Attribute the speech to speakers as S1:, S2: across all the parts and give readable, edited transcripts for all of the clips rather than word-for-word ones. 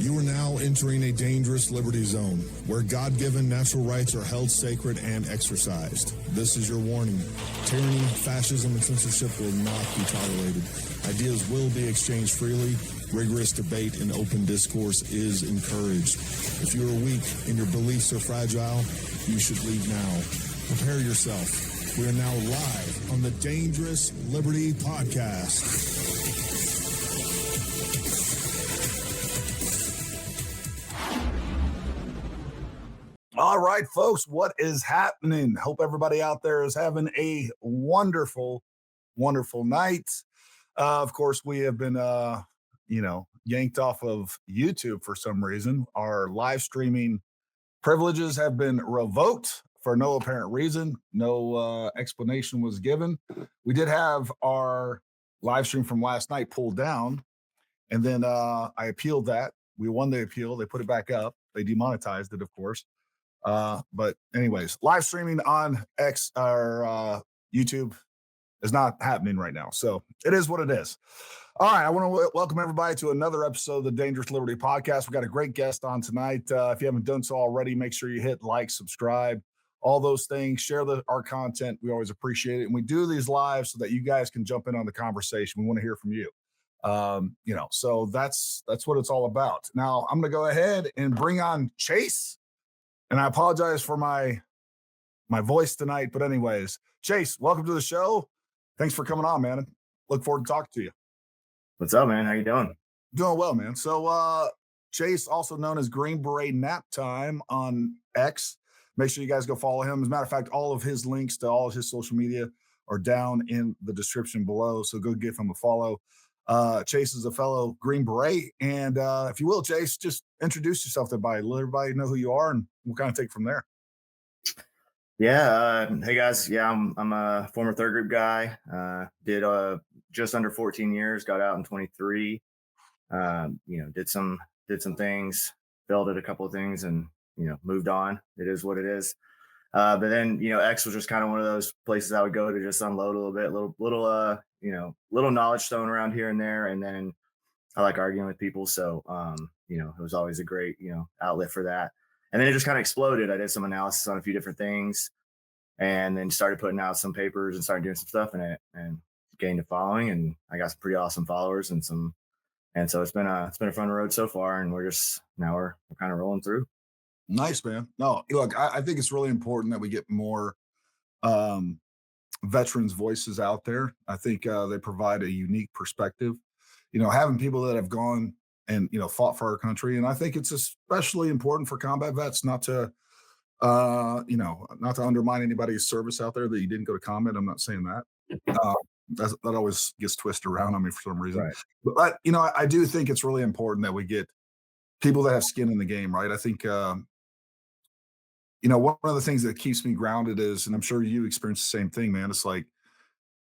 S1: You are now entering a dangerous liberty zone where God-given natural rights are held sacred and exercised. This is your warning. Tyranny, fascism, and censorship will not be tolerated. Ideas will be exchanged freely. Rigorous debate and open discourse is encouraged. If you are weak and your beliefs are fragile, you should leave now. Prepare yourself. We are now live on the Dangerous Liberty Podcast. All right, folks, what is happening? Hope everybody out there is having a wonderful, wonderful night. Of course, we have been, yanked off of YouTube for some reason. Our live streaming privileges have been revoked for no apparent reason. No explanation was given. We did have our live stream from last night pulled down, and then I appealed that. We won the appeal. They put it back up. They demonetized it, of course. But anyways, live streaming on X or YouTube is not happening right now. So it is what it is. All right. I want to welcome everybody to another episode of the Dangerous Liberty Podcast. We got a great guest on tonight. If you haven't done so already, make sure you hit like, subscribe, all those things, share our content. We always appreciate it. And we do these live so that you guys can jump in on the conversation. We want to hear from you. So that's what it's all about. Now I'm going to go ahead and bring on Chase. And I apologize for my voice tonight. But anyways, Chase, welcome to the show. Thanks for coming on, man. Look forward to talking to you.
S2: What's up, man? How you doing?
S1: Doing well, man. So Chase, also known as Green Beret Nap Time on X. Make sure you guys go follow him. As a matter of fact, all of his links to all of his social media are down in the description below. So go give him a follow. Chase is a fellow Green Beret. And if you will, Chase, just introduce yourself to everybody. Let everybody know who you are, and we'll kind of take from there.
S2: Yeah. Hey, guys. Yeah, I'm a former third group guy. Did just under 14 years, got out in 23. Did some things, failed at a couple of things, and, moved on. It is what it is. But then, X was just kind of one of those places I would go to just unload a little bit, little knowledge thrown around here and there. And then I like arguing with people. So, it was always a great, outlet for that. And then it just kind of exploded. I did some analysis on a few different things and then started putting out some papers and started doing some stuff in it and gained a following. And I got some pretty awesome followers and so it's been a fun road so far. And we're kind of rolling through.
S1: Nice, man. No, look, I think it's really important that we get more veterans' voices out there. I think they provide a unique perspective. Having people that have gone and fought for our country, and I think it's especially important for combat vets not to undermine anybody's service out there that you didn't go to combat. I'm not saying that. That always gets twisted around on me for some reason. Right. But I do think it's really important that we get people that have skin in the game, right? I think one of the things that keeps me grounded is, and I'm sure you experience the same thing, man. It's like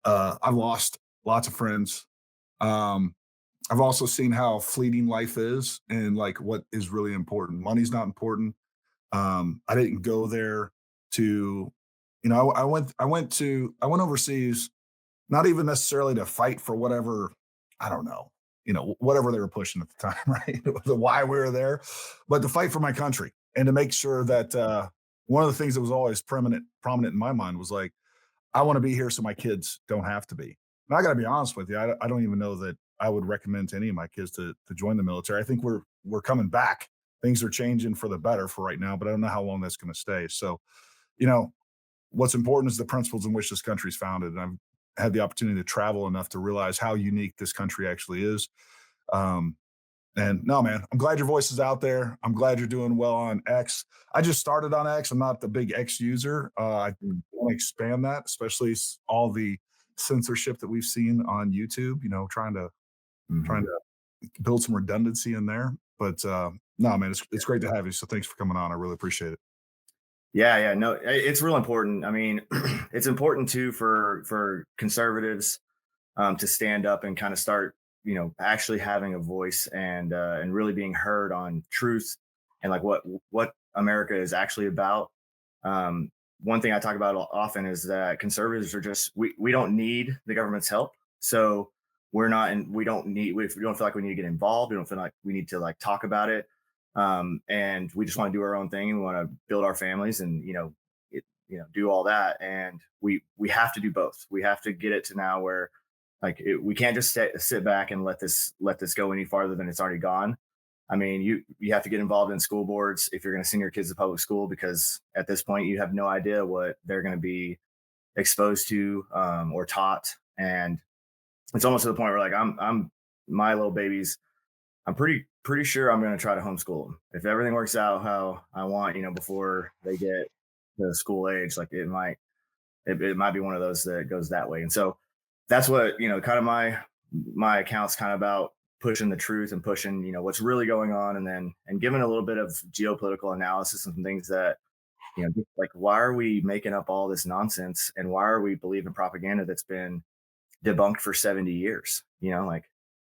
S1: I've lost lots of friends. I've also seen how fleeting life is and like what is really important. Money's not important. I didn't go there to, I went overseas, not even necessarily to fight for whatever, I don't know, whatever they were pushing at the time, right? The why we were there, but to fight for my country and to make sure that one of the things that was always prominent in my mind was like, I want to be here so my kids don't have to be. And I got to be honest with you, I don't even know that I would recommend to any of my kids to join the military. I think we're coming back. Things are changing for the better for right now, but I don't know how long that's going to stay. So, what's important is the principles in which this country is founded. And I've had the opportunity to travel enough to realize how unique this country actually is. And no, man, I'm glad your voice is out there. I'm glad you're doing well on X. I just started on X. I'm not the big X user. I want to expand that, especially all the censorship that we've seen on YouTube, trying to build some redundancy in there. But no, man, it's great to have you. So thanks for coming on. I really appreciate it.
S2: Yeah. No, it's real important. I mean, it's important too for conservatives to stand up and kind of start, actually having a voice and really being heard on truth and like what America is actually about. One thing I talk about often is that conservatives are just, we don't need the government's help. So we're not, and we don't need, we don't feel like we need to get involved. We don't feel like we need to like talk about it. And we just want to do our own thing, and we want to build our families, and do all that. And we have to do both. We have to get it to now where we can't just sit back and let this go any farther than it's already gone. I mean, you have to get involved in school boards if you're going to send your kids to public school, because at this point you have no idea what they're going to be exposed to, or taught. And it's almost to the point where like I'm my little babies. I'm pretty sure I'm going to try to homeschool them if everything works out how I want. Before they get to school age, like it might be one of those that goes that way. And so that's what kind of my account's kind of about, pushing the truth and pushing what's really going on, and then giving a little bit of geopolitical analysis and some things that like, why are we making up all this nonsense, and why are we believing propaganda that's been debunked for 70 years? Like,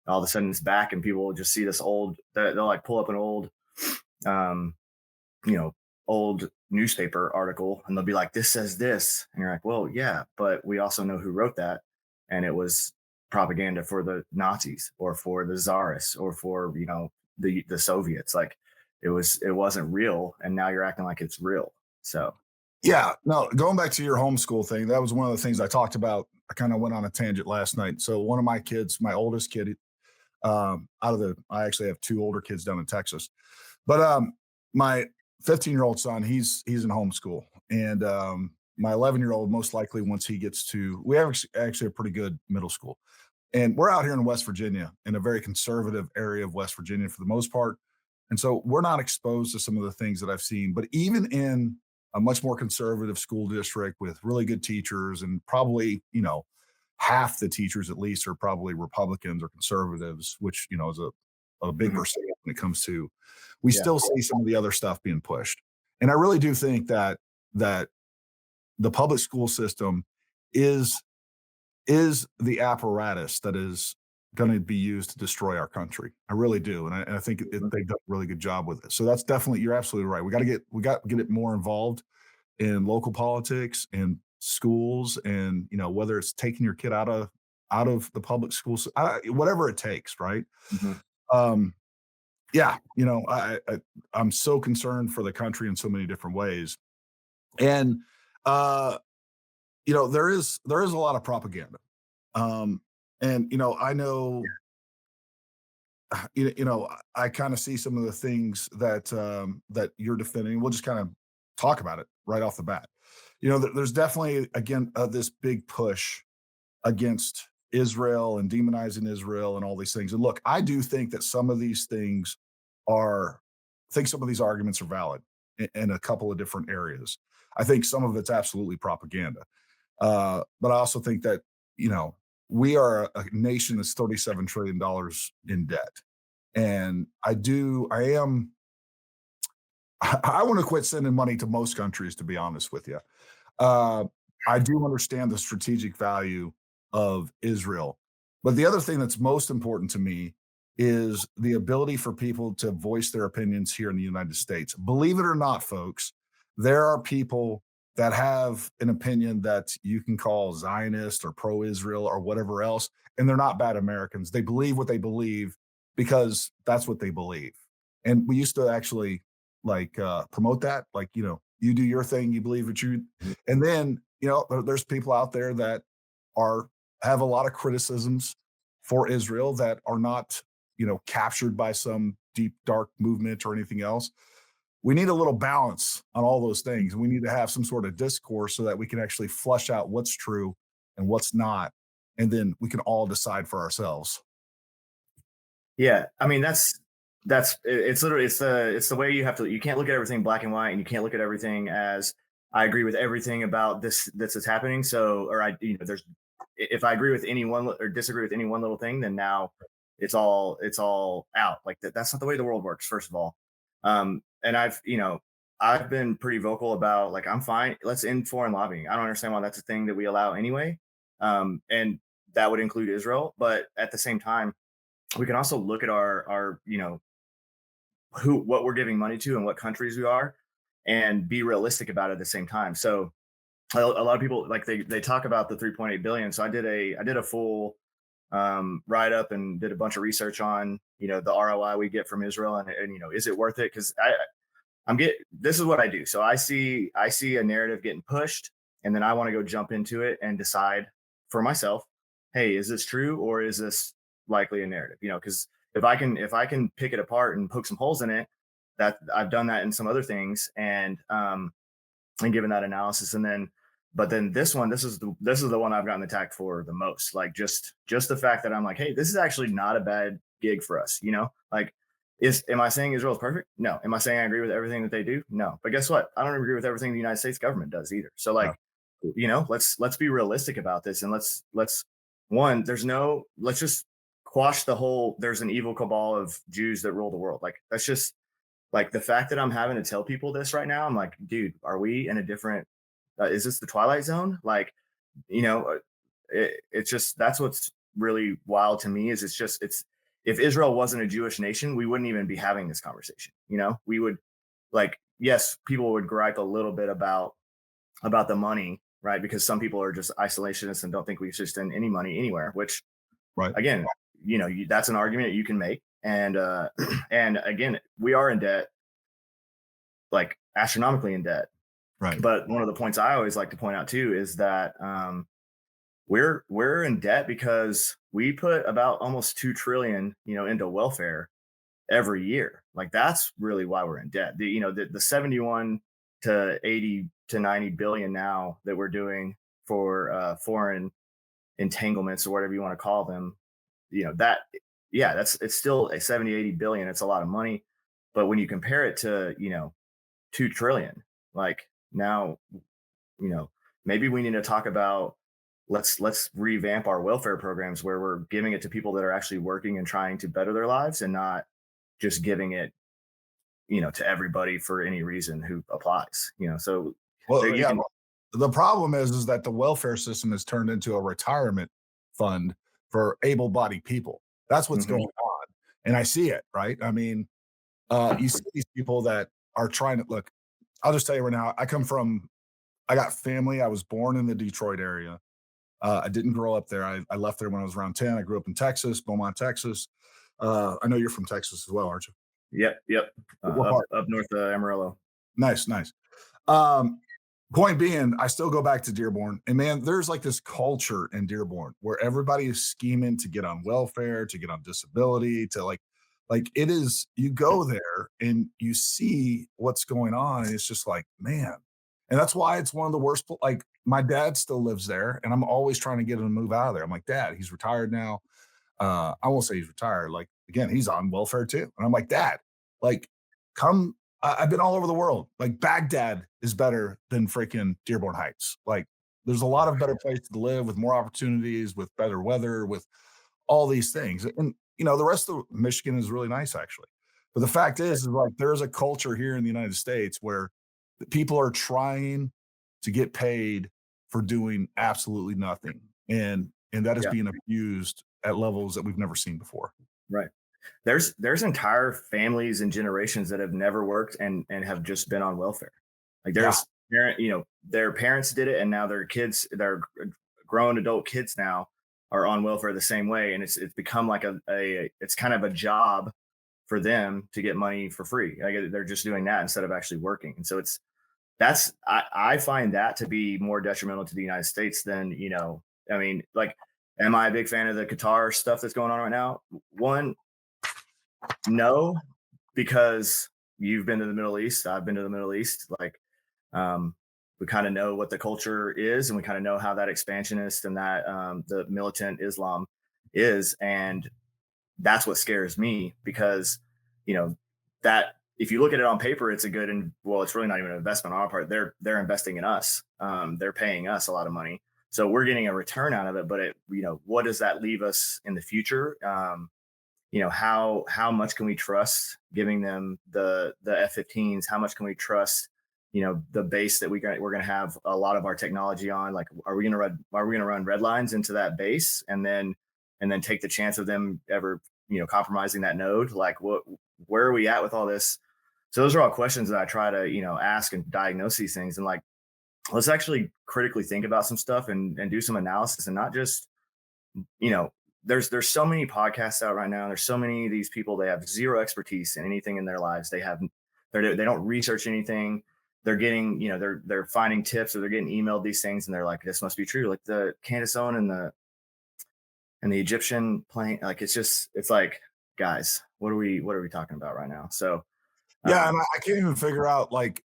S2: all of a sudden it's back, and people will just see this old, they'll like pull up an old um you know old newspaper article, and they'll be like, this says this, and you're like, well, yeah, but we also know who wrote that, and it was propaganda for the Nazis or for the czarists or for the Soviets. Like, it wasn't real, and now you're acting like it's real. So
S1: Yeah, no, going back to your homeschool thing, that was one of the things I talked about. I kind of went on a tangent last night. So one of my kids, my oldest kid, I actually have two older kids down in Texas, but my 15-year-old son, he's in homeschool, and my 11-year-old, most likely once he gets to, we have actually a pretty good middle school, and we're out here in West Virginia, in a very conservative area of West Virginia for the most part. And so we're not exposed to some of the things that I've seen. But even in a much more conservative school district with really good teachers, and probably, half the teachers at least are probably Republicans or conservatives, which, is a big
S2: mhm,
S1: percentage when it comes to, we
S2: yeah,
S1: still see some of the other stuff being pushed. And I really do think that the public school system is is the apparatus that is going to be used to destroy our country. I really do, and I think
S2: mhm,
S1: they've done a really good job with it. So that's definitely, you're absolutely right. We got to get it more involved in local politics and schools, and whether it's taking your kid out of the public schools, whatever it takes, right?
S2: mhm.
S1: Um, yeah, I'm so concerned for the country in so many different ways, and uh, there is a lot of propaganda. Um, and I know, I kind of see some of the things that you're defending. We'll just kind of talk about it right off the bat. There's definitely, again, this big push against Israel and demonizing Israel and all these things. And look, I do think that some of these things are, I think some of these arguments are valid in a couple of different areas. I think some of it's absolutely propaganda. But I also think that, you know, we are a nation that's $37 trillion in debt. And I am, I want to quit sending money to most countries, to be honest with you. Uh, I do understand the strategic value of Israel. But the other thing that's most important to me is the ability for people to voice their opinions here in the United States. Believe it or not, folks, there are people that have an opinion that you can call Zionist or pro Israel or whatever else, and they're not bad Americans. They believe what they believe because that's what they believe. And we used to actually promote that, like, you do your thing, you believe what you, and then, there's people out there that are have a lot of criticisms for Israel that are not, captured by some deep, dark movement or anything else. We need a little balance on all those things. And we need to have some sort of discourse so that we can actually flush out what's true and what's not. And then we can all decide for ourselves.
S2: Yeah, I mean it's literally, it's the way you have to, you can't look at everything black and white, and you can't look at everything as I agree with everything about this is happening. So, or I there's, if I agree with any one or disagree with any one little thing, then now it's all out. Like that's not the way the world works, first of all. And I've been pretty vocal about, like, I'm fine, let's end foreign lobbying. I don't understand why that's a thing that we allow anyway. And that would include Israel, but at the same time, we can also look at our who, what we're giving money to and what countries we are, and be realistic about it at the same time. So a lot of people, like, they talk about the 3.8 billion. So I did a full write up and did a bunch of research on, the ROI we get from Israel, and is it worth it? Because this is what I do. So I see a narrative getting pushed, and then I want to go jump into it and decide for myself, hey, is this true or is this likely a narrative? Because if I can pick it apart and poke some holes in it, that I've done that in some other things, and given that analysis, and then but then this is the one I've gotten attacked for the most. Like, just the fact that I'm like, hey, this is actually not a bad gig for us. Like, am I saying Israel is perfect? No. Am I saying I agree with everything that they do? No. But guess what? I don't agree with everything the United States government does either. So,
S1: Yeah.
S2: like, let's be realistic about this, and let's just quash the whole there's an evil cabal of Jews that rule the world. Like, that's just like the fact that I'm having to tell people this right now. I'm like, dude, are we in a different is this the Twilight Zone? Like, it's just, that's what's really wild to me. Is it's if Israel wasn't a Jewish nation, we wouldn't even be having this conversation. We would, like, yes, people would gripe a little bit about the money, right? Because some people are just isolationists and don't think we should send any money anywhere. Which,
S1: Right.
S2: again, that's an argument you can make. And and again, we are in debt, like astronomically in debt.
S1: Right.
S2: But one of the points I always like to point out too is that we're in debt because we put about almost 2 trillion, into welfare every year. Like, that's really why we're in debt. The 71 to 80 to 90 billion now that we're doing for foreign entanglements, or whatever you want to call them, that, yeah, it's still a 70, 80 billion. It's a lot of money. But when you compare it to, 2 trillion, like, now, maybe we need to talk about, let's revamp our welfare programs where we're giving it to people that are actually working and trying to better their lives, and not just giving it, to everybody for any reason who applies. So
S1: Well,
S2: there you
S1: yeah.
S2: can.
S1: The problem is that the welfare system has turned into a retirement fund for able-bodied people. That's what's
S2: Mhm.
S1: going on, and I see it, right? I mean, you see these people that are trying to look. I'll just tell you right now, I got family. I was born in the Detroit area. I didn't grow up there. I left there when I was around 10. I grew up in Texas, Beaumont, Texas. I know you're from Texas as well, aren't you?
S2: Yep.
S1: What
S2: Up
S1: part?
S2: north of Amarillo.
S1: Nice, nice. Um, Point being, I still go back to Dearborn, and man, there's like this culture in Dearborn where everybody is scheming to get on welfare, to get on disability, to like it is. You go there and you see what's going on, and it's just like, man, and that's why it's one of the worst. Like, my dad still lives there, and I'm always trying to get him to move out of there. I'm like, Dad, he's retired now. I won't say he's retired. Like, again, he's on welfare too. And I'm like, Dad, like, come. I've been all over the world. Like, Baghdad is better than freaking Dearborn Heights. Like, there's a lot of better places to live with more opportunities, with better weather, with all these things. And the rest of Michigan is really nice, actually. But the fact is like, there's a culture here in the United States where the people are trying to get paid for doing absolutely nothing. And that is
S2: Yeah,
S1: being abused at levels that we've never seen before.
S2: right. There's entire families and generations that have never worked and have just been on welfare. Like,
S1: Yeah.
S2: their parents did it, and now their grown adult kids now are on welfare the same way, and it's become like it's kind of a job for them to get money for free. Like, they're just doing that instead of actually working. And so I find that to be more detrimental to the United States than, I mean, like, am I a big fan of the Qatar stuff that's going on right now? One, no, because you've been to the Middle East, I've been to the Middle East. Like, we kind of know what the culture is, and we kind of know how that expansionist and that the militant Islam is, and that's what scares me. Because, you know that if you look at it on paper, it's a good, and well, it's really not even an investment on our part. They're investing in us. They're paying us a lot of money, so we're getting a return out of it. But what does that leave us in the future? How much can we trust giving them the F-15s? How much can we trust the base that we're going to have a lot of our technology on? Like, are we going to run red lines into that base, and then take the chance of them ever compromising that node? Like, where are we at with all this? So those are all questions that I try to ask and diagnose these things. And, like, let's actually critically think about some stuff and do some analysis, and not just there's so many podcasts out right now. There's so many of these people. They have zero expertise in anything in their lives. They don't research anything. They're getting, they're finding tips, or they're getting emailed these things, and they're like, this must be true. Like the Candace Owen and the Egyptian plane. Like it's like, guys, what are we talking about right now? So
S1: Yeah, and I can't even figure out, like,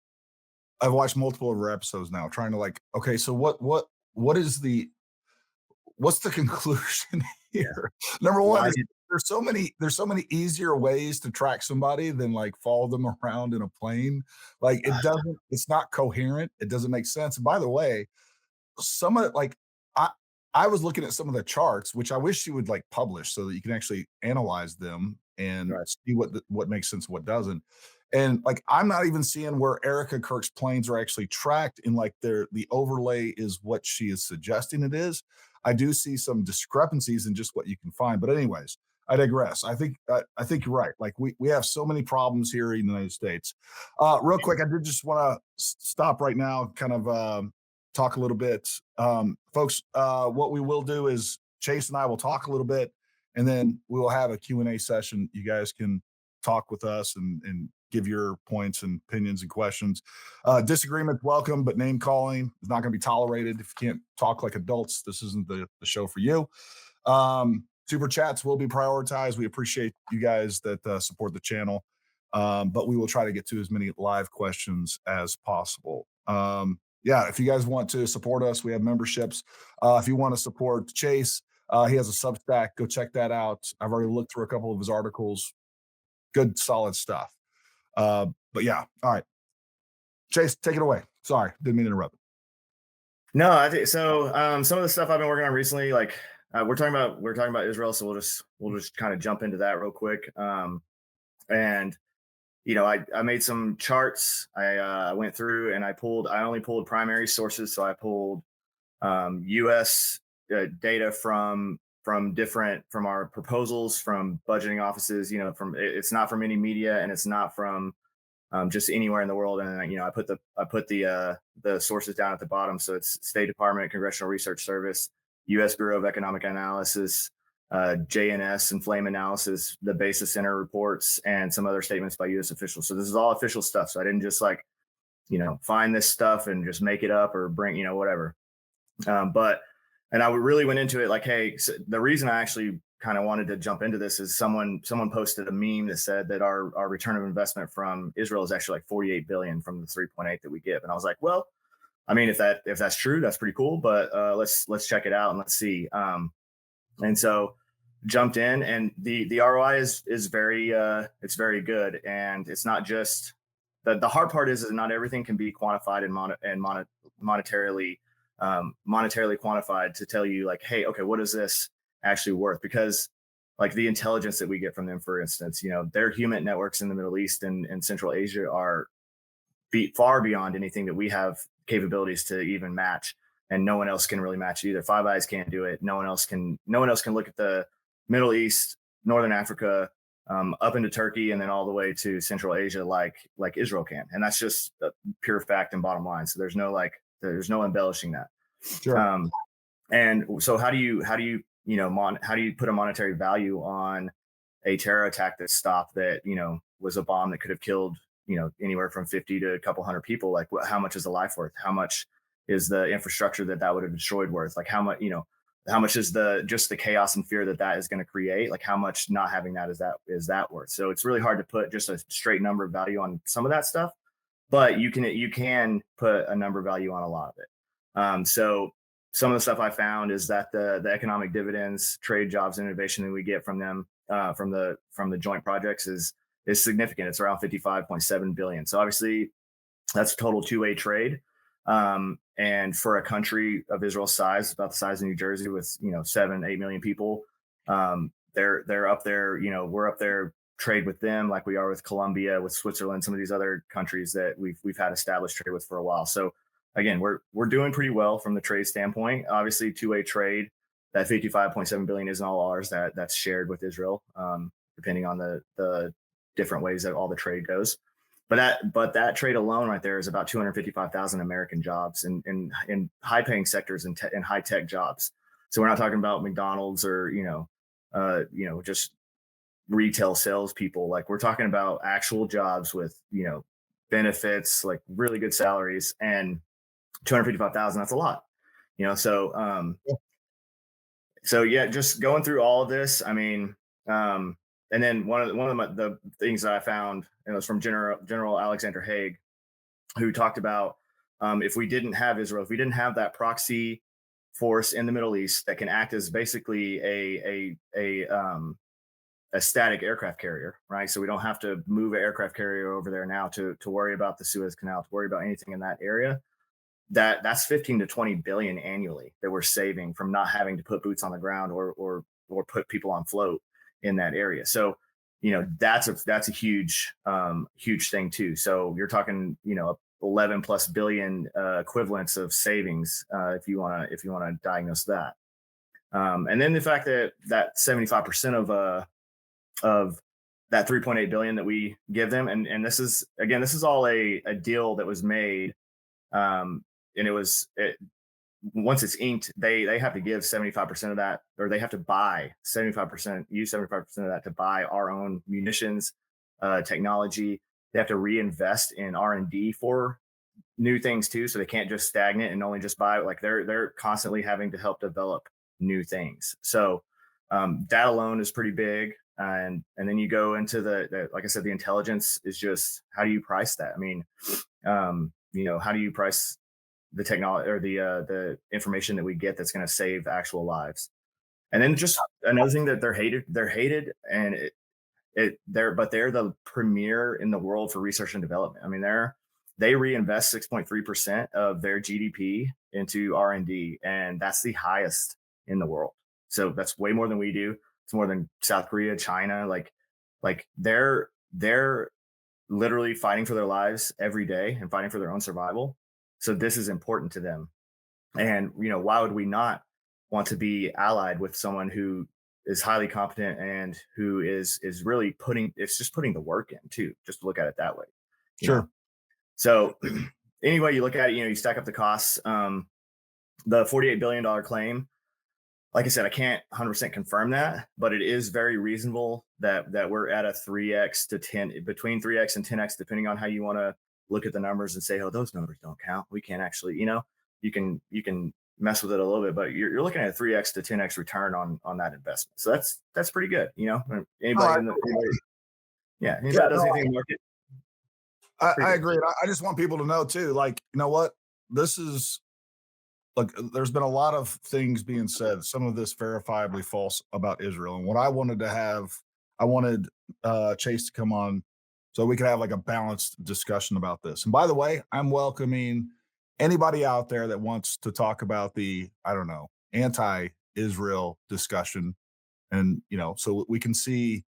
S1: I've watched multiple of her episodes now, trying to, like, okay, so what is what's the conclusion
S2: yeah,
S1: here? Number one
S2: why
S1: is
S2: did
S1: there's so many easier ways to track somebody than, like, follow them around in a plane. Like, it's not coherent. It doesn't make sense. And by the way, some of like I I was looking at some of the charts, which I wish you would like publish so that you can actually analyze them and
S2: right,
S1: see what makes sense, what doesn't. And like I'm not even seeing where Erica Kirk's planes are actually tracked in like the overlay is what she is suggesting it is. I do see some discrepancies in just what you can find. But anyways, I digress. I think you're right. Like we have so many problems here in the United States. Real quick, I did just want to stop right now, kind of talk a little bit. Folks, what we will do is Chase and I will talk a little bit, and then we will have a Q&A session. You guys can talk with us and give your points and opinions and questions. Disagreement welcome, but name calling is not going to be tolerated. If you can't talk like adults, this isn't the show for you. Super chats will be prioritized. We appreciate you guys that support the channel, but we will try to get to as many live questions as possible. Yeah, if you guys want to support us, we have memberships. If you want to support Chase, he has a Substack. Go check that out. I've already looked through a couple of his articles. Good, solid stuff. But yeah, all right. Chase, take it away. Sorry, didn't mean to interrupt.
S2: No, I think so. Some of the stuff I've been working on recently, like we're talking about Israel, so we'll just kind of jump into that real quick. And I made some charts. I went through and I only pulled primary sources, so I pulled U.S. Data from our proposals, from budgeting offices. It's not from any media, and it's not from just anywhere in the world. And I put the sources down at the bottom. So it's State Department, Congressional Research Service, U.S. Bureau of Economic Analysis, JNS and Flame Analysis, the Basis Center reports, and some other statements by U.S. officials. So this is all official stuff. So I didn't just find this stuff and just make it up or bring whatever. And I really went into it like, hey, so the reason I actually kind of wanted to jump into this is someone posted a meme that said that our return of investment from Israel is actually like 48 billion from the 3.8 that we give. And I was like, well, I mean, if that's true, that's pretty cool, but let's check it out and let's see. And so jumped in, and the ROI is very it's very good. And it's not just the hard part is not everything can be quantified and monetarily quantified to tell you like, hey, okay, what is this actually worth? Because like the intelligence that we get from them, for instance, their human networks in the Middle East and Central Asia are far beyond anything that we have capabilities to even match, and no one else can really match it either. Five Eyes can't do it. No one else can look at the Middle East, Northern Africa, up into Turkey, and then all the way to Central Asia like Israel can. And that's just a pure fact and bottom line. So there's no embellishing that.
S1: Sure.
S2: And so how do you put a monetary value on a terror attack that stopped that was a bomb that could have killed anywhere from 50 to a couple hundred people? Like how much is the life worth? How much is the infrastructure that would have destroyed worth? Like how much is just the chaos and fear that is going to create? Like how much not having that is that worth? So it's really hard to put just a straight number of value on some of that stuff, but you can put a number value on a lot of it. So some of the stuff I found is that the economic dividends, trade, jobs, and innovation that we get from them, from the joint projects is significant. It's around 55.7 billion. So obviously that's total two-way trade. And for a country of Israel's size, about the size of New Jersey with 7-8 million people, they're up there. We're up there trade with them like we are with Colombia, with Switzerland, some of these other countries that we've had established trade with for a while. So again, we're doing pretty well from the trade standpoint. Obviously, two-way trade, that 55.7 billion isn't all ours. That's shared with Israel, depending on the different ways that all the trade goes. But that trade alone right there is about 255,000 American jobs in high-paying sectors and high-tech jobs. So we're not talking about McDonald's or just retail salespeople. Like, we're talking about actual jobs with, benefits, like really good salaries, and 255,000. That's a lot, you know. So yeah, just going through all of this. I mean, and then the things that I found, and it was from General Alexander Haig, who talked about, if we didn't have Israel, if we didn't have that proxy force in the Middle East that can act as basically a static aircraft carrier, right? So we don't have to move an aircraft carrier over there now to worry about the Suez Canal, to worry about anything in that area. That's 15 to 20 billion annually that we're saving from not having to put boots on the ground or put people on float in that area. So, that's a huge thing too. So you're talking, 11 plus billion equivalents of savings, if you want to diagnose that. And then the fact that 75% of that 3.8 billion that we give them, and this is all a deal that was made, and once it's inked, they have to give 75% of that, or they have to buy 75%, use 75% of that to buy our own munitions, technology. They have to reinvest in R&D for new things too, so they can't just stagnate and only just buy. Like, they're constantly having to help develop new things. So that alone is pretty big. And then you go into the like I said, the intelligence is just, how do you price that? I mean, how do you price the technology, or the information that we get that's going to save actual lives? And then just another thing, that they're hated, and they're the premier in the world for research and development. I mean, they reinvest 6.3% of their GDP into R&D, and that's the highest in the world. So that's way more than we do. It's more than South Korea, China. Like they're literally fighting for their lives every day and fighting for their own survival. So this is important to them. And, why would we not want to be allied with someone who is highly competent and who is really putting the work in too, just to look at it that way. you know?
S1: Sure.
S2: So anyway, you look at it, you stack up the costs. The $48 billion claim, like I said, I can't 100% confirm that, but it is very reasonable that we're at a 3x to 10, between 3x and 10x, depending on how you want to look at the numbers and say, oh, those numbers don't count. We can't actually, you can mess with it a little bit, but you're looking at a 3x to 10x return on that investment. So that's pretty good. Anybody anybody
S1: Yeah,
S2: does
S1: no,
S2: anything in the market?
S1: I agree. I just want people to know too, like, you know what? This is like, there's been a lot of things being said, some of this verifiably false about Israel. And what I wanted Chase to come on so we could have like a balanced discussion about this. And by the way, I'm welcoming anybody out there that wants to talk about the, I don't know, anti-Israel discussion. And, so we can see,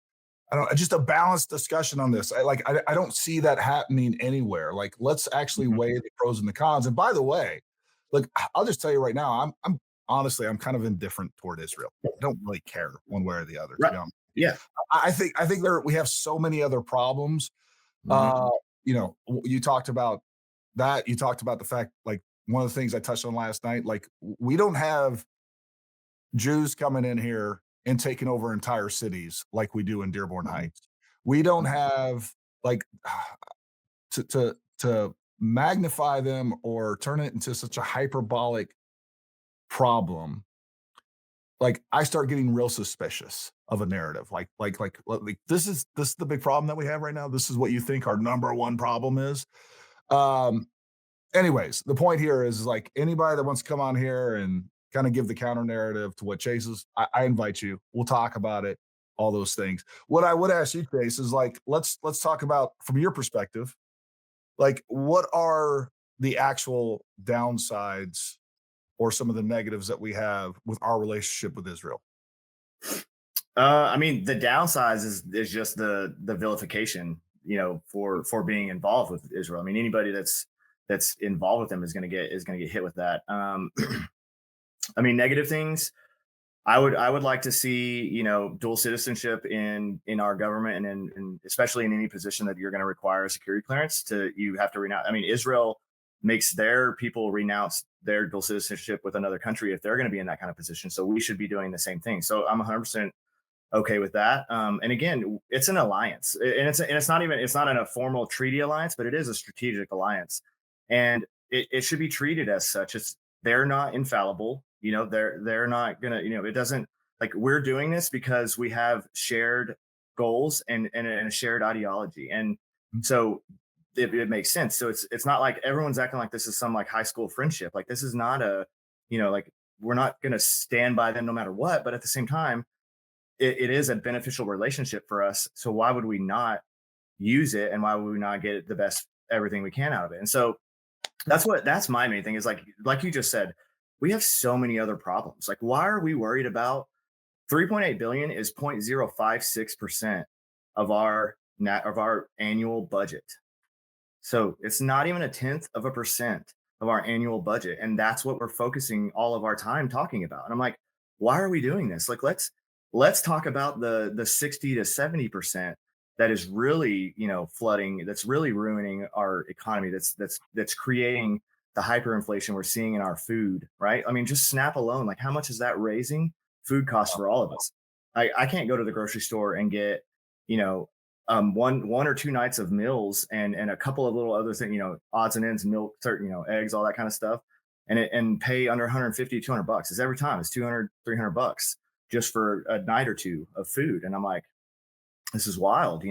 S1: I don't just a balanced discussion on this. I don't see that happening anywhere. Like, let's actually
S2: Mhm.
S1: weigh the pros and the cons. And by the way, look, I'll just tell you right now, I'm honestly, I'm kind of indifferent toward Israel. I don't really care one way or the other, to
S2: Right.
S1: be honest.
S2: Yeah.
S1: I think we have so many other problems.
S2: Mhm.
S1: Uh, you talked about that. You talked about the fact, like, one of the things I touched on last night, like, we don't have Jews coming in here and taking over entire cities like we do in Dearborn
S2: Mhm.
S1: Heights. We don't have, like, to magnify them or turn it into such a hyperbolic problem. Like, I start getting real suspicious of a narrative. Like this is the big problem that we have right now. This is what you think our number one problem is. Um, Anyways, the point here is like, anybody that wants to come on here and kind of give the counter narrative to what Chase is, I invite you. We'll talk about it, all those things. What I would ask you, Chase, is like, let's talk about, from your perspective, like, what are the actual downsides or some of the negatives that we have with our relationship with Israel?
S2: I mean, the downsides is just the vilification, for being involved with Israel. I mean, anybody that's involved with them is going to get hit with that. I mean, negative things. I would like to see, dual citizenship in our government, and especially in any position that you're going to require a security clearance. You have to renounce. I mean, Israel makes their people renounce their dual citizenship with another country if they're going to be in that kind of position. So we should be doing the same thing. So I'm 100% okay with that. And again, it's an alliance, and it's not in a formal treaty alliance, but it is a strategic alliance, and it should be treated as such. It's they're not infallible. They're not gonna. It doesn't like we're doing this because we have shared goals and a shared ideology, and
S1: Mhm.
S2: so it makes sense. So it's not like everyone's acting like this is some like high school friendship. Like this is not a, like we're not gonna stand by them no matter what. But at the same time it is a beneficial relationship for us. So why would we not use it, and why would we not get the best everything we can out of it? And so that's my main thing is like you just said, we have so many other problems. Like why are we worried about 3.8 billion is 0.056% of our annual budget. So it's not even a tenth of a percent of our annual budget. And that's what we're focusing all of our time talking about. And I'm like, why are we doing this? Like, let's talk about the 60 to 70% that is really, flooding, that's really ruining our economy, that's creating the hyperinflation we're seeing in our food, right? I mean, just SNAP alone, like how much is that raising food costs for all of us? I can't go to the grocery store and get, you know, one or two nights of meals and a couple of little other things, odds and ends, milk, certain, eggs, all that kind of stuff, and pay under 150, 200 bucks. It's every time it's 200, 300 bucks just for a night or two of food. And I'm like, this is wild.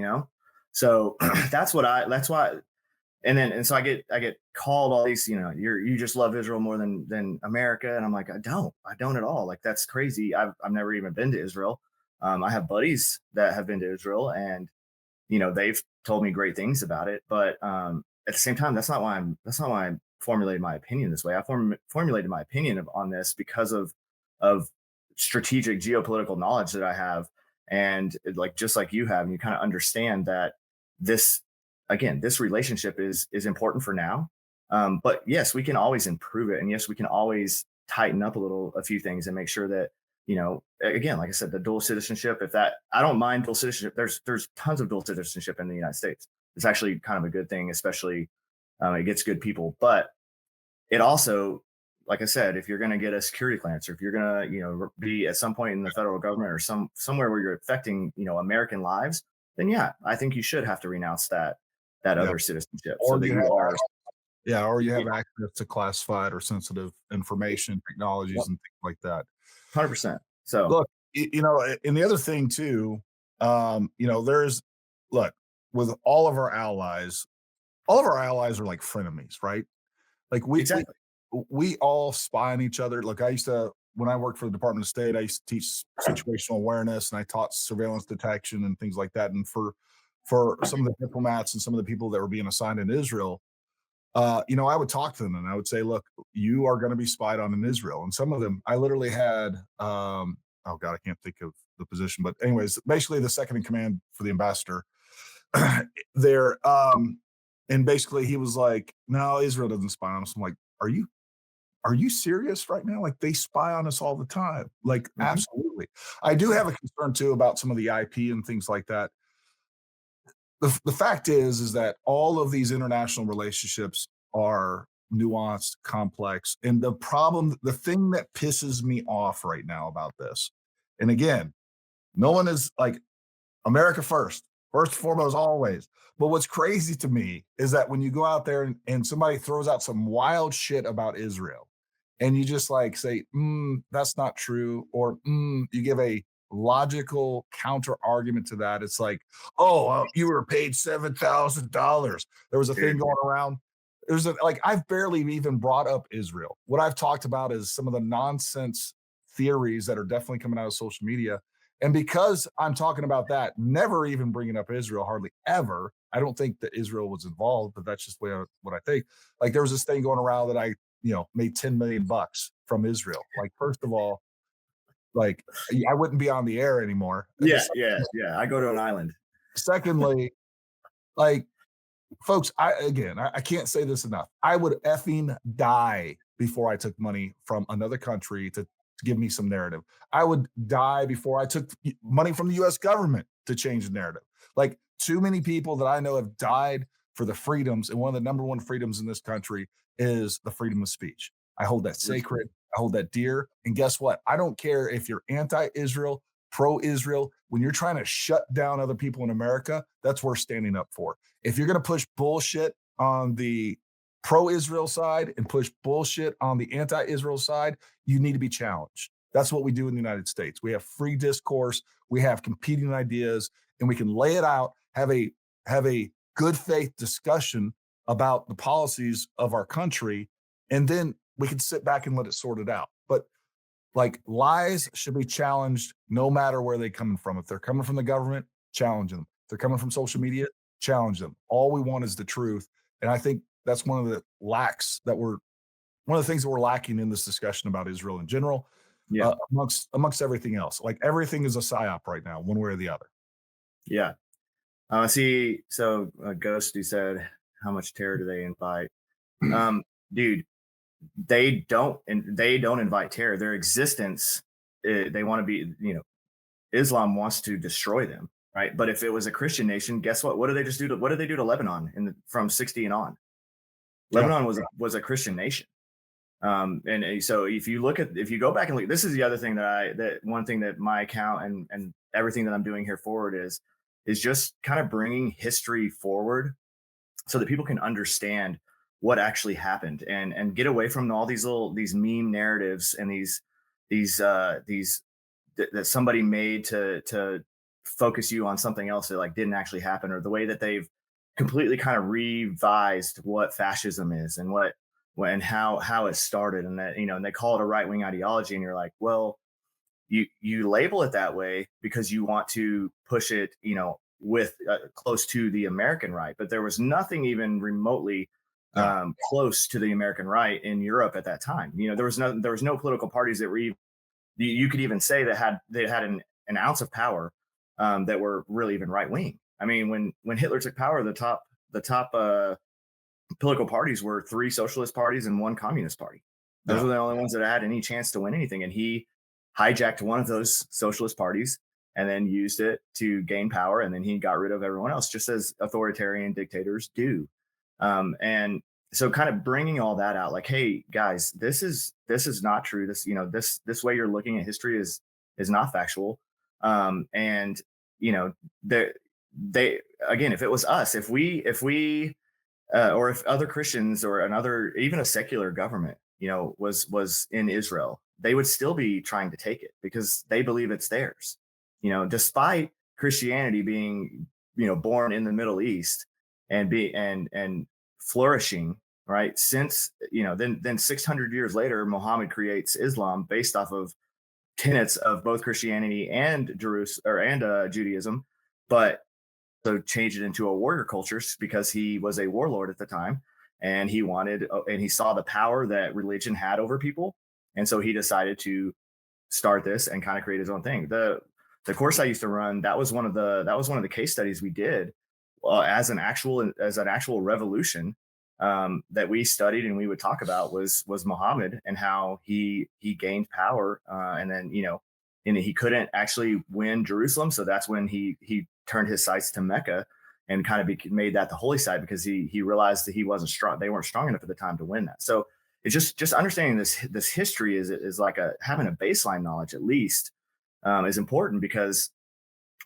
S2: So that's why. And so I get called all these, you just love Israel more than America. And I'm like, I don't at all. Like, that's crazy. I've never even been to Israel. I have buddies that have been to Israel, and they've told me great things about it, but at the same time, that's not why I formulated my opinion this way. I formulated my opinion on this because of strategic geopolitical knowledge that I have, and like just like you have, and you kind of understand that this this relationship is important for now. But yes, we can always improve it, and yes, we can always tighten up a few things and make sure that again, like I said, the dual citizenship, if that, I don't mind dual citizenship. There's tons of dual citizenship in the United States. It's actually kind of a good thing, especially it gets good people. But it also, like I said, if you're going to get a security clearance, or if you're going to, be at some point in the federal government, or somewhere where you're affecting, American lives, then yeah, I think you should have to renounce that
S1: Yeah.
S2: other citizenship so
S1: Or
S2: that
S1: you
S2: you
S1: have
S2: are.
S1: Yeah, or you
S2: Yeah,
S1: have access to classified or sensitive information, technologies, and things like that.
S2: 100%. So
S1: Look, and the other thing too, there's look, with all of our allies are like frenemies, right? Like
S2: exactly.
S1: we all spy on each other. Look, I used to when I worked for the Department of State, I used to teach situational awareness, and I taught surveillance detection and things like that. And for some of the diplomats and some of the people that were being assigned in Israel, I would talk to them and I would say, look, you are going to be spied on in Israel. And some of them, I literally had, oh God, I can't think of the position, but anyways, basically the second in command for the ambassador there. And basically he was like, no, Israel doesn't spy on us. I'm like, are you serious right now? Like they spy on us all the time. Like,
S2: Mhm.
S1: absolutely. I do have a concern too about some of the IP and things like that. The fact is that all of these international relationships are nuanced, complex, and the thing that pisses me off right now about this, and again, no one is like America first and foremost, always. But what's crazy to me is that when you go out there and somebody throws out some wild shit about Israel, and you just like say, that's not true, or you give a logical counter argument to that. It's like, oh, you were paid $7,000. There was a thing
S2: Dude,
S1: going around. Like I've barely even brought up Israel. What I've talked about is some of the nonsense theories that are definitely coming out of social media, and because I'm talking about that, never even bringing up Israel, hardly ever. I don't think that Israel was involved, but that's just what I think. Like there was this thing going around that I, made 10 million bucks from Israel. Like, first of all, like I wouldn't be on the air anymore.
S2: yeah, yeah, yeah. I go to an island.
S1: Secondly, like folks, I can't say this enough. I would effing die before I took money from another country to give me some narrative. I would die before I took money from the US government to change the narrative. Like, too many people that I know have died for the freedoms, and one of the number one freedoms in this country is the freedom of speech. I hold that sacred. I hold that dear. And guess what? I don't care if you're anti Israel pro-Israel, when you're trying to shut down other people in America, that's worth standing up for. If you're going to push bullshit on the pro-Israel side and push bullshit on the anti-Israel side, you need to be challenged. That's what we do in the United States. We have free discourse, we have competing ideas, and we can lay it out, have a good faith discussion about the policies of our country, and then we can sit back and let it sort it out. But like lies should be challenged no matter where they're coming from. If they're coming from the government, challenge them. If they're coming from social media, challenge them. All we want is the truth. And I think that's one of the things that we're lacking in this discussion about Israel in general,
S2: Yeah.
S1: amongst everything else. Like everything is a psyop right now, one way or the other.
S2: Yeah. See, so Ghost, you said, how much terror do they invite? Dude, they don't invite terror. Their existence, they want to be, Islam wants to destroy them, right? But if it was a Christian nation, guess what? What did they just do? What did they do to Lebanon from 60 and on?
S1: Yeah.
S2: Lebanon was a Christian nation. So if you go back and look, this is the other thing that one thing that my account and everything that I'm doing here forward is just kind of bringing history forward so that people can understand what actually happened and get away from all these meme narratives and these that somebody made to focus you on something else that like didn't actually happen, or the way that they've completely kind of revised what fascism is and how it started, and that and they call it a right-wing ideology, and you're like, well, you label it that way because you want to push it with close to the American right, but there was nothing even remotely close to the American right in Europe at that time. There was no political parties that were even, you could even say that had an ounce of power that were really even right wing. I mean, when Hitler took power, the top political parties were three socialist parties and one communist party. Those were the only ones that had any chance to win anything. And he hijacked one of those socialist parties and then used it to gain power. And then he got rid of everyone else, just as authoritarian dictators do. And so kind of bringing all that out, like, hey guys, this is not true. This way you're looking at history is not factual. And they again, if it was us, if we or if other Christians or another, even a secular government, was in Israel, they would still be trying to take it because they believe it's theirs. Despite Christianity being, born in the Middle East and flourishing, right? Since, then 600 years later, Muhammad creates Islam based off of tenets of both Christianity and Judaism, but so changed it into a warrior culture because he was a warlord at the time, and he saw the power that religion had over people, and so he decided to start this and kind of create his own thing. The course I used to run, that was one of the case studies we did as an actual revolution that we studied and we would talk about was Muhammad and how he gained power, and then and he couldn't actually win Jerusalem, so that's when he turned his sights to Mecca and kind of made that the holy site, because he realized that he wasn't strong. They weren't strong enough at the time to win that. So it's just understanding this history is like having a baseline knowledge at least is important, because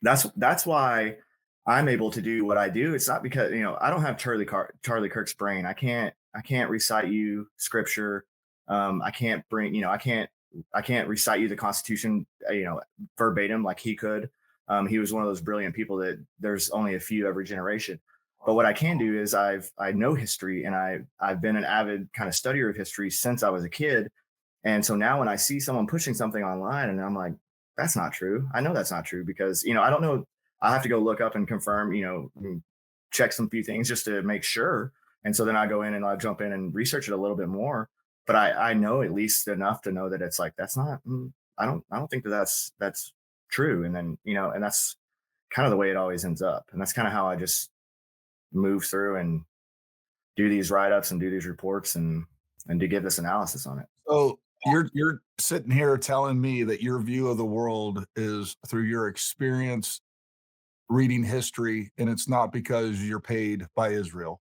S2: that's why I'm able to do what I do. It's not because I don't have Charlie Kirk's brain. I can't recite you scripture. I can't recite you the Constitution verbatim like he could. He was one of those brilliant people that there's only a few every generation. But what I can do is I know history, and I've been an avid kind of studier of history since I was a kid. And so now when I see someone pushing something online and I'm like, that's not true. I know that's not true because, I don't know. I have to go look up and confirm, check some few things just to make sure. And so then I go in and I jump in and research it a little bit more. But I know at least enough to know that it's like, that's not, I don't think that's true. And then, and that's kind of the way it always ends up. And that's kind of how I just move through and do these write-ups and do these reports and to give this analysis on it.
S1: So you're sitting here telling me that your view of the world is through your experience reading history, and it's not because you're paid by Israel.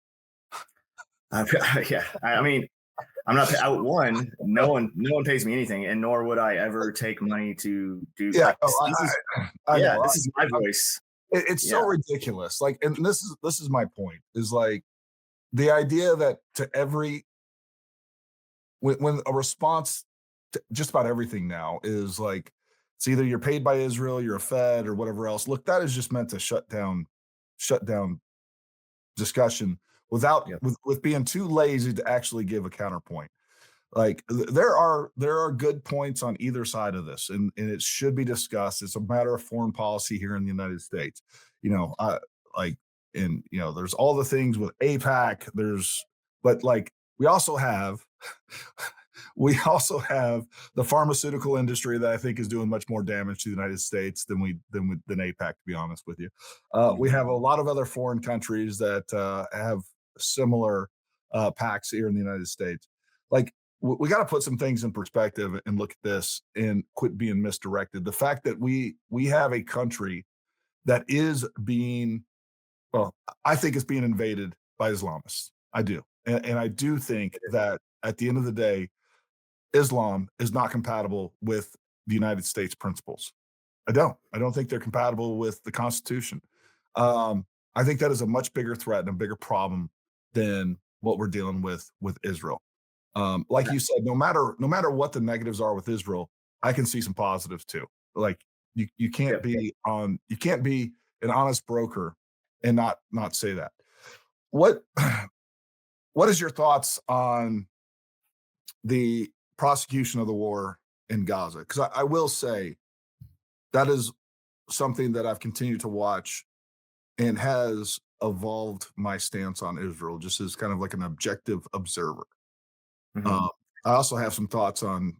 S2: Yeah, I mean, I'm not. No one pays me anything, and nor would I ever take money to do
S1: Yeah,
S2: like
S1: oh,
S2: this. This is
S1: I
S2: yeah,
S1: know.
S2: this is my voice.
S1: It's
S2: Yeah,
S1: so ridiculous. Like, and this is my point. Is like the idea that to every when a response to just about everything now is like it's either you're paid by Israel, you're a Fed, or whatever else. Look, that is just meant to shut down discussion without
S2: yep,
S1: with being too lazy to actually give a counterpoint. Like there are good points on either side of this, and it should be discussed. It's a matter of foreign policy here in the United States. You know, like and there's all the things with APAC. But like we also have the pharmaceutical industry that I think is doing much more damage to the United States than APAC. To be honest with you, we
S2: mhm,
S1: have a lot of other foreign countries that have similar packs here in the United States. Like we got to put some things in perspective and look at this and quit being misdirected. The fact that we have a country that is being well, I think it's being invaded by Islamists. I do, and I do think that at the end of the day, Islam is not compatible with the United States principles. I don't. I don't think they're compatible with the Constitution. I think that is a much bigger threat and a bigger problem than what we're dealing with Israel. Like
S2: yeah,
S1: you said, no matter what the negatives are with Israel, I can see some positives too. Like
S2: yep.
S1: you can't be an honest broker and not say that. What what is your thoughts on the prosecution of the war in Gaza? Because I will say that is something that I've continued to watch and has evolved my stance on Israel, just as kind of like an objective observer.
S2: Mhm.
S1: Uh, I also have some thoughts on,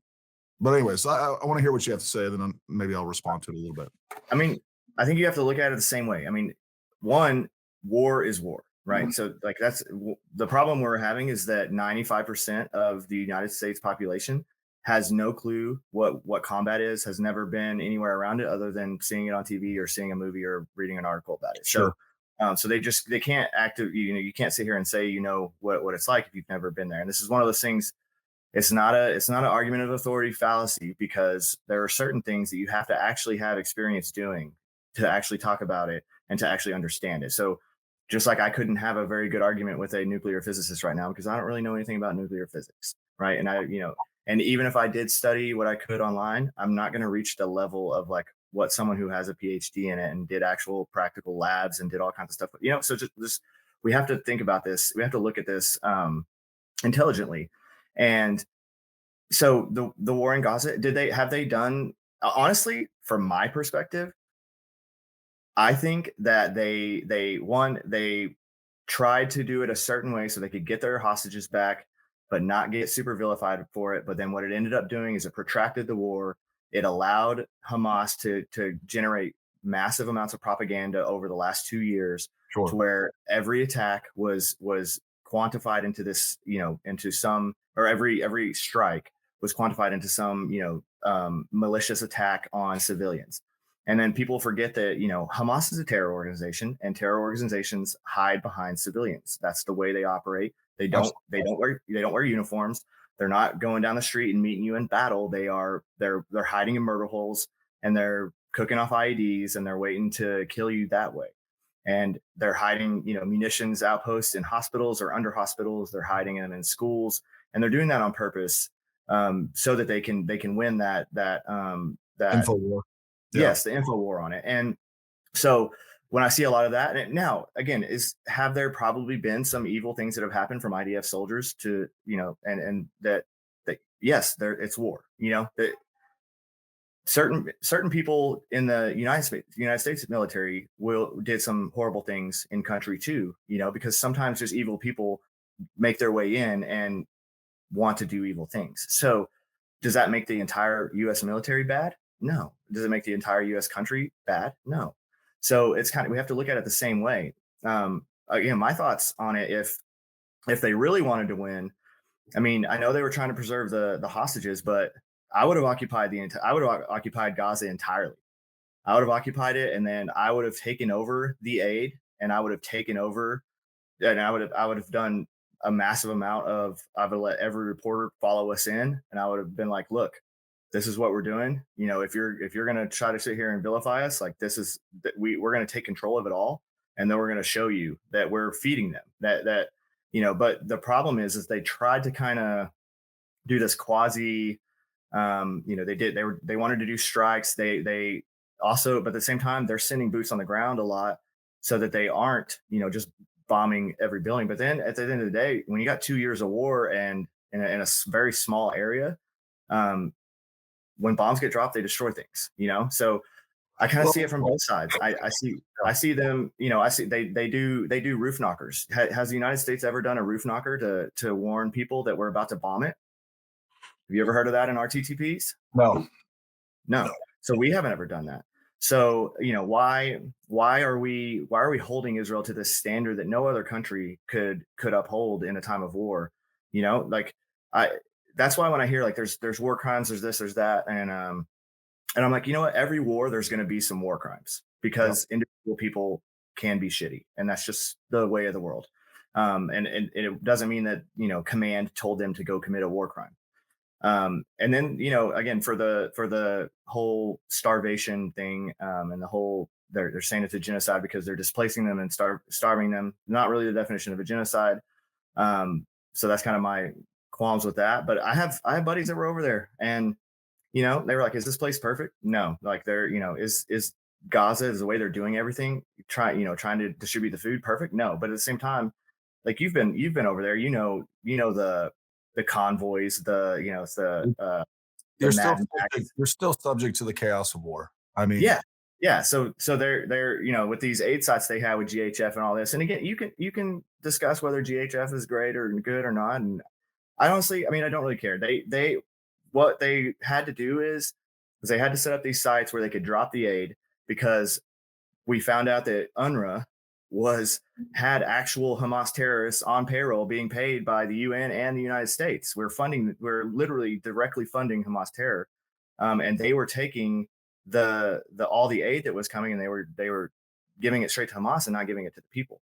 S1: but anyways, I want to hear what you have to say, then maybe I'll respond to it a little bit.
S2: I mean, I think you have to look at it the same way. I mean, one, war is war, right?
S1: Mhm.
S2: So, like, the problem we're having is that 95% of the United States population has no clue what combat is, has never been anywhere around it other than seeing it on TV or seeing a movie or reading an article about it.
S1: Sure,
S2: So they can't you can't sit here and say what it's like if you've never been there. And this is one of those things. It's not an argument of authority fallacy, because there are certain things that you have to actually have experience doing to actually talk about it and to actually understand it. So just like I couldn't have a very good argument with a nuclear physicist right now because I don't really know anything about nuclear physics, right? And even if I did study what I could online, I'm not going to reach the level of like what someone who has a PhD in it and did actual practical labs and did all kinds of stuff. So just we have to think about this. We have to look at this intelligently. And so the war in Gaza, have they done, honestly, from my perspective, I think that they tried to do it a certain way so they could get their hostages back, but not get super vilified for it. But then what it ended up doing is it protracted the war. It allowed Hamas to generate massive amounts of propaganda over the last 2 years, to
S1: sure,
S2: where every attack was quantified into this, into some, or every strike was quantified into some, malicious attack on civilians. And then people forget that, Hamas is a terror organization, and terror organizations hide behind civilians. That's the way they operate. They don't
S1: absolutely,
S2: they don't wear they don't wear uniforms. They're not going down the street and meeting you in battle. They're hiding in murder holes, and they're cooking off IEDs, and they're waiting to kill you that way. And they're hiding, munitions outposts in hospitals or under hospitals. They're hiding them in schools, and they're doing that on purpose, so that they can win that
S1: info war, yeah,
S2: yes, the info war on it. And so when I see a lot of that, and now again, have there probably been some evil things that have happened from IDF soldiers to, and that yes, there it's war. That certain people in the United States military did some horrible things in country too. Because sometimes just evil people make their way in and want to do evil things. So does that make the entire US military bad? No. Does it make the entire US country bad? No. So it's kind of, we have to look at it the same way. Again, my thoughts on it, if they really wanted to win, I mean, I know they were trying to preserve the hostages, but I would have occupied Gaza entirely. I would have occupied it, and then I would have taken over the aid, and I would have taken over, and I would have done a massive amount of, I would let every reporter follow us in, and I would have been like, look, this is what we're doing. You know, if you're gonna try to sit here and vilify us, like this is that we're gonna take control of it all, and then we're gonna show you that we're feeding them. That you know, but the problem is they tried to kind of do this quasi, you know, they wanted to do strikes. They also, but at the same time, they're sending boots on the ground a lot so that they aren't, you know, just bombing every building. But then at the end of the day, when you got 2 years of war and in a very small area, um, when bombs get dropped, they destroy things, you know? So I kind of
S1: Well,
S2: see it from both sides. I see them, you know, I see they do roof knockers. Has the United States ever done a roof knocker to warn people that we're about to bomb it? Have you ever heard of that in RTTPs?
S1: no, no.
S2: No. So we haven't ever done that. So, you know, why are we holding Israel to this standard that no other country could uphold in a time of war? You know, like I that's why when I hear like there's war crimes, there's this, there's that, and I'm like, you know what? Every war there's going to be some war crimes
S1: Yeah.
S2: because individual people can be shitty, and that's just the way of the world. And it doesn't mean that, you know, command told them to go commit a war crime. And then, you know, again, for the whole starvation thing, and the whole they're saying it's a genocide because they're displacing them and starving them. Not really the definition of a genocide. So that's kind of my qualms with that. But I have buddies that were over there, and you know, they were like, "Is this place perfect?" No, like they're, you know, is Gaza, is the way they're doing everything, trying to distribute the food perfect? No, but at the same time, like you've been over there, you know the convoys, it's the
S1: You're still
S2: Mad
S1: subject,
S2: Max.
S1: you're still subject to the chaos of war. I mean,
S2: Yeah, yeah. So they're with these aid sites they have with GHF and all this. And again, you can discuss whether GHF is great or good or not. And I honestly, I mean, I don't really care. They what they had to do is they had to set up these sites where they could drop the aid because we found out that UNRWA was had actual Hamas terrorists on payroll being paid by the UN and the United States. We're literally directly funding Hamas terror, and they were taking the all the aid that was coming, and they were giving it straight to Hamas and not giving it to the people.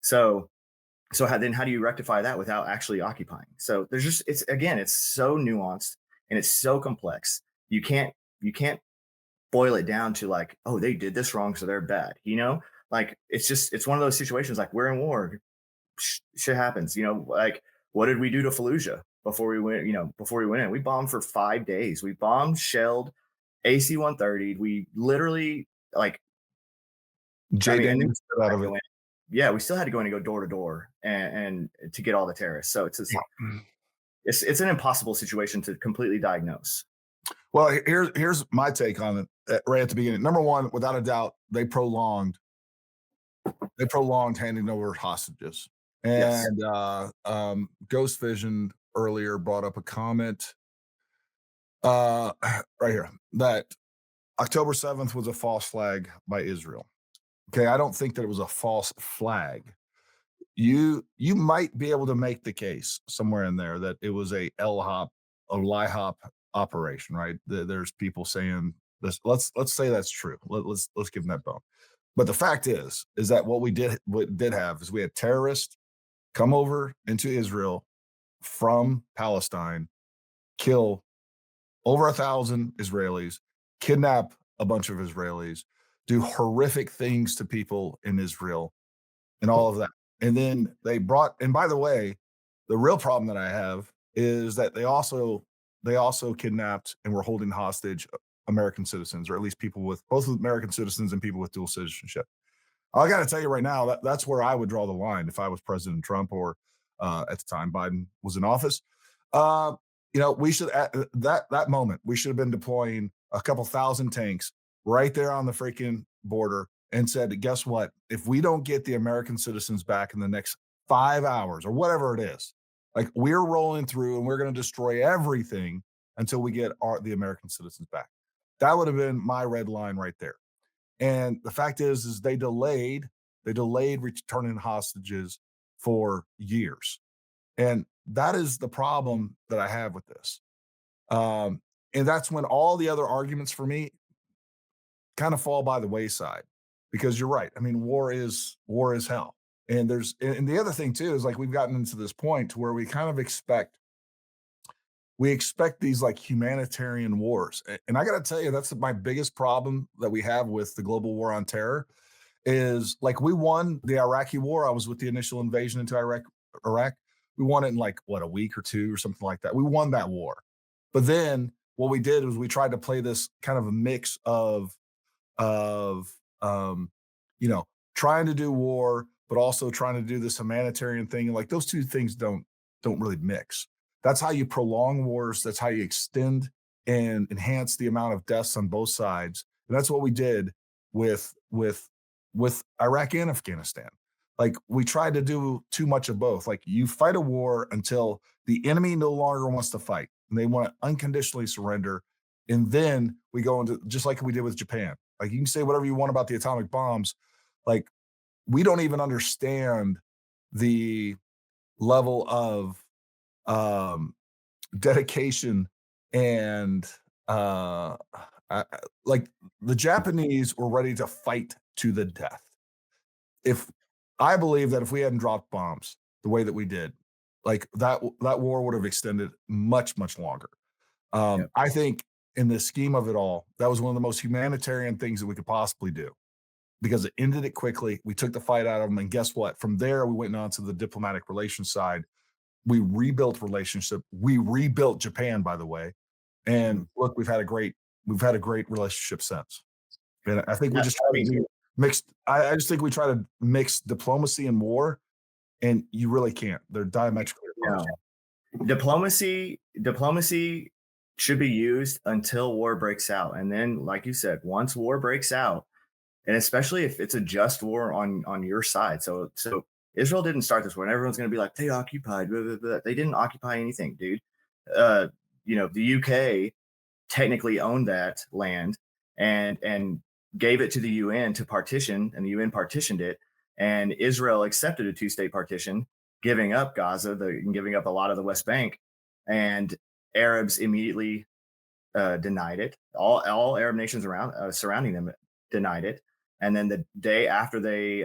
S2: So how do you rectify that without actually occupying? So there's just it's so nuanced and it's so complex. You can't boil it down to like, oh, they did this wrong, so they're bad. You know, like it's one of those situations like we're in war, shit happens. You know, like what did we do to Fallujah before we went? You know, before we went in, we bombed for 5 days. We bombed, shelled, AC-130. We literally like, I
S1: Jay
S2: mean, and then we
S1: Daniels got out
S2: had
S1: of
S2: to
S1: it.
S2: go in. Yeah, we still had to go in and go door to door and to get all the terrorists. So
S1: Yeah.
S2: it's an impossible situation to completely diagnose.
S1: Well, here's my take on it right at the beginning. Number one, without a doubt, they prolonged handing over hostages.
S2: Yes.
S1: And Ghost Vision earlier brought up a comment right here that October 7th was a false flag by Israel. Okay, I don't think that it was a false flag. You might be able to make the case somewhere in there that it was a LHOP, a LIHOP operation, right? There's people saying this. Let's say that's true. Let's give them that bone. But the fact is that what did have is we had terrorists come over into Israel from Palestine, kill over 1,000 Israelis, kidnap a bunch of Israelis, do horrific things to people in Israel, and all of that. And then and by the way, the real problem that I have is that they also kidnapped and were holding hostage American citizens, or at least people with both American citizens and people with dual citizenship. I got to tell you right now that's where I would draw the line if I was President Trump or at the time Biden was in office. Uh, we should at that moment we should have been deploying a couple thousand tanks right there on the freaking border and said, guess what? If we don't get the American citizens back in the next 5 hours or whatever it is, like we're rolling through and we're going to destroy everything until we get the American citizens back. That would have been my red line right there. And the fact is they delayed returning hostages for years. And that is the problem that I have with this. Um, and that's when all the other arguments for me kind of fall by the wayside because you're right. I mean, war is hell. And the other thing too is like we've gotten into this point to where we kind of expect these like humanitarian wars. And I got to tell you, that's my biggest problem that we have with the global war on terror is like we won the Iraqi war. I was with the initial invasion into Iraq. We won it in like what, a week or two or something like that. We won that war. But then what we did was we tried to play this kind of a mix of you know, trying to do war, but also trying to do this humanitarian thing. And like those two things don't really mix. That's how you prolong wars. That's how you extend and enhance the amount of deaths on both sides. And that's what we did with with with Iraq and Afghanistan. Like we tried to do too much of both. Like you fight a war until the enemy no longer wants to fight and they want to unconditionally surrender. And then we go into just like we did with Japan. Like you can say whatever you want about the atomic bombs. Like we don't even understand the level of um, dedication and like the Japanese were ready to fight to the death. If I believe that if we hadn't dropped bombs the way that we did, like that war would have extended much longer.
S2: Yep.
S1: I think in the scheme of it all, that was one of the most humanitarian things that we could possibly do because it ended it quickly. We took the fight out of them, and guess what? From there, we went on to the diplomatic relations side. We rebuilt relationship. We rebuilt Japan, by the way. And
S2: Mhm.
S1: look, we've had a great relationship since. And I think we
S2: Yeah,
S1: just
S2: I
S1: try to
S2: mean,
S1: do mixed. I just think we try to mix diplomacy and war, and you really can't. They're diametrically opposed.
S2: no. Diplomacy should be used until war breaks out. And then, like you said, once war breaks out, and especially if it's a just war on your side. So Israel didn't start this war, and everyone's going to be like they occupied. Blah, blah, blah. They didn't occupy anything, dude. Uh, the UK technically owned that land and gave it to the UN to partition, and the UN partitioned it. And Israel accepted a two-state partition, giving up Gaza, giving up a lot of the West Bank, and Arabs immediately denied it. All Arab nations around surrounding them denied it. And then the day after they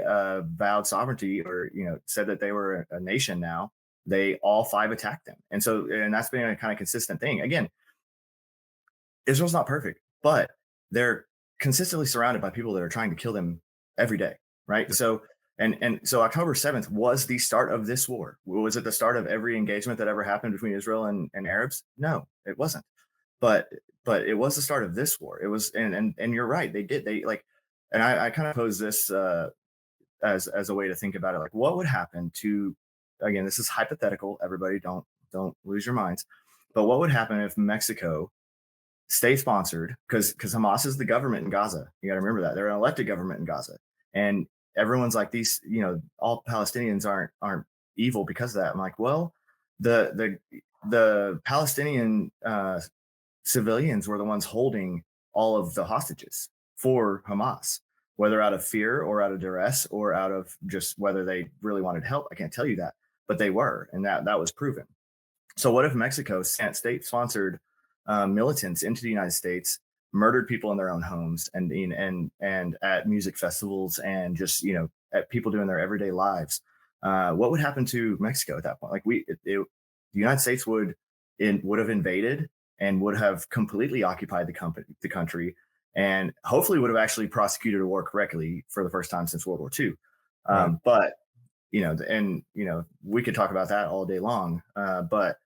S2: vowed sovereignty, or said that they were a nation now, they all five attacked them. And that's been a kind of consistent thing. Again, Israel's not perfect, but they're consistently surrounded by people that are trying to kill them every day, right?
S1: Yeah.
S2: So October 7th was the start of this war. Was it the start of every engagement that ever happened between Israel and Arabs? No, it wasn't. But it was the start of this war. It was, and you're right. They like, and I kind of pose this as a way to think about it. Like, what would happen to, again, this is hypothetical. Everybody, don't lose your minds. But what would happen if Mexico state sponsored, because Hamas is the government in Gaza. You got to remember that they're an elected government in Gaza, and everyone's like these. All Palestinians aren't evil because of that. I'm like, well, the Palestinian civilians were the ones holding all of the hostages for Hamas, whether out of fear or out of duress or out of just whether they really wanted help. I can't tell you that, but they were, and that was proven. So what if Mexico sent state-sponsored militants into the United States, murdered people in their own homes, and at music festivals, and just at people doing their everyday lives? What would happen to Mexico at that point? Like the United States would have invaded and would have completely occupied the country, and hopefully would have actually prosecuted a war correctly for the first time since World War II.
S1: Right.
S2: But we could talk about that all day long. But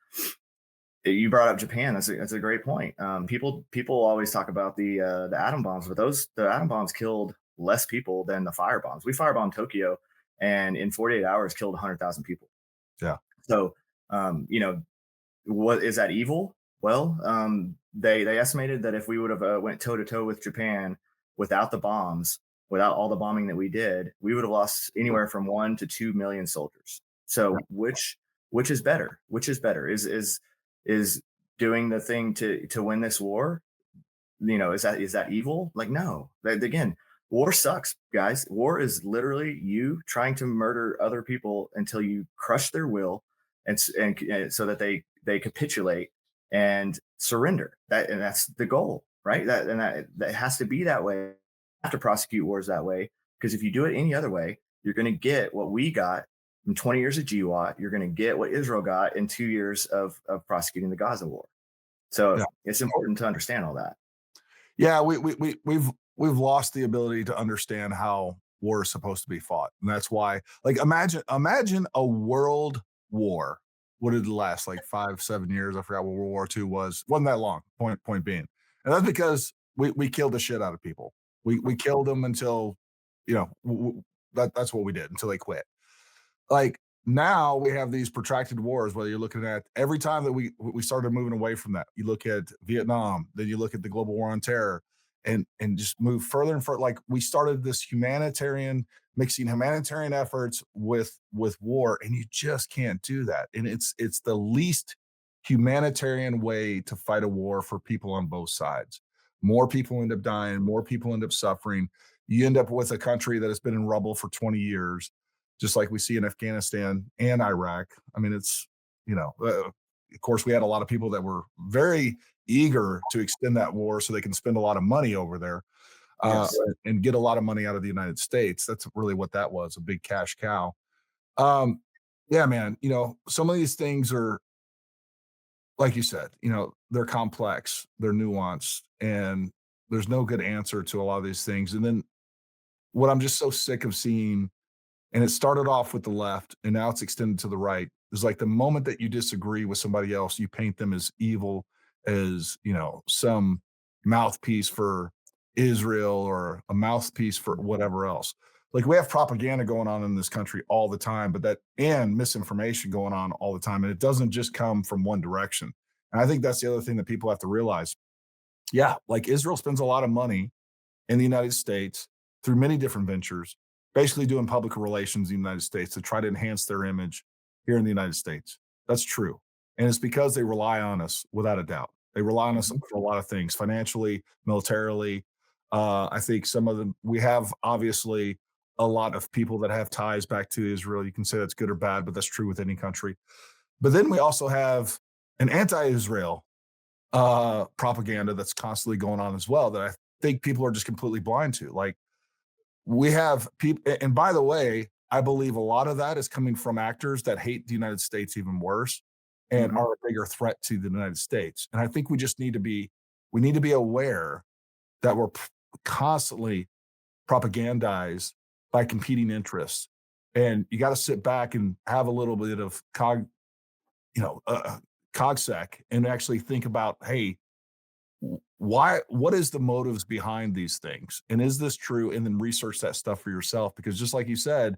S2: you brought up Japan. That's a great point. People always talk about the atom bombs, but the atom bombs killed less people than the fire bombs. We firebombed Tokyo, and in 48 hours killed 100,000 people.
S1: Yeah.
S2: So, what is that evil? Well, they estimated that if we would have went toe to toe with Japan without the bombs, without all the bombing that we did, we would have lost anywhere from 1 to 2 million soldiers. So which is better? Which is better? Is doing the thing to win this war? Is that evil? Like, no. Again, war sucks, guys. War is literally you trying to murder other people until you crush their will, and so that they capitulate and surrender. That's the goal, right? That has to be that way. You have to prosecute wars that way, because if you do it any other way, you're going to get what we got in 20 years of GWAT. You're going to get what Israel got in 2 years of prosecuting the Gaza war. So
S1: Yeah.
S2: it's important to understand all that.
S1: Yeah, we've lost the ability to understand how war is supposed to be fought, and that's why. Like, imagine a world war. What did it last? Like 5, 7 years? I forgot what World War II was. Wasn't that long? Point being, and that's because we killed the shit out of people. We killed them until, that's what we did until they quit. Like, now we have these protracted wars, whether you're looking at every time that we started moving away from that. You look at Vietnam, then you look at the global war on terror, and just move further and further. Like, we started this humanitarian, mixing humanitarian efforts with war, and you just can't do that. And it's the least humanitarian way to fight a war for people on both sides. More people end up dying, more people end up suffering. You end up with a country that has been in rubble for 20 years, just like we see in Afghanistan and Iraq. I mean, of course, we had a lot of people that were very eager to extend that war so they can spend a lot of money over there,
S2: Yes.
S1: and get a lot of money out of the United States. That's really what that was, a big cash cow. Um, yeah, man, some of these things are, like you said, they're complex, they're nuanced, and there's no good answer to a lot of these things. And then what I'm just so sick of seeing, and it started off with the left and now it's extended to the right, is like the moment that you disagree with somebody else, you paint them as evil, as some mouthpiece for Israel or a mouthpiece for whatever else. Like, we have propaganda going on in this country all the time, but that, and misinformation going on all the time, and it doesn't just come from one direction. And I think that's the other thing that people have to realize. Yeah, like, Israel spends a lot of money in the United States through many different ventures, basically doing public relations in the United States to try to enhance their image here in the United States. That's true. And it's because they rely on us without a doubt. They rely on us
S2: Mhm.
S1: for a lot of things, financially, militarily. I think some of them, we have obviously a lot of people that have ties back to Israel. You can say that's good or bad, but that's true with any country. But then we also have an anti Israel propaganda that's constantly going on as well, that I think people are just completely blind to. Like, we have people, and by the way, I believe a lot of that is coming from actors that hate the United States even worse and
S2: Mhm.
S1: are a bigger threat to the United States. And I think we need to be aware that we're constantly propagandized by competing interests. And you got to sit back and have a little bit of you know, uh, cogsec, and actually think about, hey, what is the motives behind these things, and is this true, and then research that stuff for yourself, because just like you said,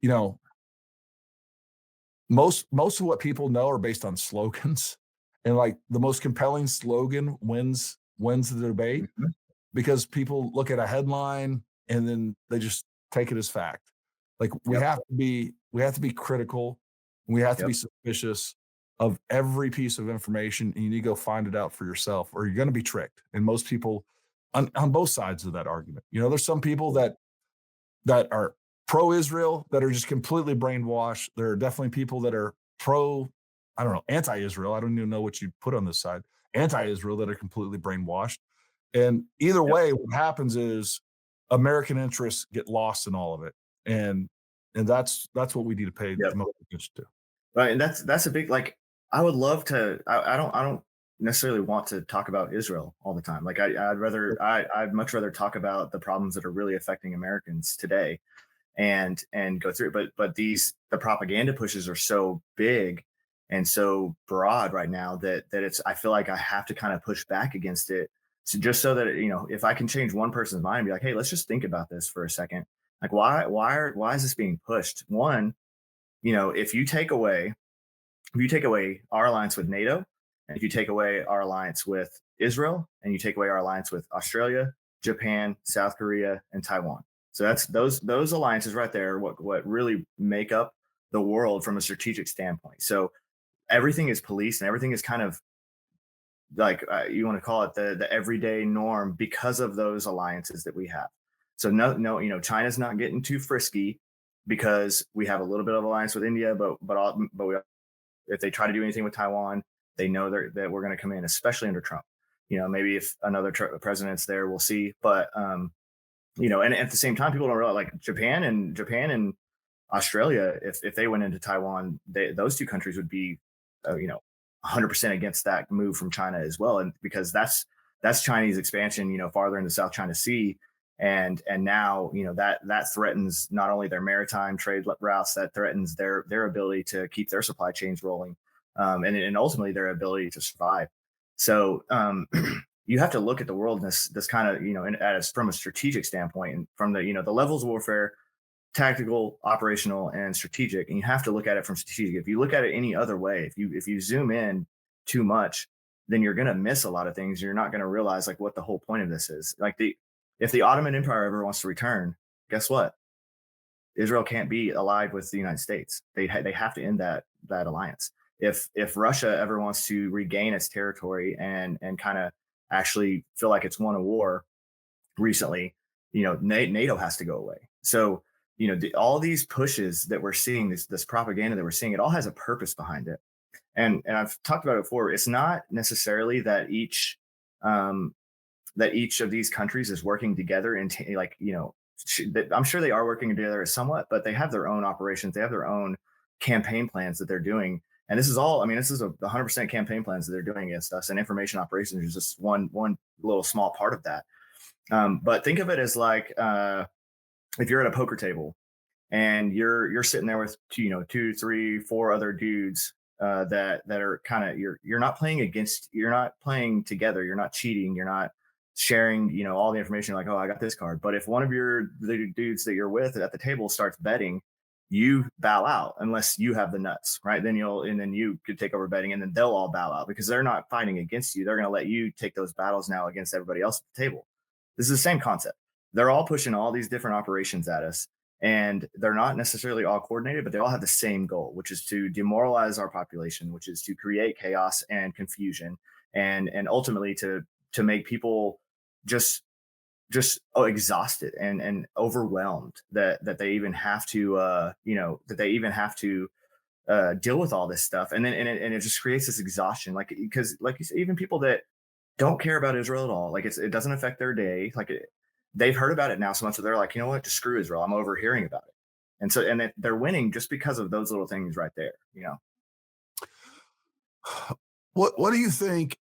S1: you know most of what people know are based on slogans, and like the most compelling slogan wins the debate,
S2: Mhm.
S1: because people look at a headline and then they just take it as fact. Like, we
S2: Yep.
S1: have to be critical, and we have to be
S2: Yep.
S1: suspicious of every piece of information, and you need to go find it out for yourself, or you're going to be tricked. And most people on both sides of that argument, there's some people that are pro-Israel that are just completely brainwashed. There are definitely people that are I don't know, anti-Israel. I don't even know what you'd put on this side. Anti-Israel that are completely brainwashed. And either
S2: Yep.
S1: way, what happens is American interests get lost in all of it. And that's what we need to pay
S2: Yep.
S1: the most attention to.
S2: Right, and that's a big like. I would love to. I don't necessarily want to talk about Israel all the time. Like I'd much rather talk about the problems that are really affecting Americans today, and go through it. But the propaganda pushes are so big and so broad right now that it's, I feel like I have to kind of push back against it. So just so that, if I can change one person's mind and be like, hey, let's just think about this for a second. Like, why is this being pushed? One, if you take away our alliance with NATO, and if you take away our alliance with Israel, and you take away our alliance with Australia, Japan, South Korea, and Taiwan. So that's those alliances right there. What really make up the world from a strategic standpoint. So everything is policed, and everything is kind of like, you want to call it the everyday norm because of those alliances that we have. So no, China's not getting too frisky because we have a little bit of alliance with India, but we, if they try to do anything with Taiwan, they know that we're going to come in, especially under Trump. Maybe if another president's there, we'll see. But And at the same time, people don't realize, like, Japan and Australia, if they went into Taiwan, those two countries would be, 100% against that move from China as well, and because that's Chinese expansion, farther into South China Sea, and now that threatens not only their maritime trade routes, that threatens their ability to keep their supply chains rolling, and ultimately their ability to survive. So you have to look at the world in this kind of from a strategic standpoint, and from the levels of warfare: tactical, operational, and strategic. And you have to look at it from strategic. If you look at it any other way, if you zoom in too much, then you're going to miss a lot of things. You're not going to realize like what the whole point of this is. Like, if the Ottoman Empire ever wants to return, guess what? Israel can't be allied with the United States. They have to end that alliance. If Russia ever wants to regain its territory and kind of actually feel like it's won a war recently, NATO has to go away. So all these pushes that we're seeing, this propaganda that we're seeing, it all has a purpose behind it. And I've talked about it before. It's not necessarily that each of these countries is working together and I'm sure they are working together somewhat, but they have their own operations. They have their own campaign plans that they're doing. And this is all, I mean, this is 100% campaign plans that they're doing against us, and information operations is just one little small part of that. But think of it as like, if you're at a poker table and you're sitting there with two, three, four other dudes, that are kind of, you're not playing against, you're not playing together, you're not cheating, you're not sharing all the information, like, oh, I got this card. But if one of the dudes that you're with at the table starts betting, you bow out unless you have the nuts, right? Then you could take over betting, and then they'll all bow out because they're not fighting against you. They're going to let you take those battles now against everybody else at the table. This is the same concept. They're all pushing all these different operations at us, and they're not necessarily all coordinated, but they all have the same goal, which is to demoralize our population, which is to create chaos and confusion, and ultimately to make people just exhausted and overwhelmed that they even have to deal with all this stuff. And then it just creates this exhaustion, like, because like you said, even people that don't care about Israel at all, like, it doesn't affect their day, like, they've heard about it now so much that they're like, you know what, just screw Israel, I'm overhearing about it. And they're winning just because of those little things right there.
S1: What do you think?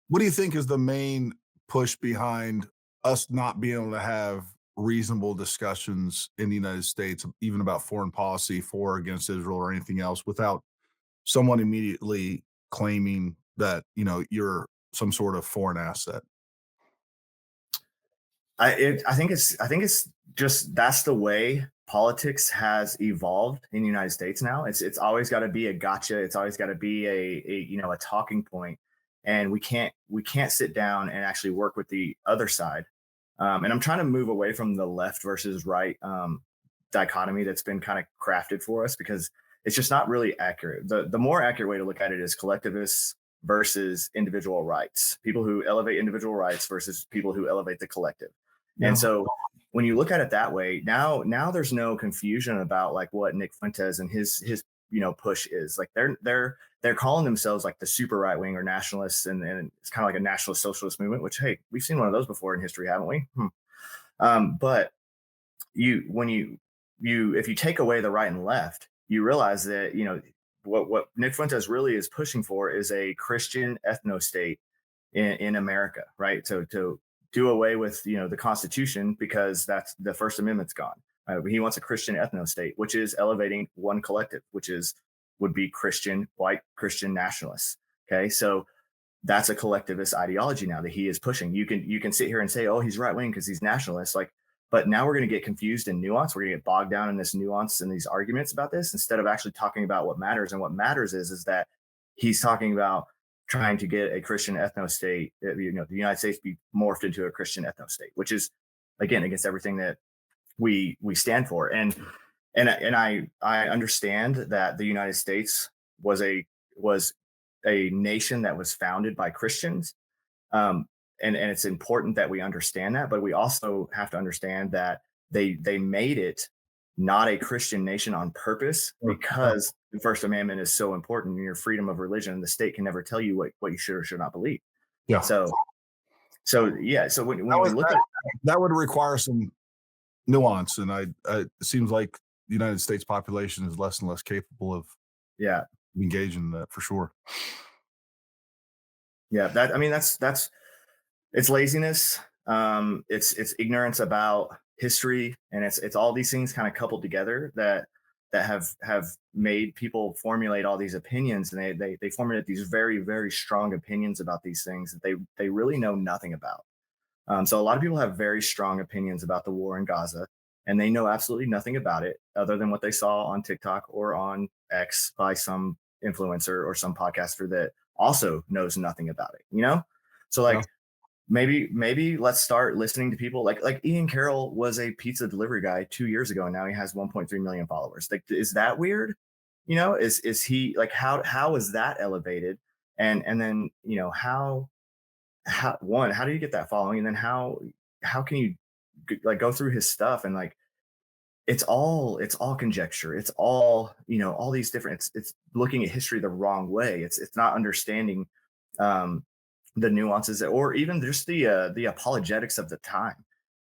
S1: What do you think is the main push behind us not being able to have reasonable discussions in the United States, even about foreign policy, for or against Israel or anything else, without someone immediately claiming that you're some sort of foreign asset?
S2: I think it's just, that's the way politics has evolved in the United States now. It's always got to be a gotcha. It's always got to be a talking point, and we can't sit down and actually work with the other side. And I'm trying to move away from the left versus right dichotomy that's been kind of crafted for us, because it's just not really accurate. The more accurate way to look at it is collectivists versus individual rights. People who elevate individual rights versus people who elevate the collective. And so when you look at it that way, now there's no confusion about like what Nick Fuentes and his push is. Like, they're calling themselves like the super right wing or nationalists, and it's kind of like a nationalist socialist movement, which, hey, we've seen one of those before in history, haven't we? But if you take away the right and left, you realize that what Nick Fuentes really is pushing for is a Christian ethno state in America, right? So to do away with the Constitution, because that's the First Amendment's gone. He wants a Christian ethno state, which is elevating one collective, would be Christian, white Christian nationalists. Okay, so that's a collectivist ideology now that he is pushing. You can sit here and say, oh, he's right wing because he's nationalist, like, but now we're going to get confused in nuance. We're going to get bogged down in this nuance and these arguments about this, instead of actually talking about what matters. And what matters is that he's talking about trying to get a Christian ethno state, the United States be morphed into a Christian ethno state, which is, again, against everything that we stand for. And I understand that the United States was a nation that was founded by Christians. And it's important that we understand that, but we also have to understand that they made it not a Christian nation on purpose, because the First Amendment is so important in your freedom of religion. The state can never tell you what you should or should not believe.
S1: Yeah.
S2: So So yeah, so when
S1: That
S2: we
S1: was
S2: look
S1: that
S2: at
S1: that would require some nuance, and it seems like the United States population is less and less capable of
S2: yeah,
S1: engaging in that for sure.
S2: yeah, that I mean that's it's laziness, it's ignorance about history, and it's all these things kind of coupled together that have made people formulate all these opinions, and they formulate these very very strong opinions about these things that they really know nothing about. So a lot of people have very strong opinions about the war in Gaza, and they know absolutely nothing about it other than what they saw on TikTok or on X by some influencer or some podcaster that also knows nothing about it. You know, so
S1: Yeah.
S2: like maybe let's start listening to people like Ian Carroll was a pizza delivery guy 2 years ago, and now he has 1.3 million followers. Like, is that weird? You know, is he like how is that elevated? And then how do you get that following, and then how can you like go through his stuff, and like it's all conjecture, it's all all these different, it's looking at history the wrong way, it's not understanding um the nuances or even just the apologetics of the time,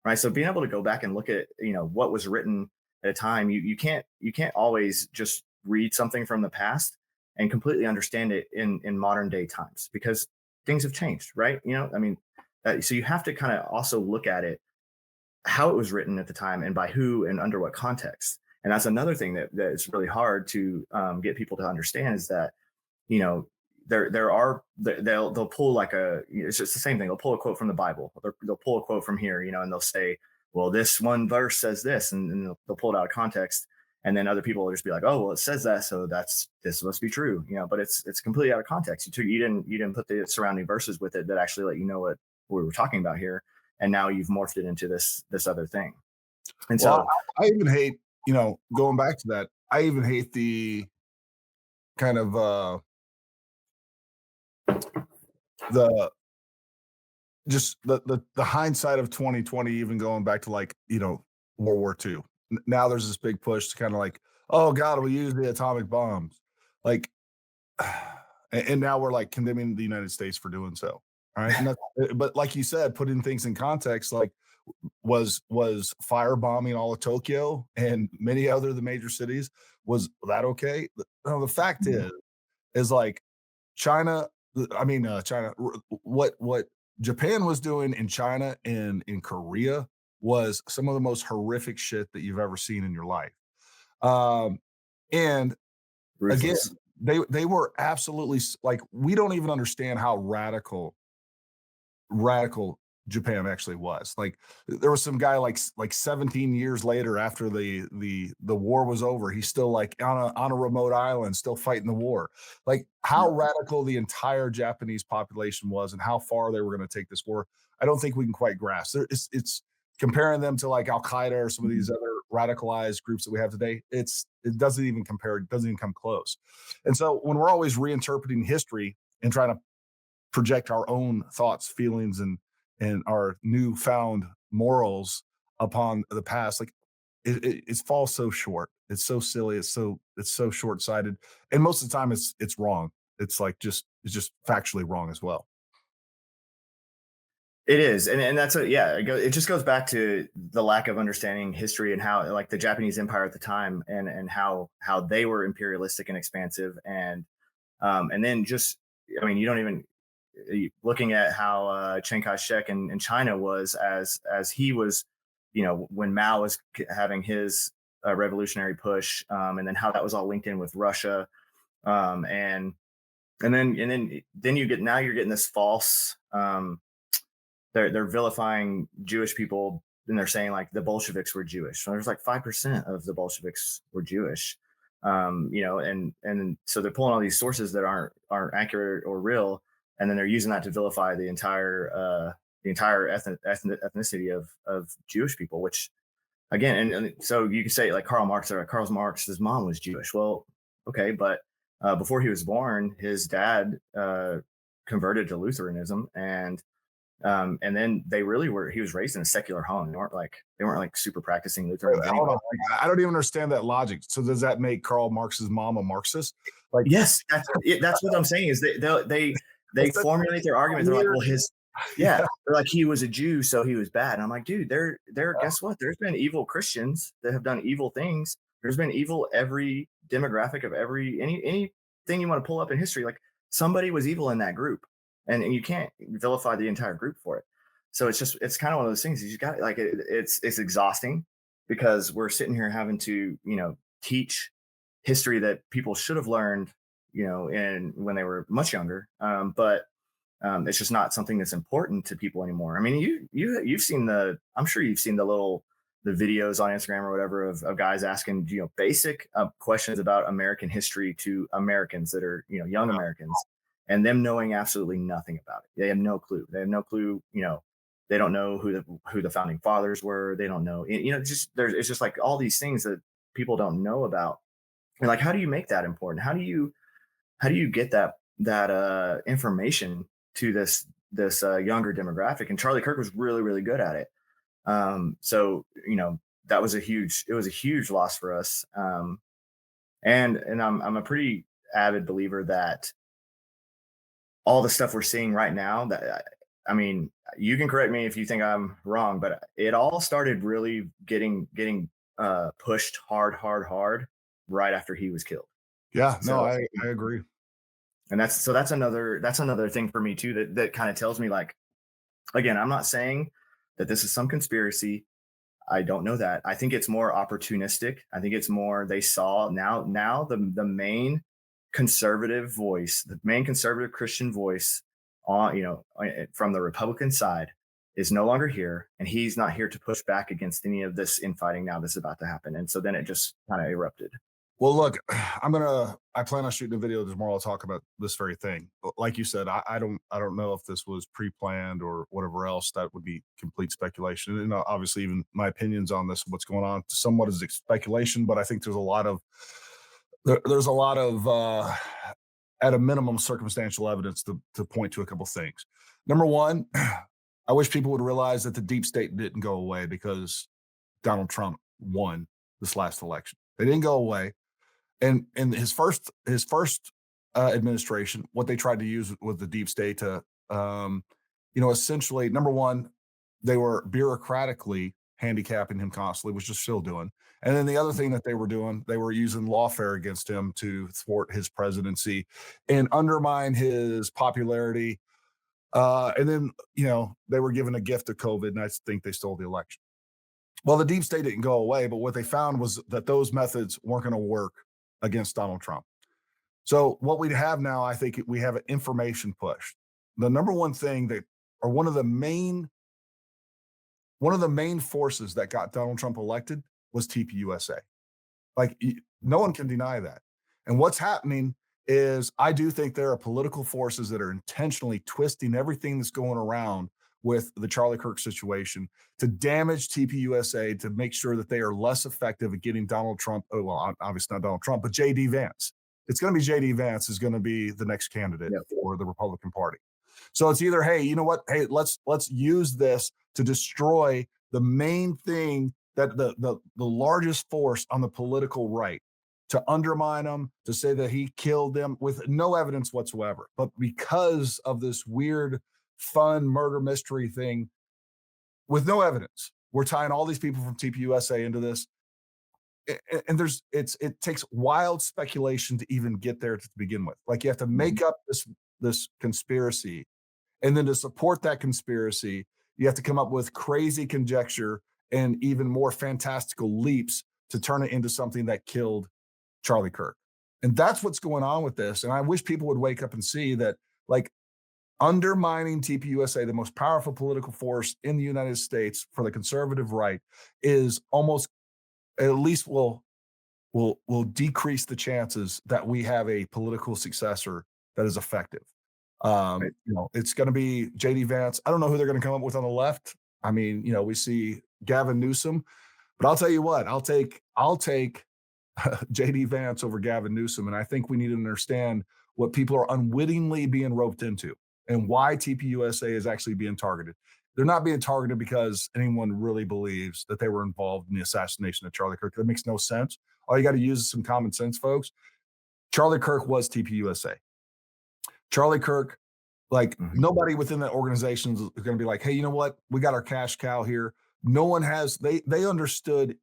S2: right? So being able to go back and look at what was written at a time, you can't always just read something from the past and completely understand it in modern day times, because things have changed, right? I mean, so you have to kind of also look at it, how it was written at the time and by who and under what context. And that's another thing that is really hard to get people to understand, is that you know they'll pull like it's just the same thing. They'll pull a quote from the Bible, they'll pull a quote from here, and they'll say, well, this one verse says this, and they'll pull it out of context, and then other people will just be like, oh well, it says that, so this must be true, but it's completely out of context. You didn't put the surrounding verses with it that actually let you know what we were talking about here, and now you've morphed it into this other thing. And
S1: Well,
S2: so
S1: I even hate, going back to that, I even hate the kind of the just the hindsight of 2020, even going back to like, World War II. Now there's this big push to kind of like, oh God, we use the atomic bombs. Like, and now we're like condemning the United States for doing so. All right. And but like you said, putting things in context, like was firebombing all of Tokyo and many other of the major cities, was that okay? No, the fact is like China, China, what Japan was doing in China and in Korea was some of the most horrific shit that you've ever seen in your life. Um, and again,
S2: ruthless.
S1: they were absolutely like, we don't even understand how radical Japan actually was. Like, there was some guy like 17 years later, after the war was over, he's still like on a remote island, still fighting the war. Like, how radical the entire Japanese population was and how far they were going to take this war, I don't think we can quite grasp. It's comparing them to like Al Qaeda or some of these other radicalized groups that we have today. It doesn't even compare. It doesn't even come close. And so when we're always reinterpreting history and trying to project our own thoughts, feelings, and our newfound morals upon the past, like it falls so short. It's so silly. It's so short sighted, and most of the time it's wrong. It's like it's just factually wrong as well.
S2: It is, and that's it just goes back to the lack of understanding history, and how like the Japanese Empire at the time, and how they were imperialistic and expansive, and then just, I mean, you don't even looking at how Chiang Kai-shek in China was, as he was, when Mao was having his revolutionary push, and then how that was all linked in with Russia, and then you're getting this false. They're vilifying Jewish people, and they're saying like the Bolsheviks were Jewish. So there's like 5% of the Bolsheviks were Jewish, and so they're pulling all these sources that aren't accurate or real, and then they're using that to vilify the entire ethnicity of Jewish people. Which again, and so you can say like Karl Marx's mom was Jewish. Well, okay, but before he was born, his dad converted to Lutheranism, and then he was raised in a secular home. They weren't like super practicing
S1: Wait,
S2: Lutherans
S1: hold
S2: anyway.
S1: on. I don't even understand that logic. So does that make Karl Marx's mom a Marxist? Like,
S2: Yes, that's what I'm saying, is they
S1: it's such
S2: formulate their
S1: a
S2: argument. They're like,
S1: weird
S2: well, his Yeah,
S1: Yeah.
S2: they're like, he was a Jew, so he was bad. And I'm like, dude, guess what? There's been evil Christians that have done evil things. There's been evil every demographic of anything you want to pull up in history. Like somebody was evil in that group. And you can't vilify the entire group for it. So it's kind of one of those things. You just got like it's exhausting because we're sitting here having to, teach history that people should have learned, in when they were much younger. But it's just not something that's important to people anymore. I mean, you've seen I'm sure you've seen the videos on Instagram or whatever of guys asking basic questions about American history to Americans that are young Americans, and them knowing absolutely nothing about it. They have no clue. They have no clue. They don't know who the founding fathers were. They don't know. It's just like all these things that people don't know about. And like, how do you make that important? How do you get that information to this younger demographic? And Charlie Kirk was really really good at it. So that was a huge loss for us. And I'm a pretty avid believer that all the stuff we're seeing right now, that I mean, you can correct me if you think I'm wrong, but it all started really getting pushed hard right after he was killed.
S1: Yeah, no,
S2: So
S1: I agree.
S2: and that's another thing for me too, that kind of tells me, like, again, I'm not saying that this is some conspiracy. I don't know that. I think it's more opportunistic. I think it's more they saw now the main conservative voice, the main conservative Christian voice on from the Republican side is no longer here, and he's not here to push back against any of this infighting now that's about to happen. And so then it just kind of erupted.
S1: Well, look, I plan on shooting a video tomorrow. I'll talk about this very thing. But like you said, I don't know if this was pre-planned or whatever else. That would be complete speculation. And obviously, even my opinions on this, what's going on, somewhat is speculation. But I think there's a lot of at a minimum circumstantial evidence to point to a couple things. Number one, I wish people would realize that the deep state didn't go away because Donald Trump won this last election. They didn't go away. And in his first administration, what they tried to use with the deep state to, essentially, number one, they were bureaucratically handicapping him constantly, which is still doing. And then the other thing that they were doing, they were using lawfare against him to thwart his presidency and undermine his popularity. And then, they were given a gift of COVID, and I think they stole the election. Well, the deep state didn't go away, but what they found was that those methods weren't going to work against Donald Trump. So what we have now, I think we have an information push. The number one thing that, or one of the main forces that got Donald Trump elected was TPUSA. Like no one can deny that. And what's happening is I do think there are political forces that are intentionally twisting everything that's going around with the Charlie Kirk situation to damage TPUSA to make sure that they are less effective at getting Donald Trump. Oh, well, obviously not Donald Trump, but JD Vance. It's going to be JD Vance is going to be the next candidate
S2: Yeah.
S1: for the Republican Party. So it's either, hey, you know what? Hey, let's use this to destroy the main thing that the largest force on the political right, to undermine him, to say that he killed them with no evidence whatsoever. But because of this weird, fun murder mystery thing with no evidence, we're tying all these people from TPUSA into this. And it takes wild speculation to even get there to begin with. Like you have to make up this conspiracy, and then to support that conspiracy, you have to come up with crazy conjecture and even more fantastical leaps to turn it into something that killed Charlie Kirk. And that's what's going on with this. And I wish people would wake up and see that, like, undermining TPUSA, the most powerful political force in the United States for the conservative right, is almost, at least will decrease the chances that we have a political successor that is effective.
S2: Right.
S1: It's going to be JD Vance. I don't know who they're going to come up with on the left. I mean, we see Gavin Newsom, but I'll tell you what, I'll take JD Vance over Gavin Newsom. And I think we need to understand what people are unwittingly being roped into and why TPUSA is actually being targeted. They're not being targeted because anyone really believes that they were involved in the assassination of Charlie Kirk. That makes no sense. All you got to use is some common sense, folks. Charlie Kirk was TPUSA. Charlie Kirk Like,
S2: Mhm.
S1: nobody within that organization is gonna be like, "Hey, you know what? We got our cash cow here." No one has they understood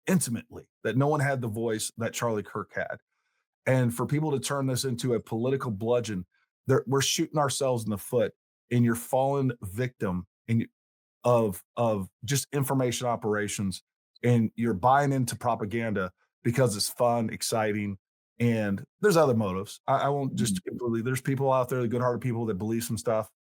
S1: intimately that no one had the voice that Charlie Kirk had. And for people to turn this into a political bludgeon, we're shooting ourselves in the foot, and you're fallen victim of just information operations, and you're buying into propaganda because it's fun, exciting, and there's other motives. I won't
S2: Mhm.
S1: just completely. There's people out there, the good-hearted people that believe some stuff.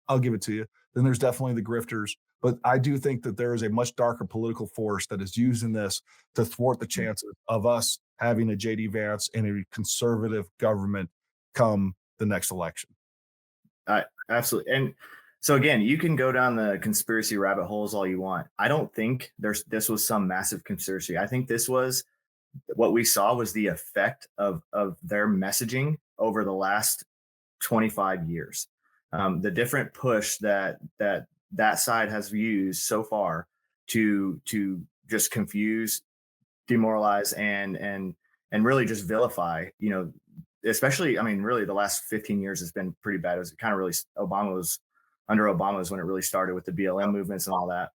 S1: I'll give it to you. Then there's definitely the grifters, but I do think that there is a much darker political force that is using this to thwart the chances of us having a JD Vance and a conservative government come the next election.
S2: Absolutely. And so again, you can go down the conspiracy rabbit holes all you want. I don't think this was some massive conspiracy. I think this was what we saw was the effect of their messaging over the last 25 years. The different push that side has used so far to just confuse, demoralize, and really just vilify. Especially, I mean, really, the last 15 years has been pretty bad. It was kind of really Obama was under Obama was when it really started with the BLM movements and all that.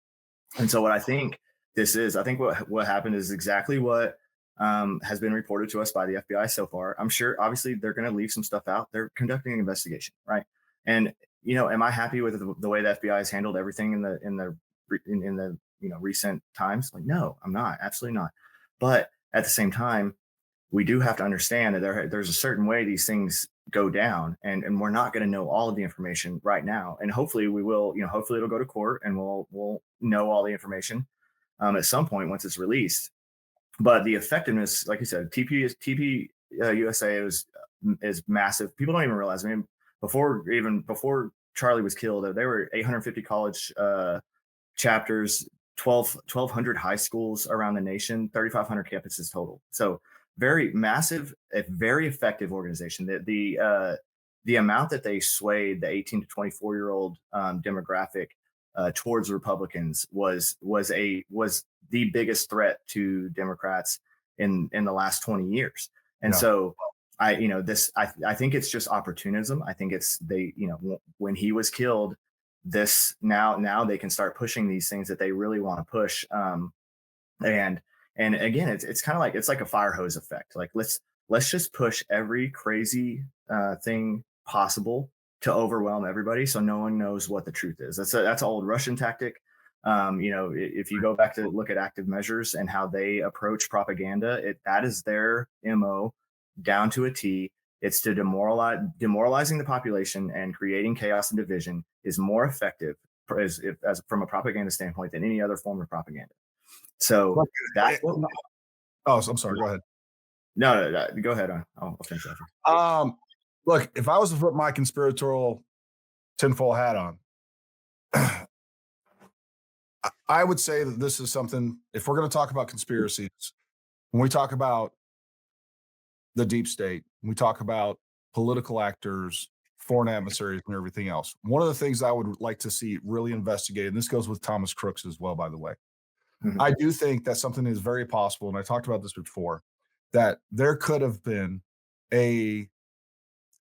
S2: And so what I think this is, I think what happened is exactly what has been reported to us by the FBI so far. I'm sure, obviously, they're going to leave some stuff out. They're conducting an investigation, right? And am I happy with the way the FBI has handled everything in the recent times? Like, no, I'm not. Absolutely not. But at the same time, we do have to understand that there's a certain way these things go down, and we're not going to know all of the information right now, and hopefully we will. Hopefully it'll go to court and we'll know all the information at some point once it's released. But the effectiveness, like you said, TPUSA is massive. People don't even realize. I mean, before Charlie was killed, there were 850 college chapters, 1,200 high schools around the nation, 3,500 campuses total. So very massive, a very effective organization. The amount that they swayed the 18 to 24-year-old demographic towards Republicans was the biggest threat to Democrats in the last 20 years. And
S1: Yeah.
S2: so I think it's just opportunism. I think it's when he was killed, this now they can start pushing these things that they really want to push. And again, it's kind of like, it's like a fire hose effect. Like, let's just push every crazy thing possible to overwhelm everybody, so no one knows what the truth is. That's an old Russian tactic. If you go back to look at active measures and how they approach propaganda, that is their MO down to a T. It's to demoralizing the population, and creating chaos and division is more effective as from a propaganda standpoint than any other form of propaganda. So
S1: Look,
S2: that's
S1: eh,
S2: what.
S1: oh, I'm sorry. Go ahead.
S2: No, go ahead. I'll finish after.
S1: Um, Look, if I was to put my conspiratorial tinfoil hat on, I would say that this is something. If we're going to talk about conspiracies, when we talk about the deep state, when we talk about political actors, foreign adversaries, and everything else, one of the things I would like to see really investigated, and this goes with Thomas Crooks as well, by the way.
S2: Mhm.
S1: I do think that something is very possible, and I talked about this before, that there could have been a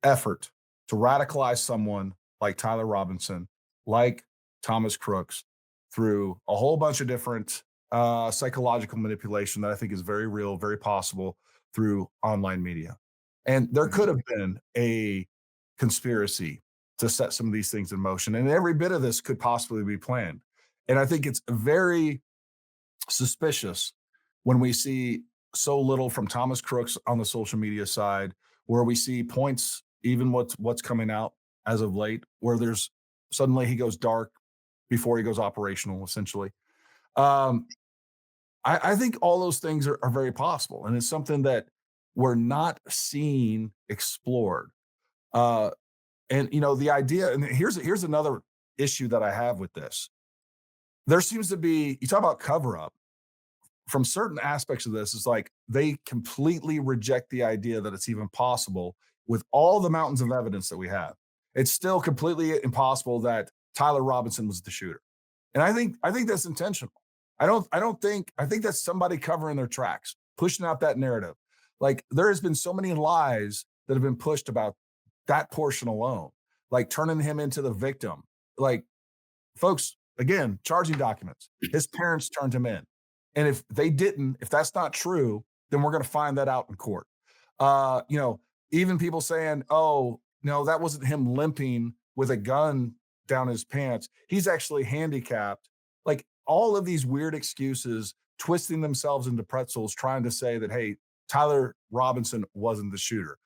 S1: effort to radicalize someone like Tyler Robinson, like Thomas Crooks, through a whole bunch of different psychological manipulation that I think is very real, very possible through online media. And there
S2: Mhm.
S1: could have been a conspiracy to set some of these things in motion. And every bit of this could possibly be planned. And I think it's very suspicious when we see so little from Thomas Crooks on the social media side, where we see points, even what's coming out as of late, where there's suddenly he goes dark before he goes operational, essentially. Um, I think all those things are very possible, and it's something that we're not seeing explored. Uh, and the idea, and here's another issue that I have with this. There seems to be, you talk about cover up from certain aspects of this. Is like they completely reject the idea that it's even possible with all the mountains of evidence that we have. It's still completely impossible that Tyler Robinson was the shooter. And I think that's intentional. I think that's somebody covering their tracks, pushing out that narrative. Like there has been so many lies that have been pushed about that portion alone. like turning him into the victim. Like, folks, again, charging documents. His parents turned him in. And if they didn't, if that's not true, then we're going to find that out in court. You know, even people saying, oh, no, that wasn't him limping with a gun down his pants. He's actually handicapped. Like all of these weird excuses, twisting themselves into pretzels, trying to say that, hey, Tyler Robinson wasn't the shooter,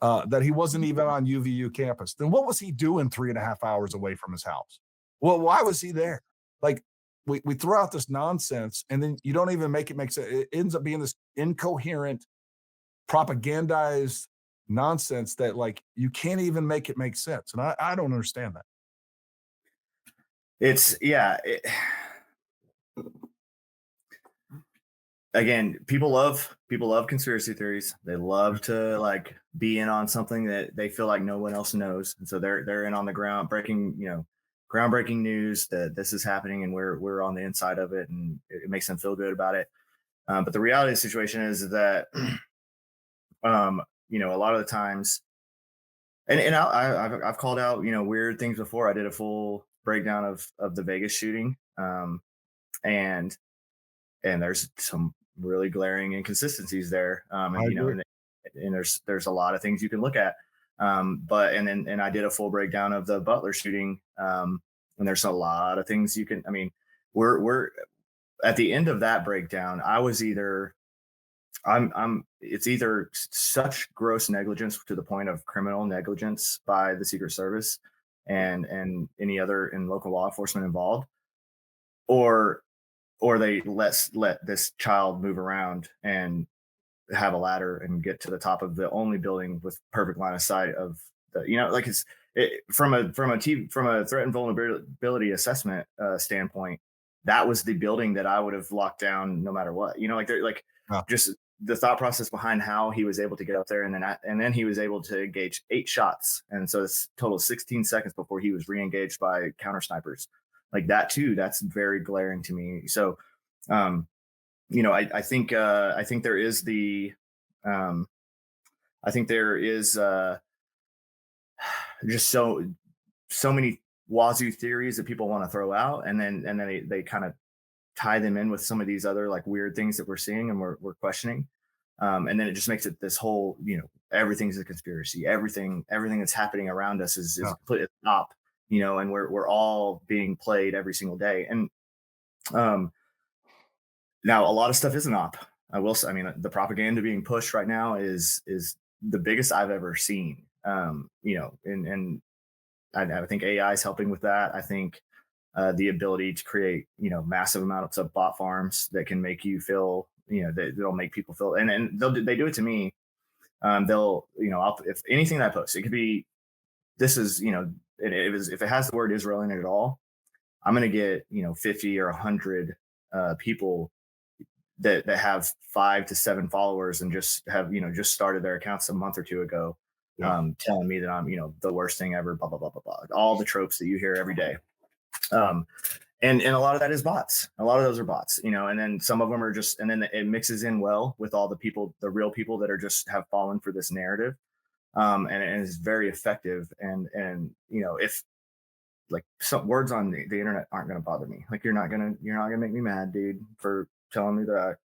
S1: that he wasn't even on UVU campus. Then what was he doing 3.5 hours away from his house? Well, why was he there? Like, we throw out this nonsense and then you don't even make it make sense. It ends up being this incoherent, propagandized nonsense that like you can't even make it make sense. And I don't understand that.
S2: It's yeah. Again, people love conspiracy theories. They love to like be in on something that they feel like no one else knows, and so they're in on the groundbreaking news that this is happening, and we're on the inside of it, and it makes them feel good about it. But the reality of the situation is that a lot of the times, and I've called out weird things before. I did a full breakdown of the Vegas shooting, and there's some really glaring inconsistencies there.
S1: I agree.
S2: And there's a lot of things you can look at. But and I did a full breakdown of the Butler shooting. And there's a lot of things you can. I mean, we're at the end of that breakdown. I was either it's either such gross negligence to the point of criminal negligence by the Secret Service and any other in local law enforcement involved, or they let this child move around and have a ladder and get to the top of the only building with perfect line of sight of the like from a threat and vulnerability assessment standpoint. That was the building that I would have locked down no matter what. Like they're like
S1: Oh,
S2: just the thought process behind how he was able to get up there, and then he was able to engage 8 shots, and so it's total 16 seconds before he was re-engaged by counter snipers. Like that too, that's very glaring to me. So I think there is um, I think there is just so many wazoo theories that people want to throw out, and then they kind of tie them in with some of these other like weird things that we're seeing and we're questioning. And then it just makes it this whole, everything's a conspiracy. Everything that's happening around us is
S1: yeah.
S2: completely op, and we're all being played every single day. And um, now a lot of stuff is an op. I will say, I mean, the propaganda being pushed right now is the biggest I've ever seen. And I think AI is helping with that. I think the ability to create massive amounts of bot farms that can make you feel they'll make people feel, and they do it to me. If anything that I post, it could be, this is if it has the word Israel in it at all, I'm going to get 50 or 100 people that have 5 to 7 followers and just have just started their accounts a month or two ago,
S1: Yeah.
S2: telling me that I'm the worst thing ever, blah blah blah blah blah, all the tropes that you hear every day. And a lot of that is bots. A lot of those are bots, and then some of them are just, and then it mixes in well with all the people, the real people that are just have fallen for this narrative. And it's very effective. And if like some words on the internet aren't going to bother me, like you're not gonna make me mad, dude, for telling me that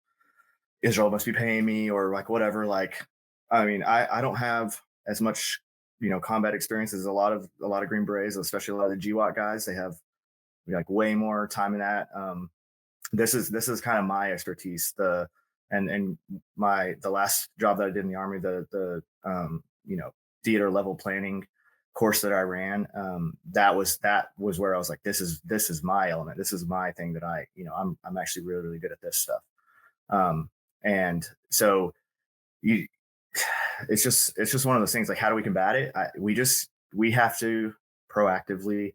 S2: Israel must be paying me or like whatever. Like, I mean, I don't have as much combat experience as a lot of Green Berets, especially a lot of the GWAT guys. They have like way more time in that. This is kind of my expertise. And the last job that I did in the Army, the theater level planning course that I ran, that was where I was like, this is my element. This is my thing that I'm actually really, really good at this stuff. And so you, it's just one of those things. Like, how do we combat it? We have to proactively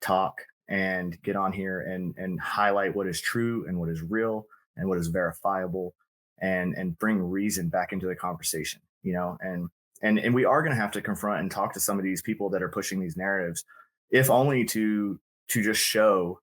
S2: talk and get on here and highlight what is true and what is real and what is verifiable, and bring reason back into the conversation, and we are going to have to confront and talk to some of these people that are pushing these narratives, if only to just show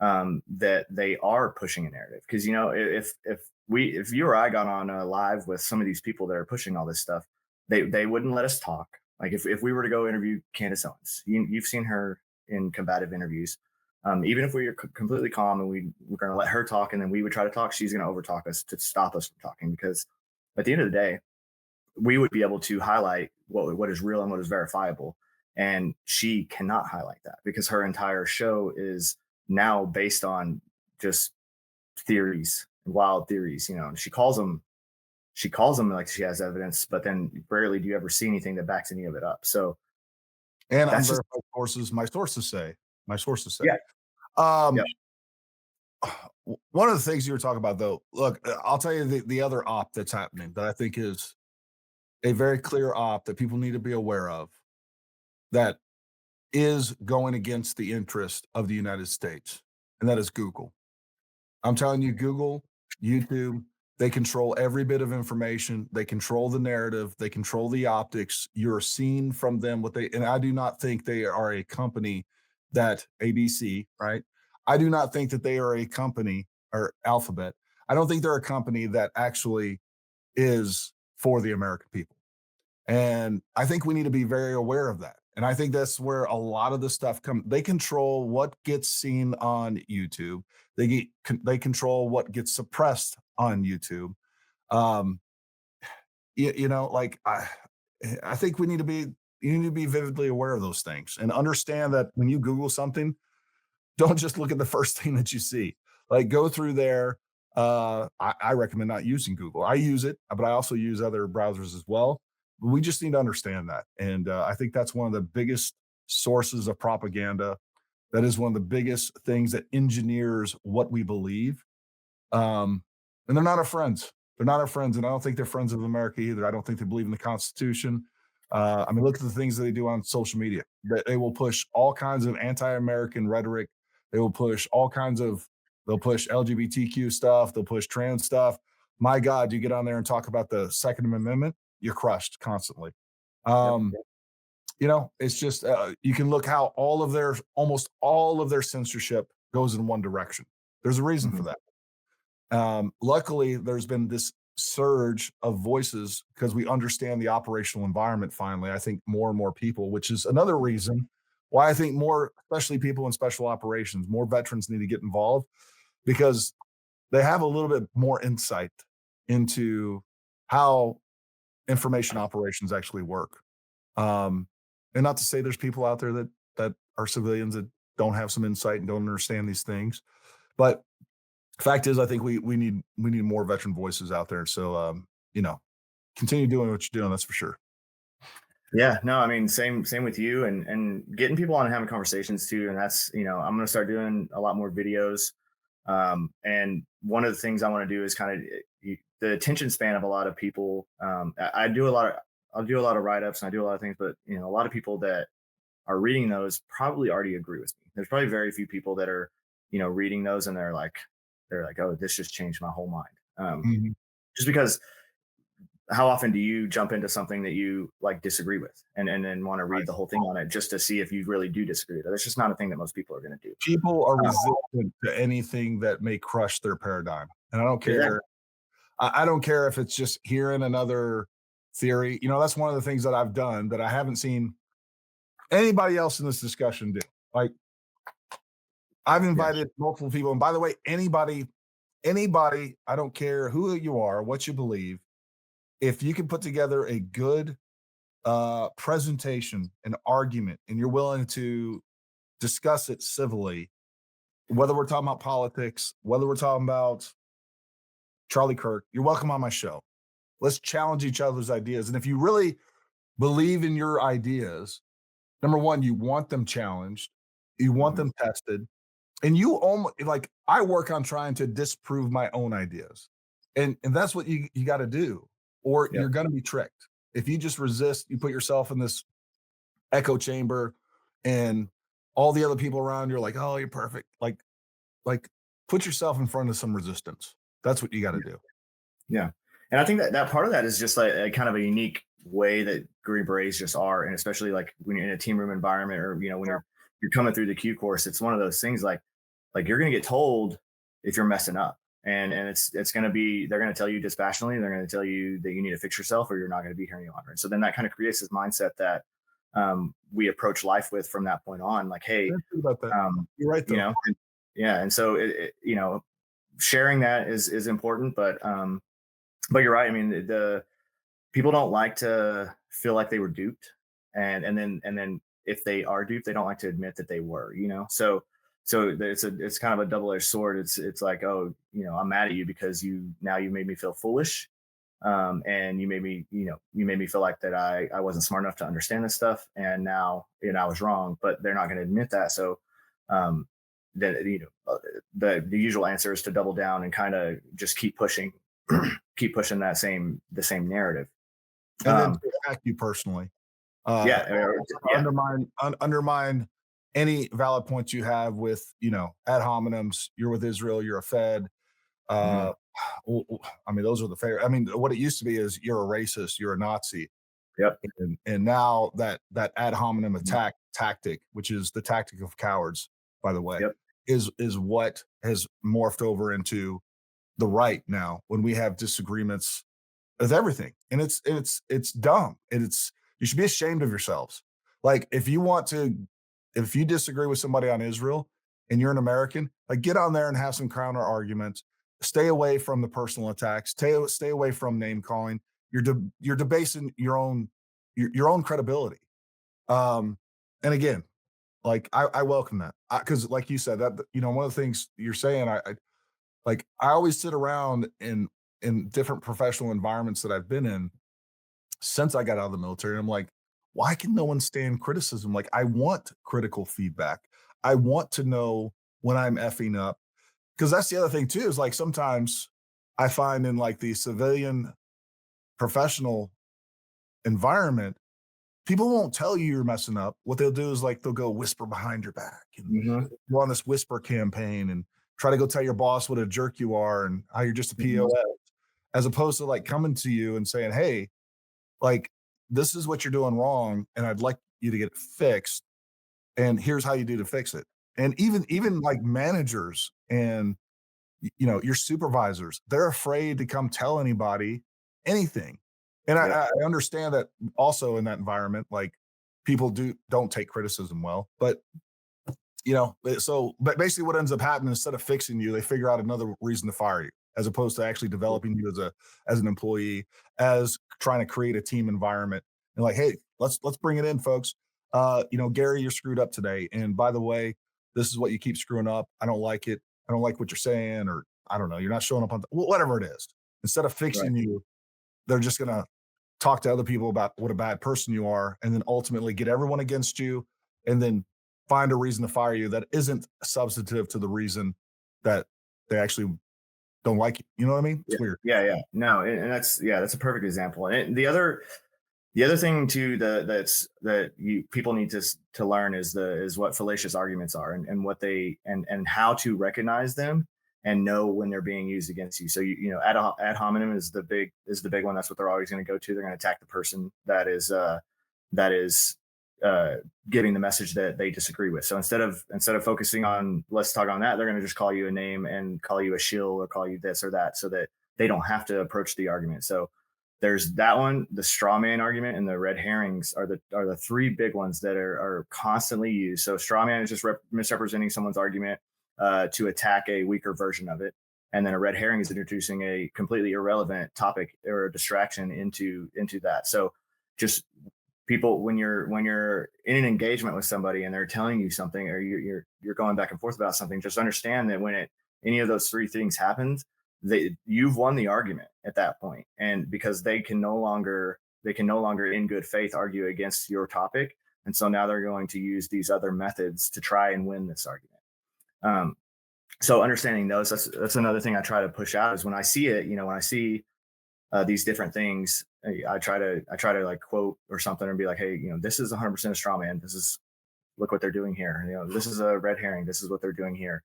S2: that they are pushing a narrative. Because if you or I got on live with some of these people that are pushing all this stuff, they wouldn't let us talk. Like if we were to go interview Candace Owens, you've seen her in combative interviews. Even if we are completely calm and we're going to let her talk and then we would try to talk, she's going to overtalk us to stop us from talking, because at the end of the day, we would be able to highlight what is real and what is verifiable. And she cannot highlight that because her entire show is now based on just theories, wild theories. And she calls them like she has evidence, but then rarely do you ever see anything that backs any of it up. So
S1: And
S2: that's just
S1: unverified sources, my sources say.
S2: yeah, yeah.
S1: Um, one of the things you were talking about, though, look, I'll tell you the other op that's happening that I think is a very clear op that people need to be aware of, that is going against the interest of the United States, and that is Google. I'm telling you, Google, YouTube, they control every bit of information. They control the narrative. They control the optics. You're seeing from them and I do not think they are a company that ABC, right? I do not think that they are a company or Alphabet. I don't think they're a company that actually is for the American people. And I think we need to be very aware of that. And I think that's where a lot of the stuff they control what gets seen on YouTube. They control what gets suppressed on YouTube. Um, like I think you need to be vividly aware of those things and understand that when you Google something, don't just look at the first thing that you see. Like go through there. I recommend not using Google. I use it, but I also use other browsers as well. We just need to understand that. And I think that's one of the biggest sources of propaganda. That is one of the biggest things that engineers what we believe. And they're not our friends. They're not our friends. And I don't think they're friends of America either. I don't think they believe in the Constitution. I mean, look at the things that they do on social media. They will push all kinds of anti-American rhetoric. They will push they'll push LGBTQ stuff. They'll push trans stuff. My God, you get on there and talk about the Second Amendment, you're crushed constantly.
S2: Yep.
S1: Um, it's just you can look how almost all of their censorship goes in one direction. There's a reason for
S2: Mhm.
S1: that. Luckily, there's been this surge of voices because we understand the operational environment finally. I think more and more people, which is another reason why I think more, especially people in special operations, more veterans need to get involved because they have a little bit more insight into how information operations actually work. Um, and not to say there's people out there that are civilians that don't have some insight and don't understand these things, but fact is, I think we need more veteran voices out there. So, continue doing what you're doing. That's for sure.
S2: Yeah, no, I mean, same with you, and getting people on and having conversations too. And that's, I'm going to start doing a lot more videos. And one of the things I want to do is kind of the attention span of a lot of people. I'll do a lot of write ups and I do a lot of things, but a lot of people that are reading those probably already agree with me. There's probably very few people that are, reading those and they're like, oh, this just changed my whole mind.
S1: Mhm.
S2: Just because how often do you jump into something that you like disagree with and then want to read
S1: Right.
S2: the whole thing on it just to see if you really do disagree with it? That's just not a thing that most people are going to do.
S1: People are
S2: Uh,
S1: resistant to anything that may crush their paradigm, and I don't
S2: exactly.
S1: care. I don't care if it's just hearing another theory. That's one of the things that I've done that I haven't seen anybody else in this discussion do. Like I've
S2: Yeah.
S1: invited multiple people, and by the way, anybody, I don't care who you are, what you believe. If you can put together a good presentation, an argument, and you're willing to discuss it civilly, whether we're talking about politics, whether we're talking about Charlie Kirk, you're welcome on my show. Let's challenge each other's ideas. And if you really believe in your ideas, number one, you want them challenged, you want
S2: Hmm.
S1: them tested, and you almost like I work on trying to disprove my own ideas. And that's what you got to do, or
S2: Yep.
S1: you're gonna be tricked. If you just resist, you put yourself in this echo chamber and all the other people around you're like, "Oh, you're perfect." Like put yourself in front of some resistance. That's what you gotta do.
S2: Yeah. And I think that part of that is just like a kind of a unique way that Green Berets just are. And especially like when you're in a team room environment or, when
S1: Yeah.
S2: you're coming through the Q course, it's one of those things like you're going to get told if you're messing up. and it's going to be, they're going to tell you dispassionately, they're going to tell you that you need to fix yourself or you're not going to be here any longer. And so then that kind of creates this mindset that we approach life with from that point on, like, hey,
S1: That's good about that. You're right
S2: you
S1: though.
S2: know, yeah. And so sharing that is important, but you're right. I mean, the people don't like to feel like they were duped, and then if they are duped, they don't like to admit that they were, so it's kind of a double-edged sword. It's like, oh, I'm mad at you because you made me feel foolish, and you made me feel like that I wasn't smart enough to understand this stuff, and now I was wrong, but they're not going to admit that. So um then the usual answer is to double down and kind of just keep pushing keep pushing the same narrative.
S1: And then
S2: um
S1: to attack you personally.
S2: yeah, yeah.
S1: Undermine any valid points you have with, ad hominems. You're with Israel, you're a Fed.
S2: Hmm.
S1: Uh, I mean, those are the favorite. I mean, what it used to be is you're a racist, you're a Nazi,
S2: Yep.
S1: and now that ad hominem
S2: Mhm.
S1: attack tactic, which is the tactic of cowards, by the way,
S2: Yep.
S1: is what has morphed over into the right now when we have disagreements with everything. And it's dumb. And it's you should be ashamed of yourselves. Like if you disagree with somebody on Israel and you're an American, like get on there and have some counter arguments. Stay away from the personal attacks. Stay away from name calling. You're debasing your own credibility. Um, and again, like I welcome that because, like you said, that one of the things you're saying, I always sit around in different professional environments that I've been in since I got out of the military. And I'm like, why can no one stand criticism? Like, I want critical feedback. I want to know when I'm effing up. Because that's the other thing too, is like sometimes I find in like the civilian professional environment, people won't tell you you're messing up. What they'll do is like they'll go whisper behind your back and
S2: Hmm.
S1: go on this whisper campaign and try to go tell your boss what a jerk you are and how you're just a
S2: Hmm.
S1: POS, as opposed to like coming to you and saying, hey, like, this is what you're doing wrong, and I'd like you to get it fixed, and here's how you do to fix it. And even like managers and your supervisors, they're afraid to come tell anybody anything. And
S2: Yep.
S1: I understand that also in that environment, like people don't take criticism well, but but basically what ends up happening, instead of fixing you, they figure out another reason to fire you, as opposed to actually developing you as an employee, as trying to create a team environment. And like, hey, let's bring it in, folks. Gary, you're screwed up today. And by the way, this is what you keep screwing up. I don't like it. I don't like what you're saying, or I don't know, you're not showing up on whatever it is. Instead of
S2: Right.
S1: fixing you, they're just gonna talk to other people about what a bad person you are, and then ultimately get everyone against you, and then find a reason to fire you that isn't substantive to the reason that they actually don't like you. You know what I mean?
S2: Yeah.
S1: It's weird.
S2: Yeah. No, and that's a perfect example. And the other thing too, that you people need to learn is what fallacious arguments are, and what they and how to recognize them and know when they're being used against you. So ad hominem is the big one. That's what they're always going to go to. They're going to attack the person that is giving the message that they disagree with. So instead of focusing on, let's talk on that, they're going to just call you a name and call you a shill or call you this or that, so that they don't have to approach the argument. So there's that one, the straw man argument, and the red herrings are the three big ones that are constantly used. So straw man is just misrepresenting someone's argument to attack a weaker version of it, and then a red herring is introducing a completely irrelevant topic or a distraction into that. So just people, when you're in an engagement with somebody and they're telling you something, or you're going back and forth about something, just understand that when any of those three things happens, you've won the argument at that point. And because they can no longer in good faith argue against your topic, and so now they're going to use these other methods to try and win this argument. Um, so understanding those, that's another thing I try to push out, is when I see it, when I see these different things, I try to like quote or something and be like, hey, this is 100% a straw man. This is, look what they're doing here. This is a red herring. This is what they're doing here.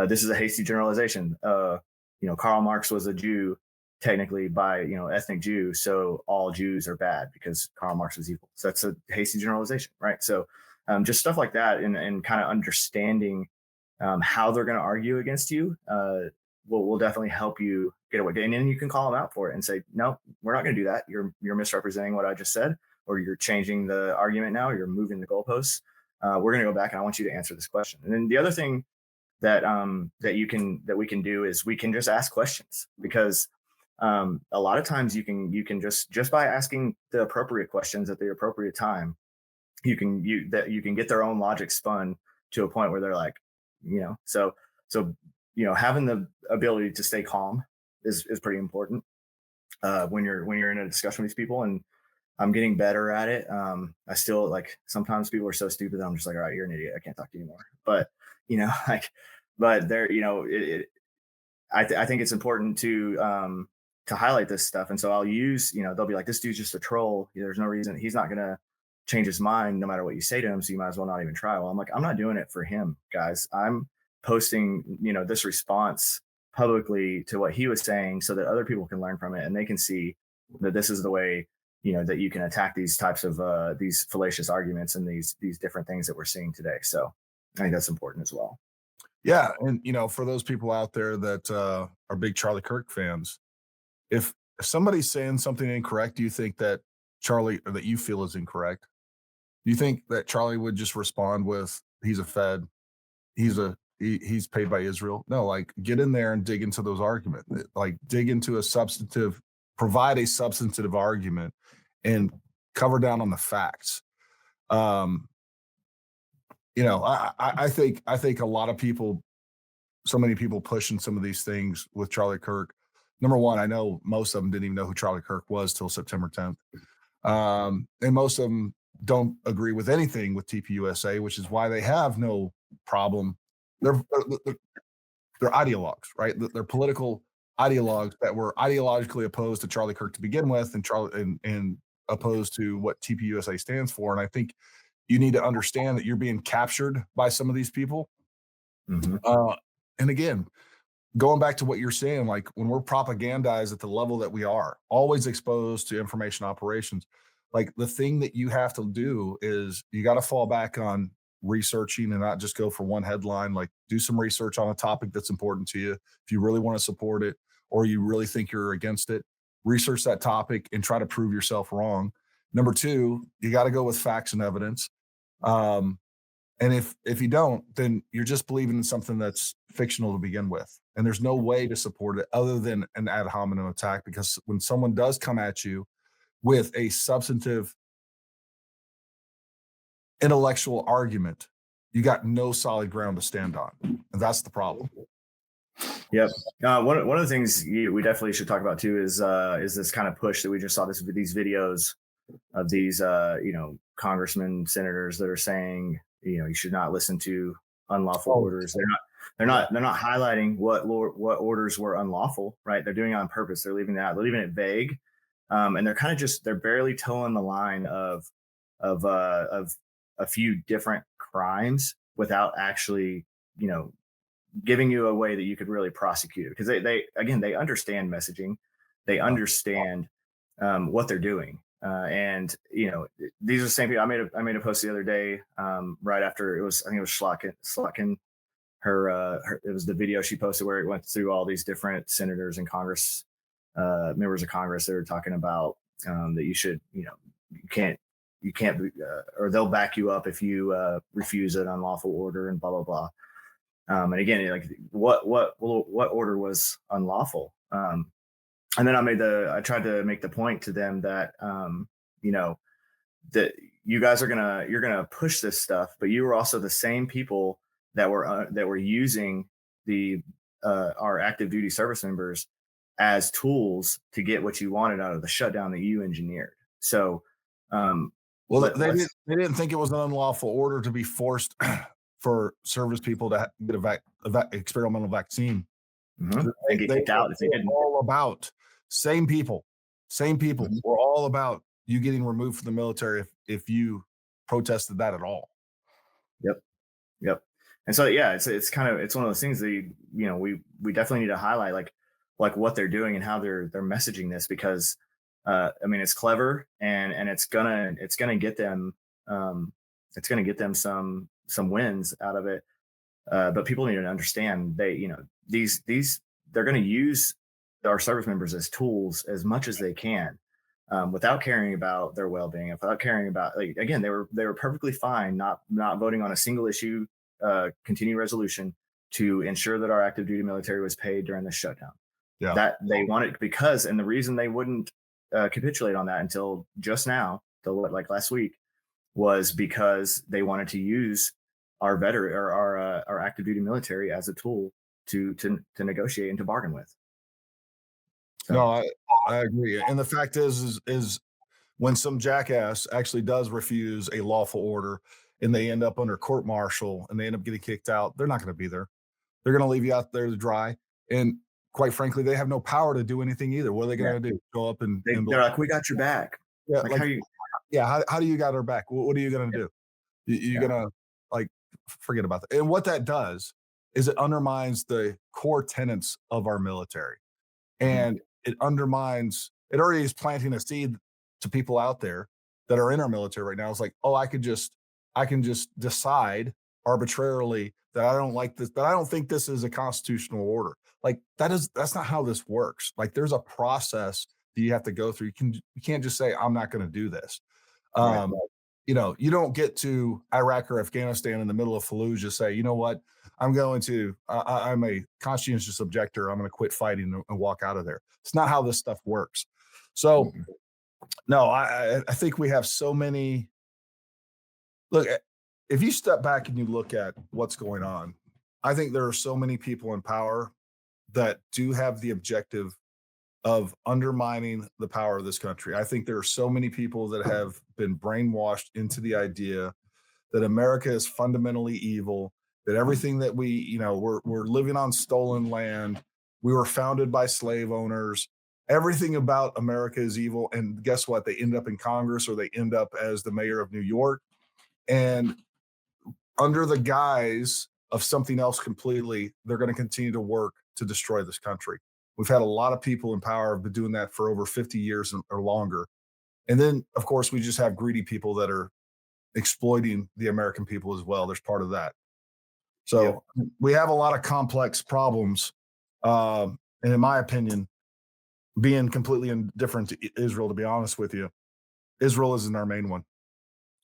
S2: This is a hasty generalization. Karl Marx was a Jew, technically, by ethnic Jew, so all Jews are bad because Karl Marx was evil. So that's a hasty generalization, right? So just stuff like that, and kind of understanding how they're going to argue against you. we'll definitely help you get away. And then you can call them out for it and say, no, we're not going to do that. You're misrepresenting what I just said, or you're changing the argument now, or you're moving the goalposts. We're going to go back and I want you to answer this question. And then the other thing that we can do is we can just ask questions, because a lot of times you can just by asking the appropriate questions at the appropriate time, you can get their own logic spun to a point where they're like, so having the ability to stay calm is pretty important when you're in a discussion with these people. And I'm getting better at it. I still, like, sometimes people are so stupid that I'm just like, all right, you're an idiot, I can't talk to you anymore. But like, but there, I think it's important to highlight this stuff. And so I'll use, they'll be like, this dude's just a troll. There's no reason, he's not gonna change his mind no matter what you say to him. So you might as well not even try. Well, I'm like, I'm not doing it for him, guys. I'm posting, this response publicly to what he was saying so that other people can learn from it and they can see that this is the way, that you can attack these types of these fallacious arguments and these different things that we're seeing today. So I think that's important as well.
S1: Yeah, and for those people out there that are big Charlie Kirk fans, if somebody's saying something incorrect, do you think that Charlie, or that you feel is incorrect, do you think that Charlie would just respond with, "He's a Fed, he's paid by Israel"? No, like, get in there and dig into those arguments. Like, dig into provide a substantive argument, and cover down on the facts. Um, I think a lot of people, so many people pushing some of these things with Charlie Kirk. Number one, I know most of them didn't even know who Charlie Kirk was till September 10th. And most of them don't agree with anything with TPUSA, which is why they have no problem. They're ideologues, right? They're political ideologues that were ideologically opposed to Charlie Kirk to begin with, and opposed to what TPUSA stands for. And I think you need to understand that you're being captured by some of these people.
S2: Mm-hmm.
S1: And again, going back to what you're saying, like, when we're propagandized at the level that we are, always exposed to information operations, like, the thing that you have to do is you got to fall back on researching and not just go for one headline. Like, do some research on a topic that's important to you. If you really want to support it, or you really think you're against it, research that topic and try to prove yourself wrong. Number two, you got to go with facts and evidence. Um, and if you don't, then you're just believing in something that's fictional to begin with. And there's no way to support it other than an ad hominem attack, because when someone does come at you with a substantive intellectual argument, you got no solid ground to stand on. And that's the problem.
S2: Yep. One of the things we definitely should talk about too is this kind of push that we just saw, these videos of these congressmen, senators that are saying, you should not listen to unlawful orders. They're not highlighting what orders were unlawful, right? They're doing it on purpose. They're leaving it vague, and they're kind of they're barely towing the line of a few different crimes without actually giving you a way that you could really prosecute it, because they understand messaging, they understand what they're doing. And these are the same people. I made a post the other day, right after I think it was Schlotkin. It was the video she posted where it went through all these different senators and Congress, members of Congress that were talking about that you should, you can't, or they'll back you up if you refuse an unlawful order, and blah blah blah. And again, like, what order was unlawful? And then I tried to make the point to them that that you guys you're gonna push this stuff, but you were also the same people that were using our active duty service members as tools to get what you wanted out of the shutdown that you engineered. So,
S1: they didn't think it was an unlawful order to be forced for service people to get a experimental vaccine.
S2: Mm-hmm. They get kicked out if they didn't.
S1: All about same people.
S2: Mm-hmm.
S1: We're all about you getting removed from the military if you protested that at all.
S2: Yep. And so, yeah, it's kind of, it's one of those things that we definitely need to highlight, like what they're doing and how they're messaging this, because it's clever, and it's gonna get them some wins out of it. But people need to understand, these they're going to use our service members as tools as much as they can, without caring about their well-being, without caring about, like, again, they were perfectly fine not voting on a single issue continuing resolution to ensure that our active duty military was paid during the shutdown.
S1: Yeah.
S2: That they wanted, because, and the reason they wouldn't capitulate on that until just now, like last week, was because they wanted to use our veteran or our active duty military as a tool to negotiate and to bargain with.
S1: No,
S2: So
S1: I agree. And the fact is when some jackass actually does refuse a lawful order and they end up under court martial and they end up getting kicked out, they're not going to be there. They're going to leave you out there to dry. And quite frankly, they have no power to do anything either. What are they
S2: yeah,
S1: going to do? Go up and
S2: they're like, we got your back.
S1: yeah,
S2: Like,
S1: like
S2: how you?
S1: yeah, how do you got our back? What are you going to
S2: Yeah,
S1: do? You're
S2: yeah,
S1: going to like forget about that. And what that does is it undermines the core tenets of our military.
S2: mhm,
S1: And it already is planting a seed to people out there that are in our military right now. It's like, oh, I can just decide arbitrarily that I don't like this, that I don't think this is a constitutional order. Like that's not how this works. Like there's a process that you have to go through. You can't just say, I'm not going to do this.
S2: right,
S1: Um, you don't get to Iraq or Afghanistan in the middle of Fallujah, say, you know what, I'm a conscientious objector. I'm going to quit fighting and walk out of there. It's not how this stuff works. So,
S2: mhm,
S1: no, I think we have so many. Look, if you step back and you look at what's going on, I think there are so many people in power that do have the objective of undermining the power of this country. I think there are so many people that have been brainwashed into the idea that America is fundamentally evil, that everything that we're living on stolen land. We were founded by slave owners. Everything about America is evil. And guess what? They end up in Congress or they end up as the mayor of New York. And under the guise of something else completely, they're going to continue to work to destroy this country. We've had a lot of people in power have been doing that for over 50 years or longer. And then, of course, we just have greedy people that are exploiting the American people as well. There's part of that.
S2: yep,
S1: So we have a lot of complex problems. And in my opinion, being completely indifferent to Israel, to be honest with you, Israel isn't our main one.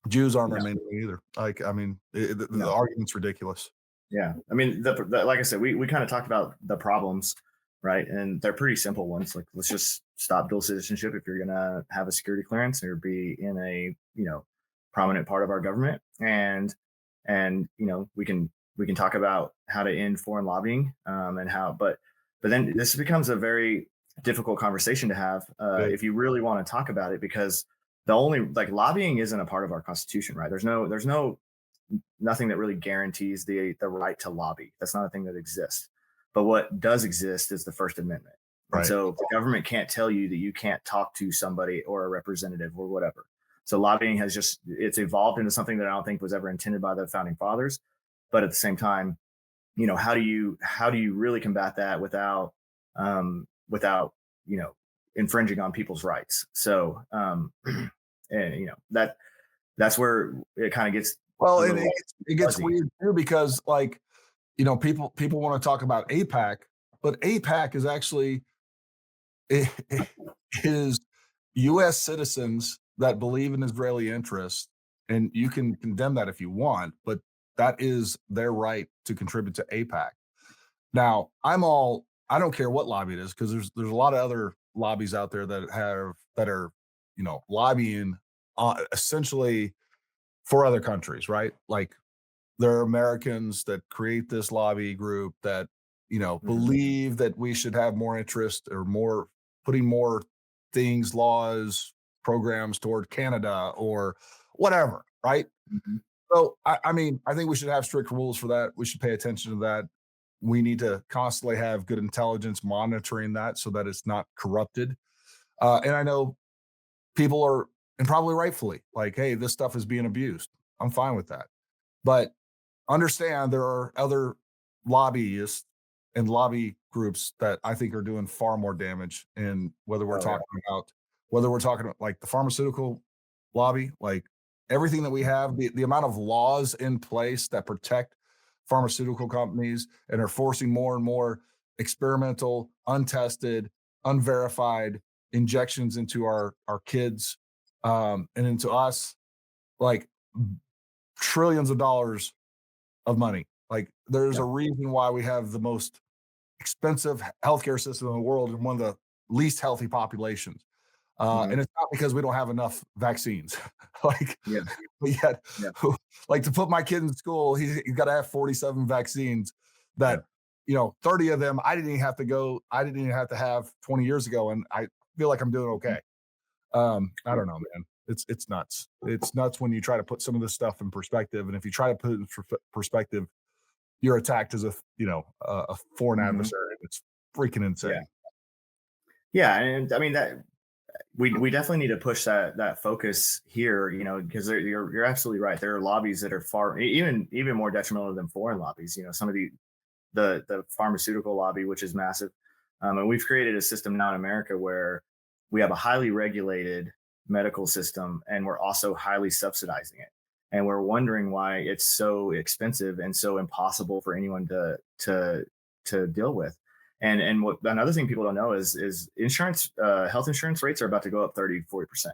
S1: Jews aren't our
S2: no,
S1: main one either. Like, I mean, the
S2: no.
S1: argument's ridiculous.
S2: Yeah, I mean, like I said, we kind of talked about the problems, right? And they're pretty simple ones. Like, let's just stop dual citizenship if you're gonna have a security clearance or be in a prominent part of our government, and we can talk about how to end foreign lobbying, and how, but then this becomes a very difficult conversation to have
S1: Big.
S2: if you really want to talk about it, because the only, like, lobbying isn't a part of our constitution, right? There's nothing that really guarantees the right to lobby. That's not a thing that exists. But what does exist is the First Amendment. And
S1: Right.
S2: so the government can't tell you that you can't talk to somebody or a representative or whatever. So lobbying it's evolved into something that I don't think was ever intended by the founding fathers. But at the same time, how do you really combat that without infringing on people's rights? So and that's where it kind of gets
S1: Well,
S2: a
S1: and
S2: little
S1: it gets
S2: fuzzy.
S1: weird too because, like, people want to talk about APAC, but APAC is actually is U.S. citizens that believe in Israeli interests, and you can condemn that if you want, but that is their right to contribute to APAC. Now, I don't care what lobby it is because there's a lot of other lobbies out there that are lobbying essentially for other countries, right? Like there are Americans that create this lobby group that,
S2: Mhm.
S1: believe that we should have more interest or more putting more things, laws, programs toward Canada or whatever, right?
S2: Mhm.
S1: So, I mean, I think we should have strict rules for that. We should pay attention to that. We need to constantly have good intelligence monitoring that so that it's not corrupted. And I know people are, and probably rightfully, like, hey, this stuff is being abused. I'm fine with that. But understand there are other lobbyists and lobby groups that I think are doing far more damage. And
S2: Oh yeah.
S1: whether we're talking about like the pharmaceutical lobby, like everything that we have, the amount of laws in place that protect pharmaceutical companies and are forcing more and more experimental, untested, unverified injections into our kids, and into us, like trillions of dollars of money. Like there's
S2: Yeah.
S1: a reason why we have the most expensive healthcare system in the world and one of the least healthy populations.
S2: Hmm.
S1: And it's not because we don't have enough vaccines. like,
S2: Yeah.
S1: but yet,
S2: Yeah.
S1: like to put my kid in school, he's got to have 47 vaccines
S2: Yeah.
S1: that, 30 of them I didn't even have to have 20 years ago. And I feel like I'm doing
S2: Mhm.
S1: okay. I
S2: Yeah.
S1: don't know, man. It's nuts. It's nuts when you try to put some of this stuff in perspective. And if you try to put it in perspective, you're attacked as a foreign
S2: Mhm.
S1: adversary. It's freaking
S2: Yeah.
S1: insane.
S2: Yeah. And I mean that we definitely need to push that focus here, because you're absolutely right. There are lobbies that are far even more detrimental than foreign lobbies. Some of the pharmaceutical lobby, which is massive. And we've created a system now in America where we have a highly regulated medical system and we're also highly subsidizing it. And we're wondering why it's so expensive and so impossible for anyone to deal with. And what another thing people don't know is insurance, health insurance rates are about to go up 30-40%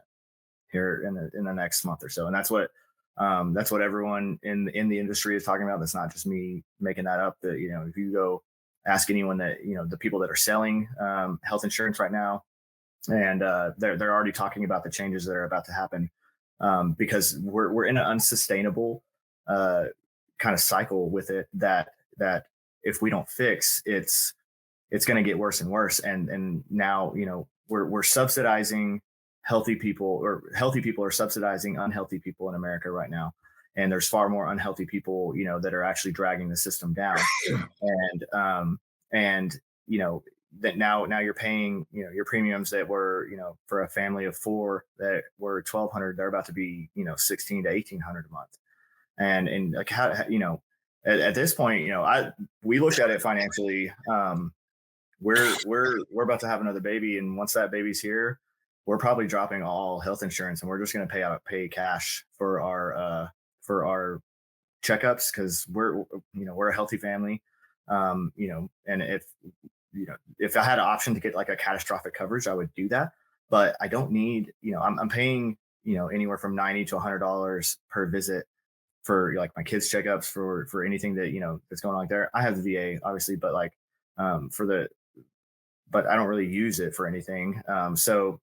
S2: here in the next month or so. And that's what everyone in the industry is talking about. That's not just me making that up. That if you go ask anyone that the people that are selling health insurance right now, and they're already talking about the changes that are about to happen, because we're in an unsustainable uh, kind of cycle with it that if we don't fix, it's going to get worse and worse. And now we're subsidizing healthy people, or healthy people are subsidizing unhealthy people in America right now. And there's far more unhealthy people that are actually dragging the system down. And that now you're paying your premiums that were for a family of four that were 1,200, they're about to be 16 to 1,800 a month. And like how at this point we looked at it financially. We're about to have another baby, and once that baby's here, we're probably dropping all health insurance, and we're just going to pay cash for our checkups, because we're a healthy family. And if I had an option to get like a catastrophic coverage, I would do that. But I don't need, I'm paying anywhere from $90 to $100 per visit for like my kids' checkups, for anything that that's going on there. I have the VA obviously, but like for the but I don't really use it for anything. So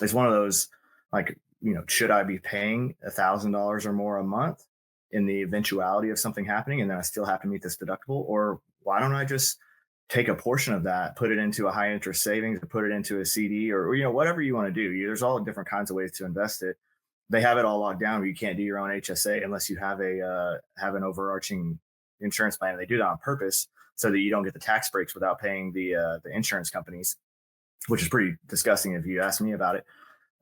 S2: it's one of those, like, should I be paying $1,000 or more a month in the eventuality of something happening, and then I still have to meet this deductible? Or why don't I just take a portion of that, put it into a high interest savings, or put it into a CD, or whatever you want to do. There's all different kinds of ways to invest it. They have it all locked down where you can't do your own HSA unless you have an overarching insurance plan. And they do that on purpose so that you don't get the tax breaks without paying the insurance companies, which is pretty disgusting if you ask me about it.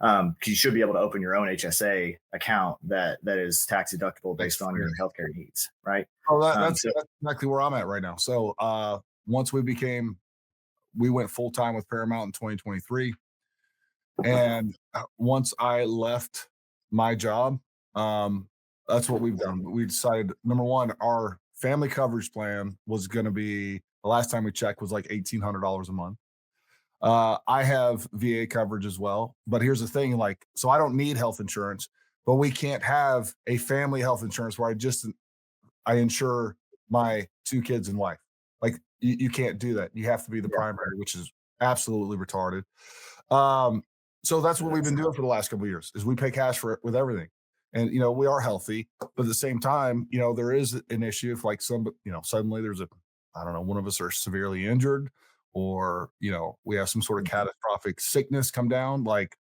S2: Because you should be able to open your own HSA account that is tax deductible based on your healthcare needs, right?
S1: Oh,
S2: So
S1: that's exactly where I'm at right now. So, once we went full time with Paramount in 2023, and once I left my job, um, that's what we've done. We decided, number one, our family coverage plan was going to be, the last time we checked, was like $1,800 a month. I have VA coverage as well, but here's the thing: like, so I don't need health insurance, but we can't have a family health insurance where I insure my two kids and wife. Like you can't do that. You have to be the
S2: yeah,
S1: primary, which is absolutely retarded. Um, so that's what we've been doing for the last couple of years is we pay cash for it with everything. And we are healthy, but at the same time, there is an issue if like suddenly there's I don't know, one of us are severely injured, or we have some sort of
S2: Mhm.
S1: catastrophic sickness come down, like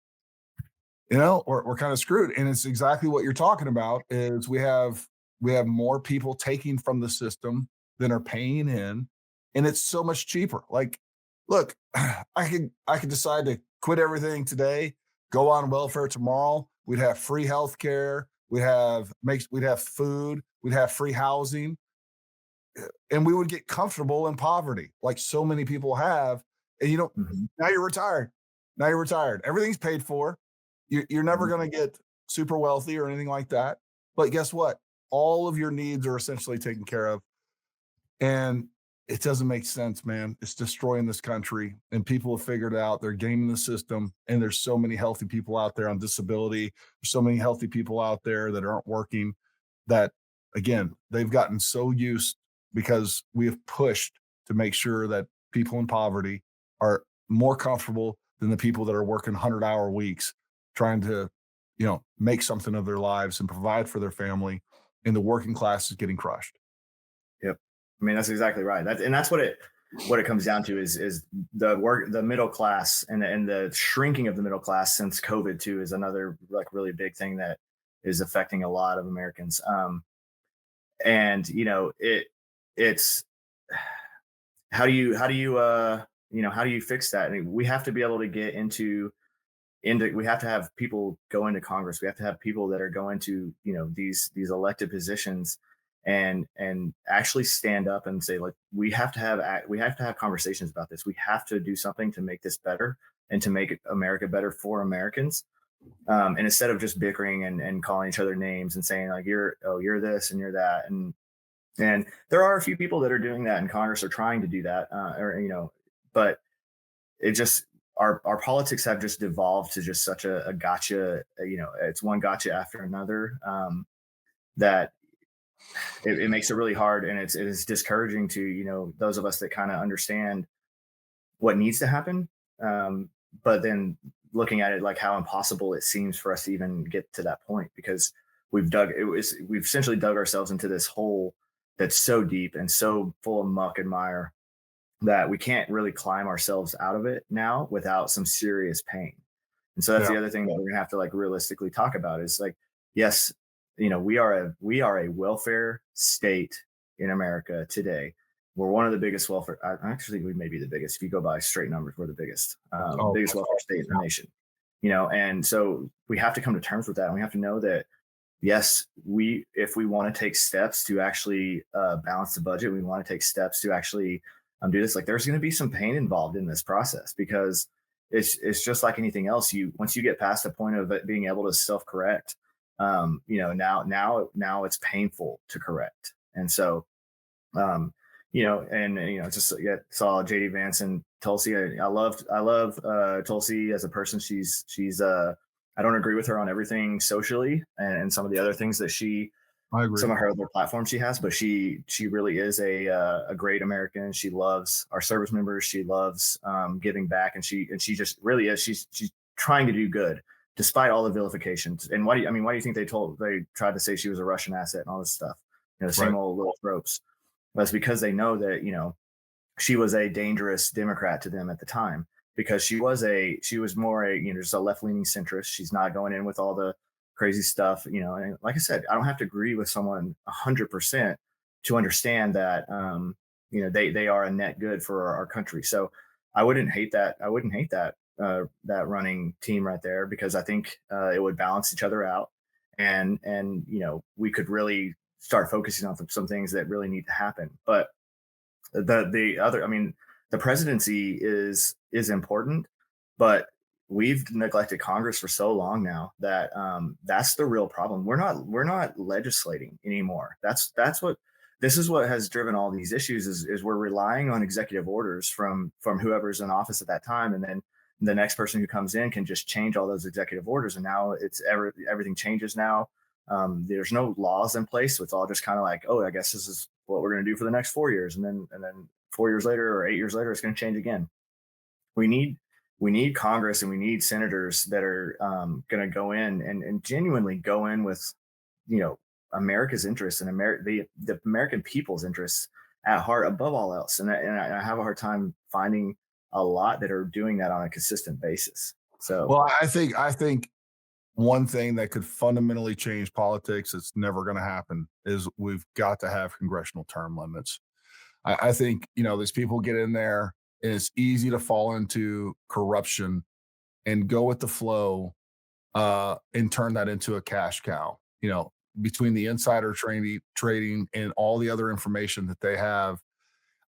S1: we're kind of screwed. And it's exactly what you're talking about is we have more people taking from the system than are paying in, and it's so much cheaper. Like, look, I could decide to quit everything today, go on welfare tomorrow. We'd have free health care, we'd have food, we'd have free housing, and we would get comfortable in poverty like so many people have. And
S2: Mhm.
S1: now you're retired. Now you're retired. Everything's paid for. You're never
S2: Mhm.
S1: going to get super wealthy or anything like that. But guess what? All of your needs are essentially taken care of. And it doesn't make sense, man. It's destroying this country, and people have figured it out. They're gaming the system, and there's so many healthy people out there on disability. There's so many healthy people out there that aren't working that, again, they've gotten so used because we have pushed to make sure that people in poverty are more comfortable than the people that are working 100-hour weeks trying to, make something of their lives and provide for their family, and the working class is getting crushed.
S2: Yep. I mean, that's exactly right. That's what it comes down to is the middle class and the shrinking of the middle class since COVID too is another like really big thing that is affecting a lot of Americans. And it's how do you fix that? I mean, we have to be able to get into we have to have people go into Congress. We have to have people that are going to these elected positions and actually stand up and say, like, we have to have conversations about this. We have to do something to make this better and to make America better for Americans. And instead of just bickering and calling each other names and saying like you're this and you're that, and there are a few people that are doing that in Congress or trying to do that, but it just our politics have just devolved to just such a gotcha. It's one gotcha after another, that it makes it really hard, and it is discouraging to those of us that kind of understand what needs to happen. But then looking at it like how impossible it seems for us to even get to that point because we've essentially dug ourselves into this hole that's so deep and so full of muck and mire that we can't really climb ourselves out of it now without some serious pain. And so that's
S1: Yeah.
S2: the other thing that we're gonna have to like realistically talk about is like, yes, we are a welfare state in America today. We're one of the biggest welfare. Actually, we may be the biggest. If you go by straight numbers, we're the
S1: Oh,
S2: biggest welfare state in the nation. And so we have to come to terms with that. And we have to know that yes, if we want to take steps to actually balance the budget, we want to take steps to actually do this. Like, there's going to be some pain involved in this process because it's just like anything else. Once you get past the point of it being able to self correct, now it's painful to correct, and so just yeah, saw JD Vance and Tulsi. I love Tulsi as a person. She's I don't agree with her on everything socially and some of the other things that
S1: I agree.
S2: some of her other platforms she has, but she really is a great American. She loves our service members. She loves giving back, and she just really is. She's trying to do good despite all the vilifications. And why do you think they tried to say she was a Russian asset and all this stuff? The
S1: Right.
S2: same old little tropes. That's because they know that she was a dangerous Democrat to them at the time because she was more just a left leaning centrist. She's not going in with all the crazy stuff, And like I said, I don't have to agree with someone 100% to understand that they are a net good for our country. So I wouldn't hate that. I wouldn't hate that running team right there because I think it would balance each other out, and we could really start focusing on some things that really need to happen. But the other, I mean, the presidency is important, but we've neglected Congress for so long now that that's the real problem. We're not legislating anymore. That's what this is what has driven all these issues is we're relying on executive orders from whoever's in office at that time, and then the next person who comes in can just change all those executive orders, and now everything changes now. There's no laws in place, so it's all just kind of like, oh, I guess this is what we're going to do for the next 4 years, and then 4 years later or 8 years later, it's going to change again. We need we need Congress and we need senators that are going to go in and genuinely go in with America's interests and the American people's interests at heart above all else. And I have a hard time finding a lot that are doing that on a consistent basis. So
S1: Well, I think one thing that could fundamentally change politics, it's never going to happen, is we've got to have congressional term limits. I think, these people get in there and it's easy to fall into corruption and go with the flow and turn that into a cash cow, between the insider trading and all the other information that they have.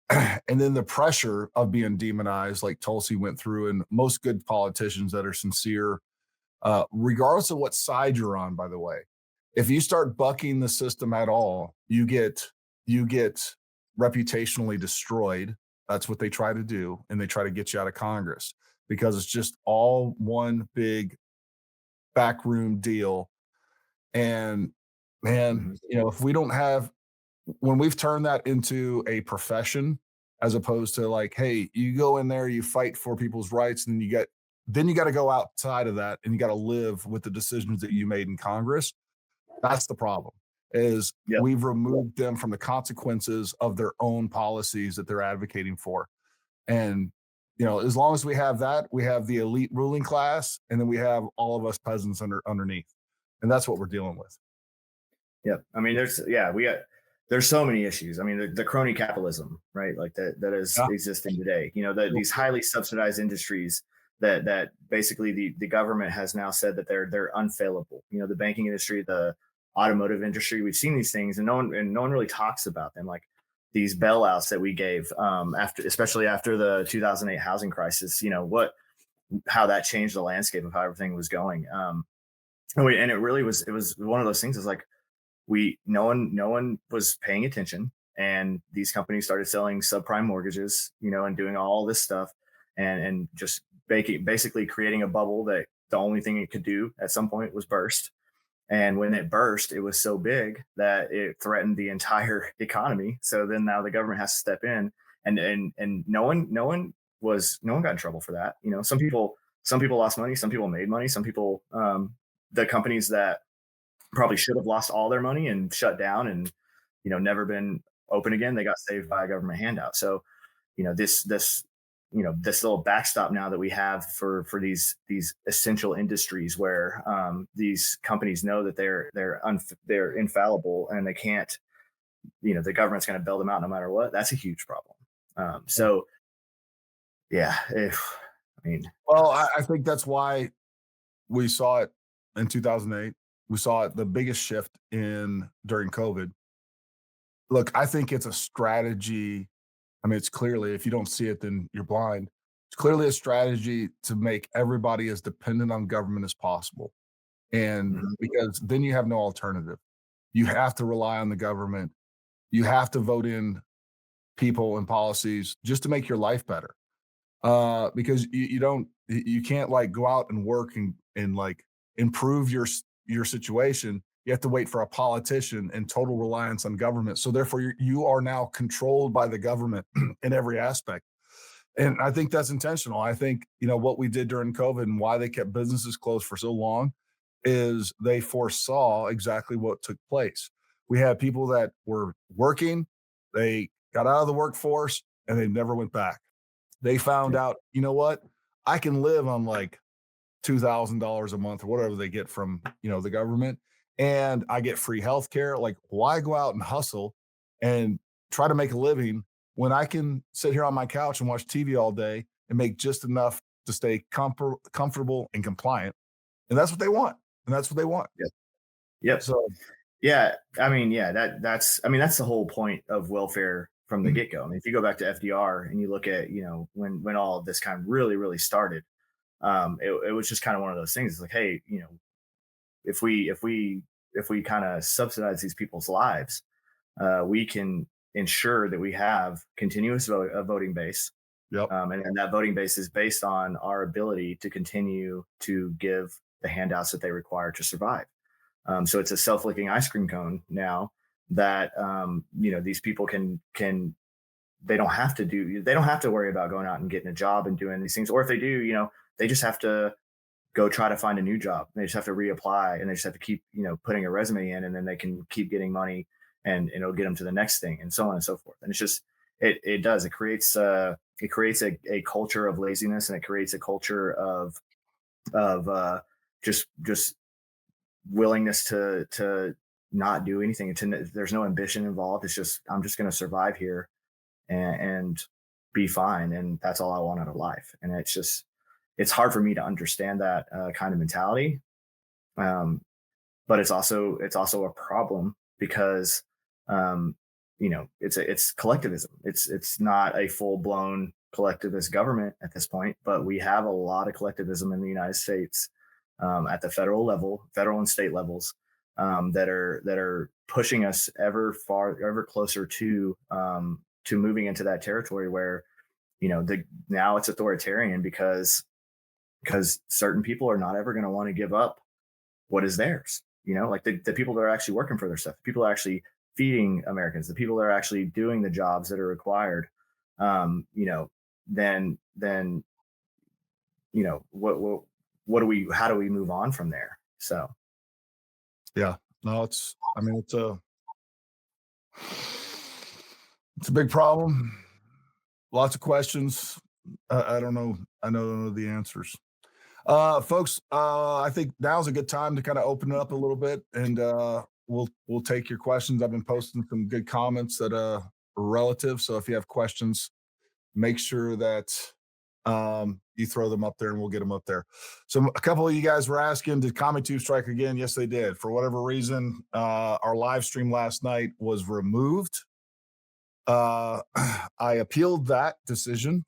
S1: And then the pressure of being demonized, like Tulsi went through, and most good politicians that are sincere, regardless of what side you're on, by the way, if you start bucking the system at all, you get reputationally destroyed. That's what they try to do, and they try to get you out of Congress because it's just all one big backroom deal. And man,
S2: Mhm.
S1: if we don't have when we've turned that into a profession as opposed to like, hey, you go in there, you fight for people's rights, and then you got to go outside of that and you got to live with the decisions that you made in Congress. That's the problem. Is
S2: Yep.
S1: we've removed them from the consequences of their own policies that they're advocating for. And as long as we have that, we have the elite ruling class, and then we have all of us peasants underneath. And that's what we're dealing with.
S2: Yep. I mean, there's so many issues. I mean, the crony capitalism, right? Like that is
S1: Yeah.
S2: existing today. These highly subsidized industries that basically the government has now said that they're unfailable. The banking industry, the automotive industry. We've seen these things, and no one really talks about them. Like these bailouts that we gave especially after the 2008 housing crisis. How that changed the landscape of how everything was going. And it was one of those things. It's like no one was paying attention, and these companies started selling subprime mortgages, and doing all this stuff, and just basically creating a bubble that the only thing it could do at some point was burst. And when it burst, it was so big that it threatened the entire economy. So then now the government has to step in, and no one got in trouble for that. Some people lost money, some people made money, some people the companies that probably should have lost all their money and shut down and never been open again, they got saved by a government handout. So this little backstop now that we have for these essential industries where these companies know that they're infallible and they can't, the government's going to bail them out no matter what. That's a huge problem. So yeah, if I mean,
S1: Well, I think that's why we saw it in 2008. We saw it the biggest shift in during COVID. Look, I think it's a strategy. I mean, it's clearly, if you don't see it, then you're blind. It's clearly a strategy to make everybody as dependent on government as possible. And
S2: mhm,
S1: because then you have no alternative. You have to rely on the government. You have to vote in people and policies just to make your life better. Because you can't like go out and work and like improve your situation. You have to wait for a politician and total reliance on government. So therefore, you are now controlled by the government in every aspect. And I think that's intentional. I think what we did during COVID and why they kept businesses closed for so long is they foresaw exactly what took place. We had people that were working, they got out of the workforce, and they never went back. They found
S2: yeah,
S1: out, you know what? I can live on like $2,000 a month or whatever they get from, the government, and I get free healthcare. Like, why go out and hustle and try to make a living when I can sit here on my couch and watch TV all day and make just enough to stay comfortable and compliant? And that's what they want. And that's what they want.
S2: yeah, yep.
S1: So,
S2: Yeah, I mean, yeah, that's the whole point of welfare from the
S1: mhm,
S2: get go. I mean, if you go back to FDR and you look at when all of this kind of really started, it was just kind of one of those things. It's like, hey, if we kind of subsidize these people's lives, we can ensure that we have continuous a voting base,
S1: yep,
S2: and that voting base is based on our ability to continue to give the handouts that they require to survive. So it's a self-licking ice cream cone now that these people can they don't have to worry about going out and getting a job and doing these things. Or if they do, they just have to go try to find a new job. They just have to reapply, and they just have to keep putting a resume in, and then they can keep getting money, and it'll get them to the next thing, and so on and so forth. And it's just it creates a culture of laziness, and it creates a culture of just willingness to not do anything. There's no ambition involved. It's just, I'm just going to survive here and be fine, and that's all I want out of life. And it's hard for me to understand that kind of mentality. Um, but it's also a problem because it's collectivism. It's not a full blown collectivist government at this point, but we have a lot of collectivism in the United States, at the federal level, federal and state levels. that are pushing us ever closer to moving into that territory where now it's authoritarian because certain people are not ever going to want to give up what is theirs. Like the people that are actually working for their stuff, the people that are actually feeding Americans, the people that are actually doing the jobs that are required. Then what do we how do we move on from there? So
S1: Yeah. No, it's a big problem. Lots of questions. I don't know. I don't know the answers. Folks, I think now's a good time to kind of open it up a little bit, and we'll take your questions. I've been posting some good comments that are relative. So if you have questions, make sure that you throw them up there, and we'll get them up there. So a couple of you guys were asking, did Comet Tube strike again? Yes, they did. For whatever reason, our live stream last night was removed. I appealed that decision.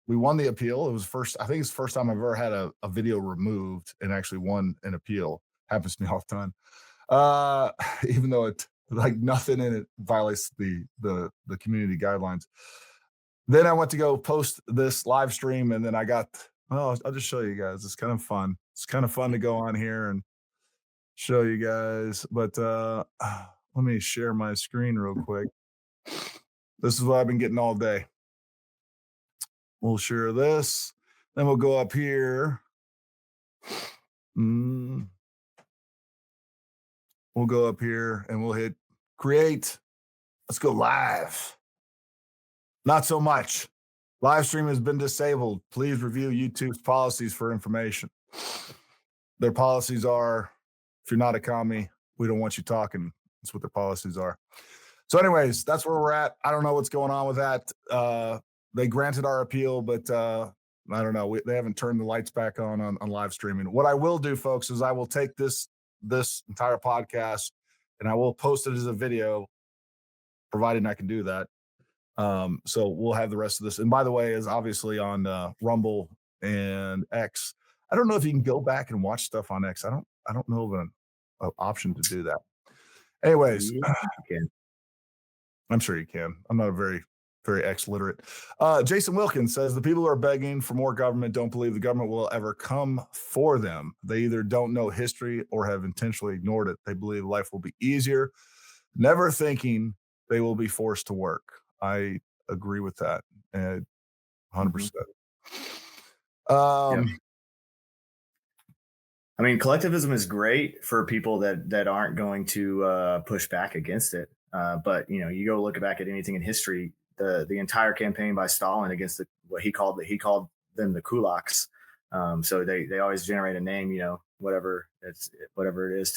S1: We won the appeal. It was I think it's the first time I've ever had a video removed and actually won an appeal. Happens to me all the time. Even though it like nothing in it violates the community guidelines. Then I went to go post this live stream, and then I'll just show you guys. It's kind of fun. It's kind of fun to go on here and show you guys. But let me share my screen real quick. This is what I've been getting all day. We'll share this. Then we'll go up here. We'll go up here and we'll hit create. Let's go live. Not so much. Live stream has been disabled. Please review YouTube's policies for information. Their policies are, if you're not a commie, we don't want you talking. That's what their policies are. So anyways, that's where we're at. I don't know what's going on with that. They granted our appeal, but I don't know. They haven't turned the lights back on live streaming. What I will do, folks, is I will take this entire podcast and I will post it as a video, providing I can do that. So we'll have the rest of this. And by the way, is obviously on Rumble and X. I don't know if you can go back and watch stuff on X. I don't know of an option to do that. Anyways, I'm sure you can. I'm not a very X literate. Jason Wilkins says the people who are begging for more government don't believe the government will ever come for them. They either don't know history or have intentionally ignored it. They believe life will be easier, never thinking they will be forced to work. I agree with that 100%.
S2: I mean, collectivism is great for people that aren't going to push back against it. But you go look back at anything in history, the entire campaign by Stalin against what he called them the kulaks. So they always generate a name, whatever it is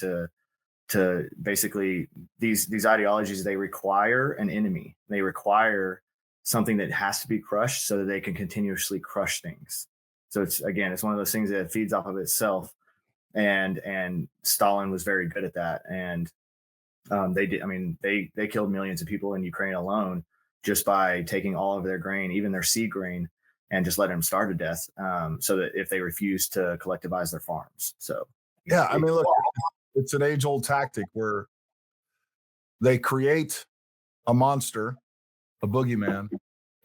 S2: to basically these ideologies. They require an enemy. They require something that has to be crushed so that they can continuously crush things. So it's one of those things that feeds off of itself. And Stalin was very good at that. And they killed millions of people in Ukraine alone just by taking all of their grain, even their seed grain, and just letting them starve to death. So that if they refuse to collectivize their farms. So
S1: yeah, I mean, look, it's an age-old tactic where they create a monster, a boogeyman,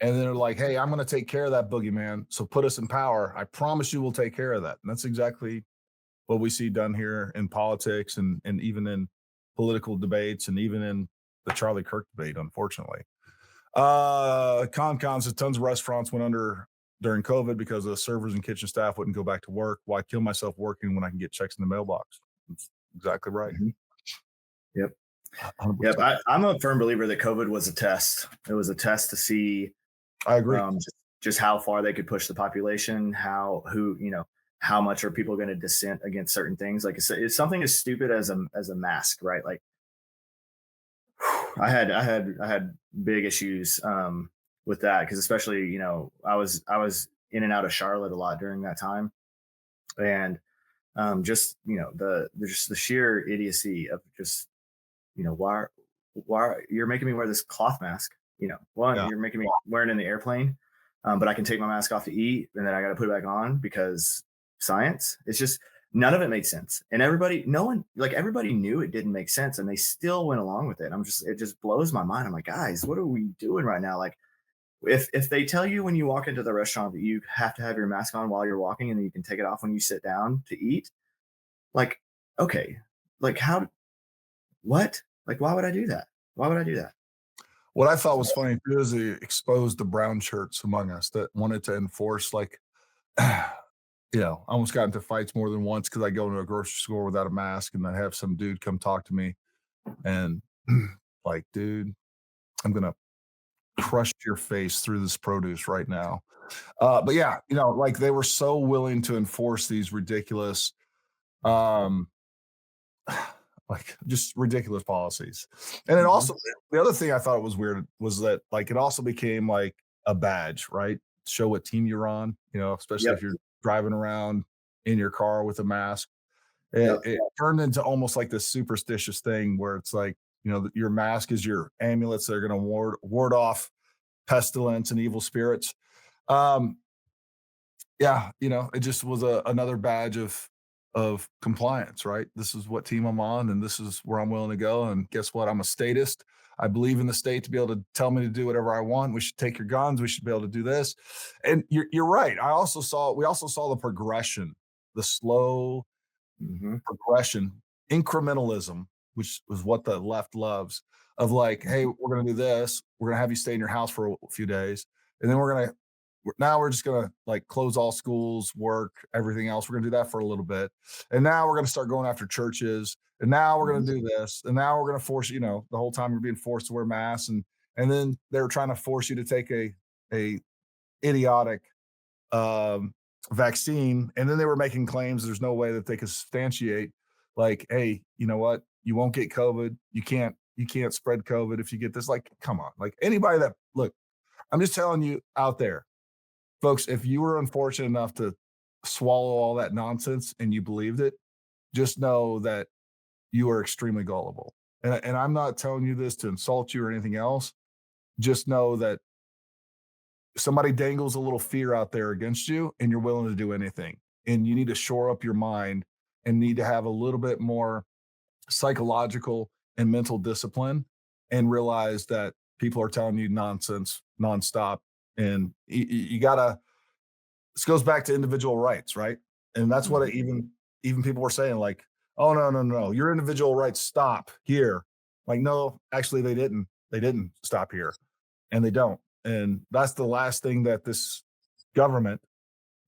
S1: and then they're like, hey, I'm going to take care of that boogeyman. So put us in power. I promise you we'll take care of that. And that's exactly what we see done here in politics and even in political debates and even in the Charlie Kirk debate, unfortunately. Con says tons of restaurants went under during COVID because the servers and kitchen staff wouldn't go back to work. Why kill myself working when I can get checks in the mailbox? That's exactly right.
S2: Mm-hmm. Yep. 100%. Yep. I'm a firm believer that COVID was a test. It was a test to see.
S1: I agree.
S2: Just how far they could push the population, how much are people going to dissent against certain things? Like it's something as stupid as a mask, right? Like I had big issues with that because especially I was in and out of Charlotte a lot during that time, and just the sheer idiocy of just why you're making me wear this cloth mask. You're making me wear it in the airplane, but I can take my mask off to eat and then I got to put it back on because science. It's just none of it made sense. And everybody, no one, like everybody knew it didn't make sense and they still went along with it. It just blows my mind. I'm like, guys, what are we doing right now? Like, if they tell you when you walk into the restaurant that you have to have your mask on while you're walking and then you can take it off when you sit down to eat, like, okay, like how, what? Like, why would I do that? Why would I do that?
S1: What I thought was funny too is they exposed the brown shirts among us that wanted to enforce like, I almost got into fights more than once because I go to a grocery store without a mask and I have some dude come talk to me and like, dude, I'm gonna crush your face through this produce right now. But yeah, like they were so willing to enforce these ridiculous, um, like just ridiculous policies. And it
S2: Hmm.
S1: also, the other thing I thought was weird was that like it also became like a badge, right? Show what team you're on, especially
S2: Yep.
S1: if you're driving around in your car with a mask. It,
S2: Yep.
S1: it turned into almost like this superstitious thing where it's like, your mask is your amulets that are going to ward off pestilence and evil spirits. Um, yeah, it just was another badge of compliance, right? This is what team I'm on, and this is where I'm willing to go. And guess what? I'm a statist. I believe in the state to be able to tell me to do whatever I want. We should take your guns. We should be able to do this. And you're right. We also saw the progression, the slow
S2: Hmm.
S1: progression, incrementalism, which was what the left loves, of like, hey, we're going to do this. We're going to have you stay in your house for a few days. And then now we're just going to like close all schools, work, everything else. We're going to do that for a little bit. And now we're going to start going after churches. And now we're going to do this. And now we're going to force, the whole time you're being forced to wear masks. And then they're trying to force you to take a idiotic vaccine, and then they were making claims there's no way that they could substantiate, like, hey, you know what? You won't get COVID. You can't spread COVID if you get this. Like, come on. Like anybody that look, I'm just telling you out there, folks, if you were unfortunate enough to swallow all that nonsense and you believed it, just know that you are extremely gullible. And I'm not telling you this to insult you or anything else. Just know that somebody dangles a little fear out there against you and you're willing to do anything, and you need to shore up your mind and need to have a little bit more psychological and mental discipline and realize that people are telling you nonsense nonstop. And you gotta, this goes back to individual rights, right? And that's what
S2: Hmm.
S1: even people were saying, like, oh, no, no, no, your individual rights stop here. Like, no, actually they didn't stop here, and they don't. And that's the last thing that this government,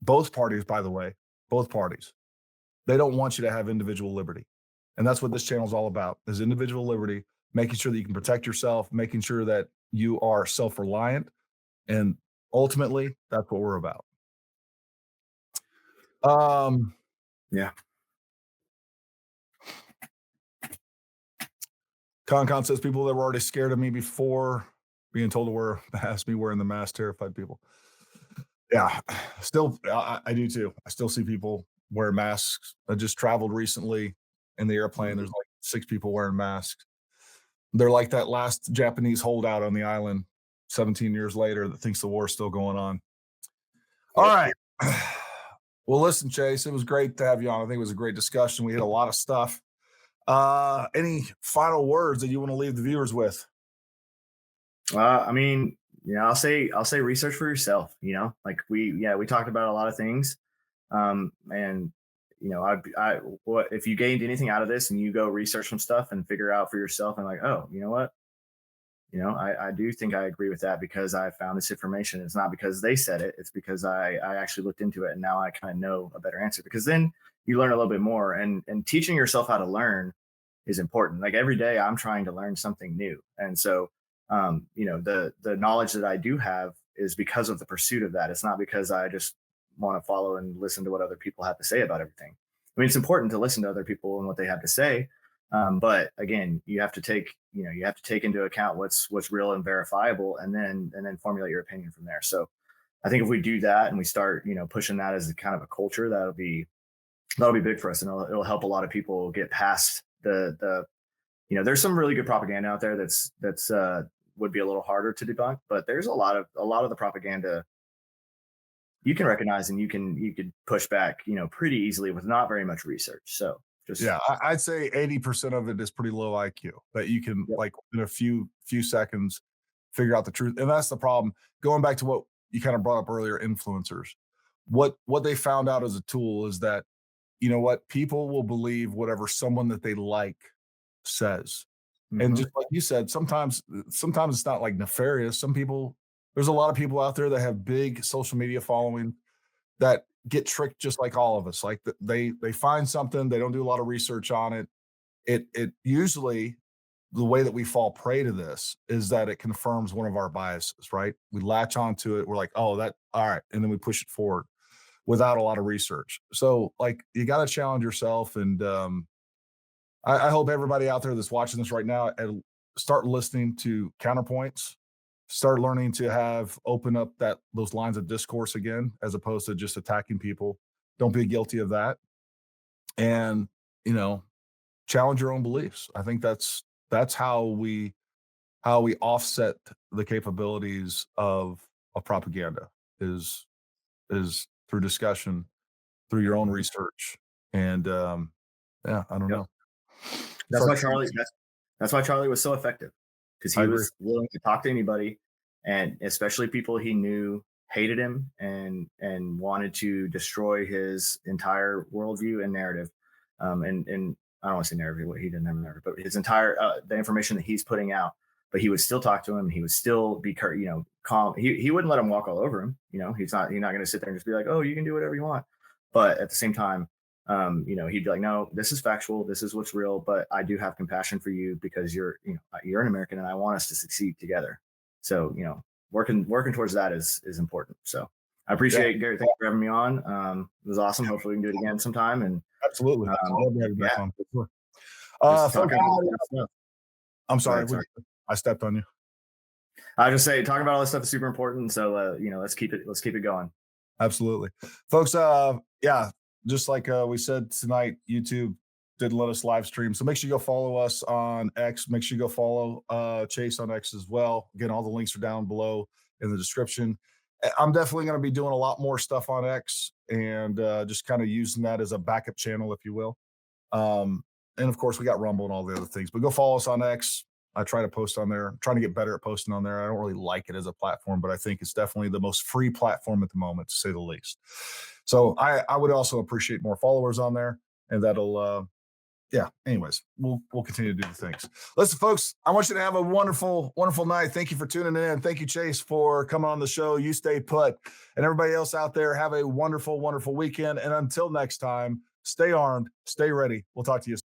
S1: both parties, by the way, both parties, they don't want you to have individual liberty. And that's what this channel is all about, is individual liberty, making sure that you can protect yourself, making sure that you are self-reliant. And ultimately, that's what we're about. Um,
S2: Yeah.
S1: Concon says people that were already scared of me before being told to wear masks, me wearing the mask terrified people. Yeah, still, I do too. I still see people wear masks. I just traveled recently in the airplane. There's like 6 people wearing masks. They're like that last Japanese holdout on the island 17 years later that thinks the war's still going on. All
S2: Yep.
S1: right. Well, listen, Chase, it was great to have you on. I think it was a great discussion. We hit a lot of stuff. Any final words that you want to leave the viewers with?
S2: I mean, I'll say research for yourself. Like we talked about a lot of things, and what if you gained anything out of this and you go research some stuff and figure out for yourself and like, oh, you know what, I do think I agree with that because I found this information. It's not because they said it; it's because I actually looked into it and now I kind of know a better answer. Because then you learn a little bit more, and teaching yourself how to learn is important. Like every day, I'm trying to learn something new, and so the knowledge that I do have is because of the pursuit of that. It's not because I just want to follow and listen to what other people have to say about everything. I mean, it's important to listen to other people and what they have to say, but again, you have to take into account what's real and verifiable, and then formulate your opinion from there. So I think if we do that and we start pushing that as a kind of a culture, that'll be big for us, and it'll help a lot of people get past the there's some really good propaganda out there that's would be a little harder to debunk, but there's a lot of the propaganda you can recognize and you could push back, pretty easily with not very much research. So just
S1: Yeah, I'd say 80% of it is pretty low IQ that you can
S2: yep.
S1: like in a few seconds figure out the truth. And that's the problem. Going back to what you kind of brought up earlier, influencers. What they found out as a tool is that you know what people will believe whatever someone that they like says. And
S2: Hmm.
S1: just like you said, sometimes it's not like nefarious. There's a lot of people out there that have big social media following that get tricked just like all of us. Like they find something, they don't do a lot of research on it. It usually the way that we fall prey to this is that it confirms one of our biases, right? We latch onto it. We're like, oh, that all right, and then we push it forward without a lot of research. So like you got to challenge yourself, and I hope everybody out there that's watching this right now start listening to counterpoints, start learning to have open up those lines of discourse again, as opposed to just attacking people. Don't be guilty of that, and you know, challenge your own beliefs. I think that's how we offset the capabilities of propaganda is through discussion, through your own
S2: Hmm.
S1: research, and yeah, I don't
S2: Yep.
S1: know.
S2: That's
S1: Start
S2: why
S1: trying.
S2: that's why Charlie was so effective, because
S1: I
S2: he
S1: agree.
S2: was willing to talk to anybody, and especially people he knew hated him and wanted to destroy his entire worldview and narrative. And I don't want to say narrative, what he didn't have a narrative, but his entire the information that he's putting out. But he would still talk to him. He would still be calm. He wouldn't let him walk all over him. He's not going to sit there and just be like, oh, you can do whatever you want. But at the same time, he'd be like, no, this is factual, this is what's real, but I do have compassion for you because you're an American and I want us to succeed together. So, working towards that is important. So I
S1: Yeah,
S2: appreciate Garrett. Thanks for having me on. It was awesome. Hopefully we can do it again sometime. And
S1: absolutely. Love to have you
S2: yeah,
S1: back on for sure.
S2: just
S1: Folks,
S2: talking about all this stuff.
S1: I'm
S2: Go
S1: sorry,
S2: ahead. Sorry.
S1: I stepped on you.
S2: I just say talking about all this stuff is super important. So let's keep it going.
S1: Absolutely. Folks, yeah, just like we said tonight, YouTube didn't let us live stream. So make sure you go follow us on X. Make sure you go follow Chase on X as well. Again, all the links are down below in the description. I'm definitely going to be doing a lot more stuff on X and just kind of using that as a backup channel, if you will. Um, and of course, we got Rumble and all the other things. But go follow us on X. I try to post on there. I'm trying to get better at posting on there. I don't really like it as a platform, but I think it's definitely the most free platform at the moment, to say the least. So I would also appreciate more followers on there, and that'll yeah. Anyways, we'll continue to do the things. Listen, folks, I want you to have a wonderful night. Thank you for tuning in. Thank you, Chase, for coming on the show. You stay put, and everybody else out there, have a wonderful weekend. And until next time, stay armed, stay ready. We'll talk to you soon.